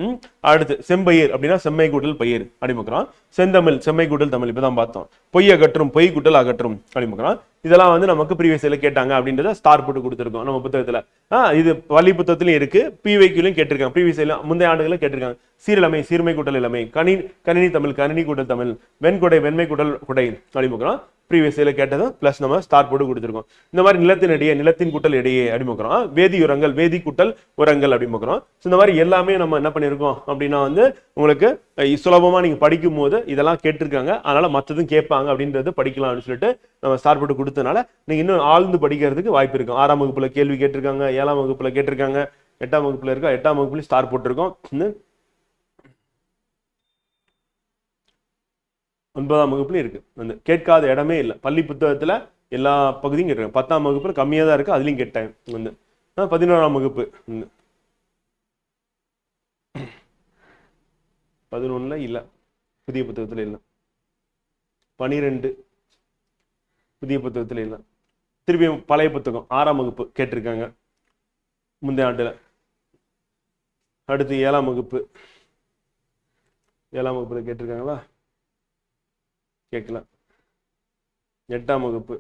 S2: அடுத்து செம்பயிர் அப்படின்னா செம்மை கூட்டல் பயிர் அப்படி பார்க்கிறோம். செந்தமிழ் செம்மை கூட்டல் தமிழ் இப்பதான் பார்த்தோம். பொய் அகற்றும், பொய் கூட்டல் அகற்றும் அப்படி பார்க்கிறோம். இதெல்லாம் வந்து நமக்கு ப்ரீவியஸ்ல கேட்டாங்க அப்படின்றத ஸ்டார் போட்டு கொடுத்துருக்கோம் நம்ம புத்தகத்துல. இது பள்ளி புத்தகத்திலும் இருக்கு, பிவைக்கிலும் கேட்டிருக்காங்க, ப்ரீவியஸ்ல முந்தைய ஆண்டுகளும் கேட்டிருக்காங்க. சீரிழமை சீர்மை கூட்டல் இளமை, கணினி தமிழ் கணினி கூட்டல் தமிழ், வெண்கொடை வெண்மை கூட்டல் குடை அப்படி பார்க்கிறோம். ப்ரீவியஸ்ல கேட்டதும் பிளஸ் நம்ம ஸ்டார் போட்டு கொடுத்துருக்கோம். இந்த மாதிரி நிலத்தின் இடையே நிலத்தின் கூட்டல் இடையே அப்படி பார்க்கிறோம். வேதி உரங்கள் வேதி கூட்டல் உரங்கள் அப்படி பார்க்கிறோம். இந்த மாதிரி எல்லாமே நம்ம என்ன பண்ணிருக்கோம் அப்படின்னா வந்து உங்களுக்கு சுலபமா நீங்க படிக்கும் போது இதெல்லாம் கேட்டிருக்காங்க, அதனால மற்றதும் கேட்பாங்க அப்படின்றது படிக்கலாம் அப்படின்னு சொல்லிட்டு நம்ம ஸ்டார் போட்டு கொடுத்தனால நீங்க இன்னும் ஆழ்ந்து படிக்கிறதுக்கு வாய்ப்பு இருக்கும். 6ஆம் வகுப்புல கேள்வி கேட்டிருக்காங்க, 7ஆம் வகுப்புல கேட்டிருக்காங்க, 8ஆம் வகுப்புல இருக்கா, 8ஆம் வகுப்புல ஸ்டார் போட்டிருக்கோம். 9ஆம் வகுப்புலயும் இருக்கு. வந்து கேட்காத இடமே இல்லை, பள்ளி புத்தகத்துல எல்லா பகுதியும் கேட்டிருக்காங்க. 10ஆம் வகுப்புல கம்மியா தான் இருக்கு, அதுலயும் கேட்டேன். வந்து 11ஆம் வகுப்பு 11ல இல்ல, புதிய புத்தகத்துல இல்ல. 12 புதிய புத்தகத்துல இல்ல. திருப்பி பழைய புத்தகம் 6ஆம் வகுப்பு கேட்டிருக்காங்க முந்தைய ஆண்டுல. அடுத்து 7ஆம் வகுப்பு, 7ஆம் வகுப்புல கேட்டிருக்காங்களா? கேட்கல. 8ஆம் வகுப்பு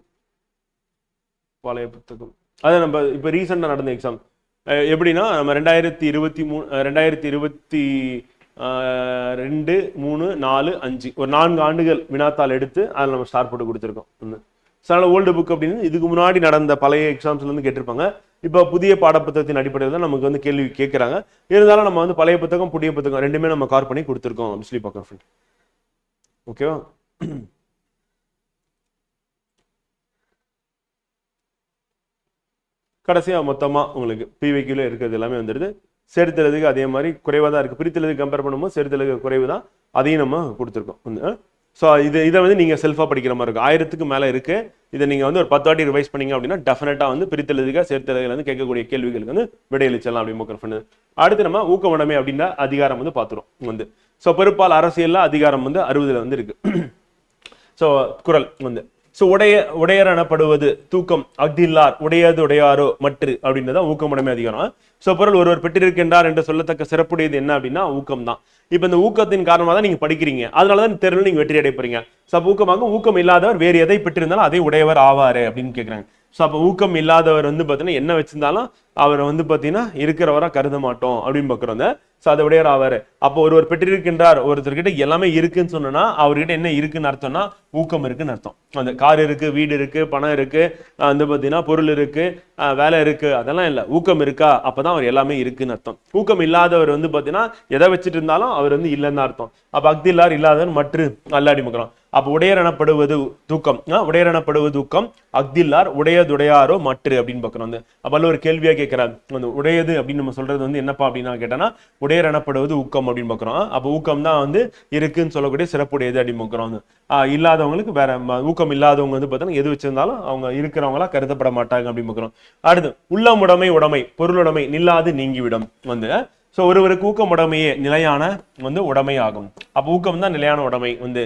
S2: பழைய புத்தகம். அது நம்ம இப்ப ரீசெண்டா நடந்த எக்ஸாம் எப்படின்னா நம்ம 2023 2022 3 4 5 ஒரு 4 ஆண்டுகள் வினாத்தாள் எடுத்து அதில் நம்ம ஸ்டார் போட்டு கொடுத்துருக்கோம். அதனால ஓல்டு புக் அப்படின்னு இதுக்கு முன்னாடி நடந்த பழைய எக்ஸாம்ஸ்ல இருந்து கேட்டிருப்பாங்க. இப்போ புதிய பாடப்புத்தகத்தின் அடிப்படையில் தான் நமக்கு வந்து கேள்வி கேட்கறாங்க. இருந்தாலும் நம்ம வந்து பழைய புத்தகம் புதிய புத்தகம் ரெண்டுமே நம்ம கவர் பண்ணி கொடுத்துருக்கோம் அப்படின்னு சொல்லி பார்க்கலாம். ஓகேவா? கடைசியா மொத்தமா உங்களுக்கு பிவைக்கியூல இருக்கிறது எல்லாமே வந்துடுது. சேர்த்தெழுதுக்கு அதே மாதிரி குறைவா தான் இருக்கு, பிரித்தெழுது கம்பேர் பண்ணும்போது சேர்த்தெழுது குறைவு தான், அதையும் நம்ம கொடுத்துருக்கோம். ஸோ இதை வந்து நீங்க செல்ஃபா படிக்கிற மாதிரி இருக்கும். 1000க்கு மேல இருக்கு. இதை நீங்க வந்து ஒரு 10 வாட்டி ரிவைஸ் பண்ணீங்க அப்படின்னா டெஃபினட்டா வந்து பிரித்தெழுதுக சேர்த்தெழுதுல வந்து கேட்கக்கூடிய கேள்விகளுக்கு வந்து விடையளிச்சலாம் அப்படின்னு. அடுத்து நம்ம ஊக்கமுடைமை அப்படின்ற அதிகாரம் வந்து பார்த்துரும். வந்து ஸோ பெரும்பால் அரசியல்ல அதிகாரம் வந்து 60ல வந்து இருக்கு. ஸோ குறள் வந்து ஸோ உடையர் எனப்படுவது தூக்கம் அஃதில்லார் உடையது உடையாரோ மற்று அப்படின்றதான் ஊக்கமுடைமை அதிகாரம். ஸோ பொருள் ஒருவர் பெற்றிருக்கின்றார் என்று சொல்லத்தக்க சிறப்புடையது என்ன அப்படின்னா ஊக்கம் தான். இப்போ இந்த ஊக்கத்தின் காரணமாக தான் நீங்க படிக்கிறீங்க, அதனாலதான் தேர்வில் நீங்க வெற்றி அடைப்பீங்க. ஸோ ஊக்கமாக ஊக்கம் இல்லாதவர் வேறு எதை பெற்றிருந்தாலும் அதை உடையவர் ஆவாரு அப்படின்னு கேட்குறாங்க. ஸோ அப்போ ஊக்கம் இல்லாதவர் வந்து பார்த்தீங்கன்னா என்ன வச்சிருந்தாலும் அவரை வந்து பார்த்தீங்கன்னா இருக்கிறவரா கருத மாட்டோம் அப்படின்னு பார்க்குறோம். ஸோ அதை உடையவர் ஆவாரு. அப்போ ஒருவர் பெற்றிருக்கின்றார், ஒருத்தர்கிட்ட எல்லாமே இருக்குன்னு சொன்னா அவர்கிட்ட என்ன இருக்குன்னு அர்த்தம்னா ஊக்கம் இருக்குன்னு அர்த்தம். அந்த கார் இருக்கு, வீடு இருக்கு, பணம் இருக்கு, வந்து பார்த்தீங்கன்னா பொருள் இருக்கு, வேலை இருக்கு, அதெல்லாம் இல்லை. ஊக்கம் இருக்கா அப்பதான் அவர் எல்லாமே இருக்குன்னு அர்த்தம். ஊக்கம் இல்லாதவர் வந்து பார்த்தீங்கன்னா எதை வச்சுட்டு இருந்தாலும் அவர் வந்து இல்லைன்னு அர்த்தம். அப்போ அஃதில்லார் இல்லாதவர் மற்று அல்லாடி முக்கிறோம். அப்போ உடையர் எனப்படுவது தூக்கம், உடையர் எனப்படுவது ஊக்கம் அஃதில்லார் உடையதுடையாரோ மற்று அப்படின்னு பார்க்கிறோம். அப்ப ஒரு கேள்வியா கேட்கிறார், உடையது அப்படின்னு நம்ம சொல்றது வந்து என்னப்பா அப்படின்னா கேட்டோம்னா உடையர் எனப்படுவது ஊக்கம் அப்படின்னு பார்க்கிறோம். அப்போ ஊக்கம் தான் வந்து இருக்குன்னு சொல்லக்கூடிய சிறப்புடையது அப்படின்னு பார்க்கிறோம். இல்லாதவங்களுக்கு வேற ஊக்கம் இல்லாதவங்க வந்து பார்த்தீங்கன்னா எது வச்சிருந்தாலும் அவங்க இருக்கிறவங்களா கருதப்பட மாட்டாங்க அப்படின்னு பார்க்கிறோம். அடுத்து உள்ளமுடைமை உடைமை பொருளுடைமை நில்லாது நீங்கிவிடும் வந்து. ஸோ ஒருவருக்கு ஊக்கமுடைமையே நிலையான வந்து உடைமை ஆகும். அப்போ ஊக்கம் தான் நிலையான உடைமை வந்து.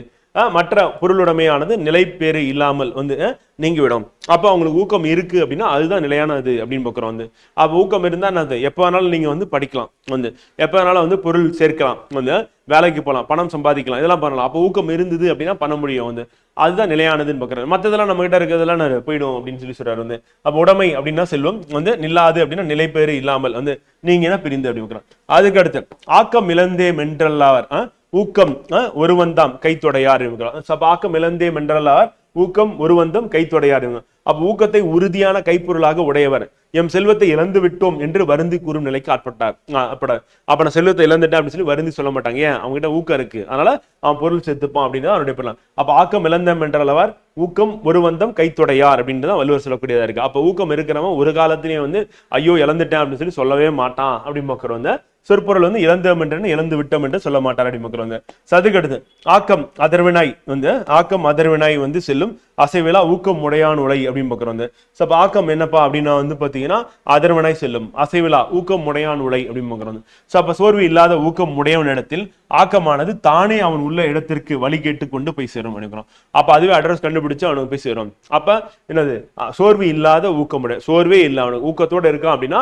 S2: மற்ற பொருளுடைமையானது நிலைப்பேறு இல்லாமல் வந்து நீங்கிவிடும். அப்போ அவங்களுக்கு ஊக்கம் இருக்கு அப்படின்னா அதுதான் நிலையானது அப்படின்னு பார்க்குறோம். வந்து அப்போ ஊக்கம் இருந்தால் என்னது, எப்போ வேணாலும் நீங்க வந்து படிக்கலாம், வந்து எப்போ வேணாலும் வந்து பொருள் சேர்க்கலாம், வந்து வேலைக்கு போகலாம், பணம் சம்பாதிக்கலாம், இதெல்லாம் பண்ணலாம். அப்போ ஊக்கம் இருந்தது அப்படின்னா பண்ண முடியும். வந்து அதுதான் நிலையானதுன்னு பார்க்குறாரு. மற்றதெல்லாம் நம்ம கிட்ட இருக்கிறதெல்லாம் போயிடும் அப்படின்னு சொல்லி சொல்றாரு. வந்து அப்போ உடைமை அப்படின்னா செல்வம், வந்து நில்லாது அப்படின்னா நிலைப்பேறு இல்லாமல் வந்து நீங்க என்ன பிரிந்து அப்படி பார்க்குறோம். அதுக்கு அடுத்து ஆக்கம் இழந்தே மென்றல்லார் ஊக்கம் ஒருவந்தாம் கைத்தொடையார். ஆக்கம் இழந்தே மென்றல்லார் ஊக்கம் ஒருவந்தம் கைத்தொடையார். அப்ப ஊக்கத்தை உறுதியான கைப்பொருளாக உடையவர். எம் செல்வத்தை இழந்து விட்டோம் என்று வருந்தி கூறும் நிலைக்கு ஆட்பட்டார். அப்ப நான் செல்வத்தை இழந்துட்டேன் அப்படின்னு சொல்லி வருந்தி சொல்ல மாட்டாங்க. ஏன்? அவங்க கிட்ட ஊக்கம் இருக்கு, அதனால அவன் பொருள் சேர்த்துப்பான் அப்படின்னு அவருடைய பொருள். அப்ப ஆக்கம் இழந்தம் என்றளவர் ஊக்கம் ஒரு வந்தம் கைத்தொடையார் அப்படின்னு தான் வள்ளுவர் சொல்லக்கூடியதா இருக்கு. அப்ப ஊக்கம் இருக்கிறவன் ஒரு காலத்திலேயே வந்து ஐயோ இழந்துட்டேன் அப்படின்னு சொல்லி சொல்லவே மாட்டான் அப்படின்னு மக்கள் வந்து சொற்பொருள் வந்து இழந்தோம் என்று இழந்து விட்டோம் என்று சொல்ல மாட்டார் அப்படி மக்கள் வந்து. சதுக்கடுத்து ஆக்கம் அதர்வினாய் வந்து ஆக்கம் அதர்வினாய் வந்து செல்லும் அசைவிலா ஊக்கம் உடையான் உலை அப்படின்னு மக்கள் வந்து. அப்ப ஆக்கம் என்னப்பா அப்படின்னா வந்து பாத்தீங்கன்னா அதர்வினாய் செல்லும் அசைவிலா ஊக்கம் உடையான் உலை அப்படின்னு மக்கள் வந்து. அப்ப சோர்வு இல்லாத ஊக்கம் உடையவன் இடத்தில் ஆக்கமானது தானே அவன் உள்ள இடத்திற்கு வழி கேட்டு கொண்டு போய் சேரும் நினைக்கிறோம். அப்ப அதுவே அட்ரஸ் கண்டுபிடிச்சு அவனுக்கு போய் சேரும். அப்ப என்னது? சோர்வு இல்லாத ஊக்கமுடைய, சோர்வே இல்லை அவனுக்கு ஊக்கத்தோட இருக்கான் அப்படின்னா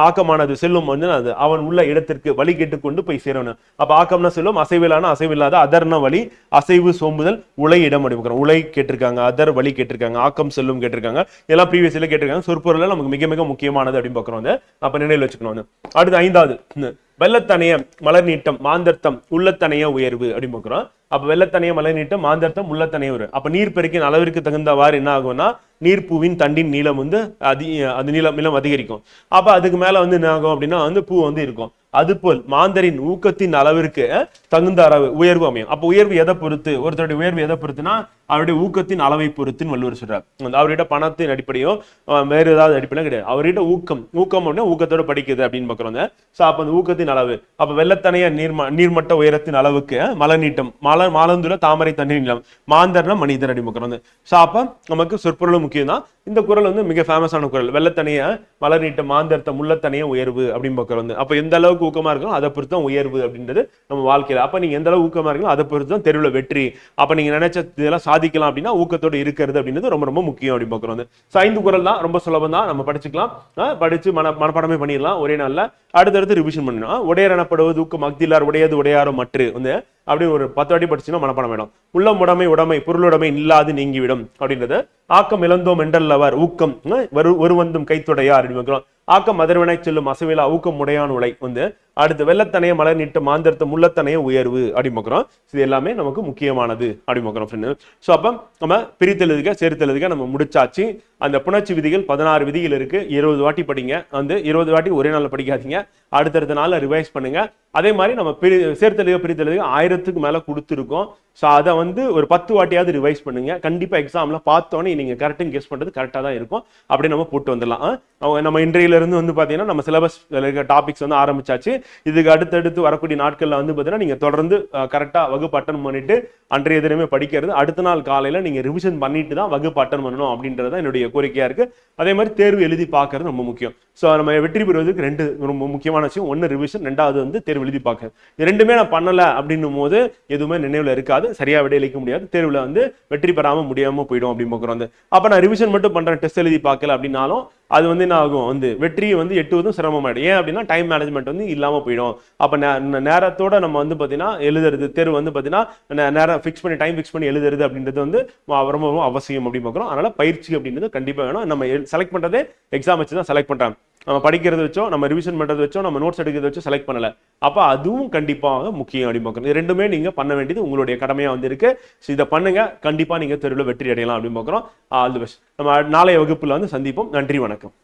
S2: ஆக்கமானது செல்லும் வந்து அது அவன் உள்ள இடத்திற்கு வழி கேட்டு கொண்டு போய் சேரணும். அப்ப ஆக்கம்னா செல்லும், அசைவிலான அசைவில்லாத, அதர்ன வழி, அசைவு சோம்புதல், உலை இடம் அடிக்கிறோம். உலை கேட்டிருக்காங்க, அதர் வழி கேட்டிருக்காங்க, ஆக்கம் செல்லும் கேட்டிருக்காங்க, எல்லாம் ப்ரீவியஸ்ல கேட்டிருக்காங்க. சொற்பொருள் நமக்கு மிக மிக முக்கியமானது அப்படின்னு பாக்குறோம். அப்ப நினைவில் வச்சுக்கணும். அடுத்து 5வது வெள்ளத்தனைய மலர் நீட்டம் மாந்தர்த்தம் உள்ளத்தனைய உயர்வு அப்படின்னு பாக்குறோம். அப்ப வெள்ளத்தனைய மலர் நீட்டம் மாந்தர்த்தம் உள்ளத்தனைய உயர்வு. அப்ப நீர் பெருக்கின் அளவிற்கு தகுந்தவாறு என்ன ஆகும்னா நீர்ப்பூவின் தண்டின் நீளம் வந்து அது நீளம் அதிகரிக்கும். அப்ப அதுக்கு மேல வந்து என்ன ஆகும் அப்படின்னா வந்து பூ வந்து இருக்கும். அதுபோல் மாந்தரின் ஊக்கத்தின் அளவிற்கு தகுந்த அளவு உயர்வு அமையும். அப்ப உயர்வு எதை பொறுத்து? ஒருத்தருடைய உயர்வு எதை பொறுத்துனா அவருடைய ஊக்கத்தின் அளவை பொறுத்துன்னு வள்ளுவர் சொல்றார். அவர்கிட்ட பணத்தின் அடிப்படையோ வேற ஏதாவது அடிப்படையும் கிடையாது. அவர்கிட்ட ஊக்கம் அப்படின்னா ஊக்கத்தோட படிக்குது அப்படின்னு பாக்குறோம். அப்ப அந்த ஊக்கத்தின் அளவு. அப்ப வெள்ளத்தனைய நீர்மட்ட உயரத்தின் அளவுக்கு மலர் நீட்டம் மாலந்துல தாமரை தண்ணீர் நீளம் மாந்தர்னா மனிதர் அப்படி பாக்குறோம். அப்ப நமக்கு சொற்பொருளும் முக்கியம் தான். இந்த குறள் வந்து மிக ஃபேமஸான குறள். வெள்ளத்தனைய மலர் நீட்டம் மாந்தர்த்தம் உள்ளத்தனைய உயர்வு அப்படின்னு பாக்குறோம். அப்ப எந்த அளவுக்கு ஊக்கமா இருக்கணும் அதை பொறுத்து தான் உயர்வு அப்படின்றது நம்ம வாழ்க்கையில. அப்ப நீங்க எந்த அளவு ஊக்கமா இருக்கணும் அதை பொறுத்து தான் தெருவில் வெற்றி. அப்ப நீங்க நினைச்ச இதெல்லாம் சாதிக்கலாம் அப்படின்னா ஊக்கத்தோடு இருக்கிறது அப்படின்றது ரொம்ப ரொம்ப முக்கியம் அப்படின்னு பாக்குறோம். 5 குறள் தான், ரொம்ப சுலபம் தான், நம்ம படிச்சுக்கலாம். படிச்சு மனப்பாடமே பண்ணிடலாம் ஒரே நாள்ல. அடுத்தடுத்து ரிவிஷன் பண்ணணும். உடையர் எனப்படுவது ஊக்கம் அக்திலார் உடையது உடையாரோ மற்று வந்து அப்படி ஒரு 10 வாட்டி படிச்சுன்னா மனப்பாடம் வேணும். உள்ளம் உடைமை பொருளுடைமை இல்லாது நீங்கிவிடும் அப்படின்றது. ஆக்கம் இழந்தோம் என்றல்லவர் ஊக்கம் ஒரு வந்தும் கைத்தொடையார் அப்படின்னு ஆக்கம் அதர்வினை செல்லும் அசைவிலா ஊக்கம் உடையான் உலை வந்து. அடுத்து வெள்ளத்தனைய மலர் நீட்டு மாந்தர்த்தம் உள்ளத்தனைய உயர்வு அப்படி பார்க்கிறோம். இது எல்லாமே நமக்கு முக்கியமானது அப்படி பார்க்கிறோம். ஸோ அப்போ நம்ம பிரித்தெழுதுக சேர்த்தெழுதுக நம்ம முடிச்சாச்சு. அந்த புணர்ச்சி விதிகள் 16 விதிகள் இருக்கு. 20 வாட்டி படிங்க. வந்து 20 வாட்டி ஒரே நாள்ல படிக்காதீங்க, அடுத்தடுத்த நாள்ல ரிவைஸ் பண்ணுங்க. அதே மாதிரி நம்ம சேர்த்தெழுதுக பிரித்தெழுதுக 1000க்கு மேல கொடுத்துருக்கோம். ஸோ அதை வந்து ஒரு 10 வாட்டியாவது ரிவைஸ் பண்ணுங்க. கண்டிப்பா எக்ஸாம்ல பார்த்தோன்னே நீங்க கரெக்டுன்னு கெஸ் பண்றது கரெக்டாக தான் இருக்கும். அப்படி நம்ம போட்டு வந்துடலாம். நம்ம இன்றையில இருந்து வந்து பாத்தீங்கன்னா நம்ம சிலபஸ் டாபிக்ஸ் வந்து ஆரம்பிச்சாச்சு. இதுக்கு அடுத்தடுத்து வரக்கூடிய நாட்கள்ல வந்து பாத்தீங்கன்னா நீங்க தொடர்ந்து கரெக்டா வகுப்பு அட்டன் பண்ணிட்டு அன்றைய தினமே படிக்கிறது, அடுத்த நாள் காலையில நீங்க ரிவிஷன் பண்ணிட்டு தான் வகுப்பு அட்டன் பண்ணணும் அப்படின்றது என்னுடைய கோரிக்கையா இருக்கு. அதே மாதிரி தேர்வு எழுதி பார்க்கறது ரொம்ப முக்கியம். ஸோ நம்ம வெற்றி பெறுவதற்கு 2 ரொம்ப முக்கியமான விஷயம். 1 ரிவிஷன், 2வது வந்து தேர்வு எழுதி பார்க்கறது. இது 2மே நான் பண்ணல அப்படின்னும் போது எதுவுமே நினைவுல இருக்காது, சரியா விடையளிக்க முடியாது, தேர்வுல வந்து வெற்றி பெறாம முடியாம போயிடும் அப்படின்னு பார்க்குறோம். அப்ப நான் ரிவிஷன் மட்டும் பண்றேன், டெஸ்ட் எழுதி பார்க்கல அப்படின்னாலும் அது வந்து என்ன ஆகும், வந்து வெற்றியை வந்து எட்டுவதும் சிரமமாயிடும். ஏன் அப்படின்னா டைம் மேனேஜ்மெண்ட் வந்து இல்லாம போயிடும். அப்ப நேரத்தோட நம்ம வந்து பாத்தீங்கன்னா எழுதுறது, தேர்வு வந்து பாத்தீங்கன்னா நேரம் ஃபிக்ஸ் பண்ணி டைம் ஃபிக்ஸ் பண்ணி எழுதுறது அப்படின்றது வந்து ரொம்ப ரொம்ப அவசியம் அப்படின்னு பார்க்குறோம். அதனால பயிற்சி அப்படின்றது கண்டிப்பா வேணும். நம்ம செலக்ட் பண்றதே எக்ஸாம் வச்சு தான் செலக்ட் பண்றாங்க. நம்ம படிக்கிறது வச்சோ, நம்ம ரிவிஷன் பண்றது வச்சோ, நம்ம நோட்ஸ் எடுக்கிறது வச்சோ செலக்ட் பண்ணல. அப்ப அதுவும் கண்டிப்பாக முக்கியம் அப்படின்னு பார்க்கணும். இது 2மே நீங்க பண்ண வேண்டியது உங்களுடைய கடமையா வந்து இருக்கு. இதை பண்ணுங்க, கண்டிப்பா நீங்க தேர்வில் வெற்றி அடையலாம் அப்படின்னு பார்க்குறோம். All the best. நம்ம நாளைய வகுப்புல வந்து சந்திப்போம். நன்றி, வணக்கம்.